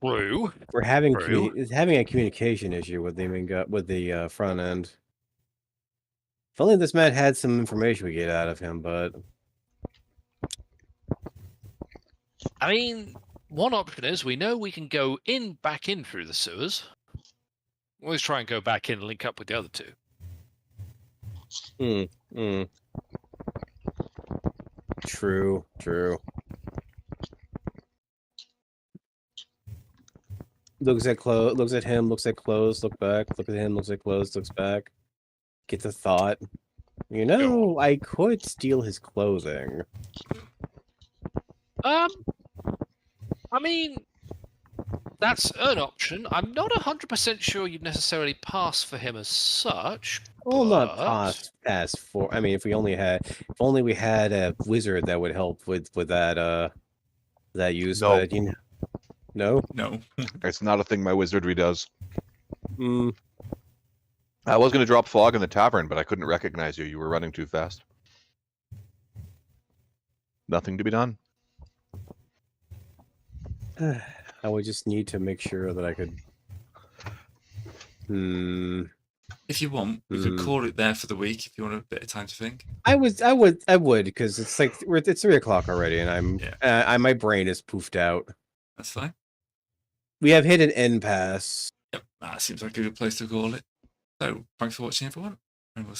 True. We're having a communication issue with the front end. If only this man had some information we get out of him, but I mean, one option is we know we can go back in through the sewers. Always try and go back in and link up with the other two. True. Looks at him, looks at clothes, look back, look at him, looks at clothes, looks back. Gets a thought. I could steal his clothing. I mean, that's an option. I'm not 100% sure you'd necessarily pass for him as such. Well, not pass for. I mean, if only we had a wizard that would help with that use. No. But, no. It's not a thing my wizardry does. I was going to drop fog in the tavern, but I couldn't recognize you. You were running too fast. Nothing to be done. I would just need to make sure that I could. If you want, we could call it there for the week. If you want a bit of time to think. I would, because it's like it's 3 o'clock already, and my brain is poofed out. That's fine. We have hit an impasse. Yep, that seems like a good place to call it. So, thanks for watching, everyone, and we'll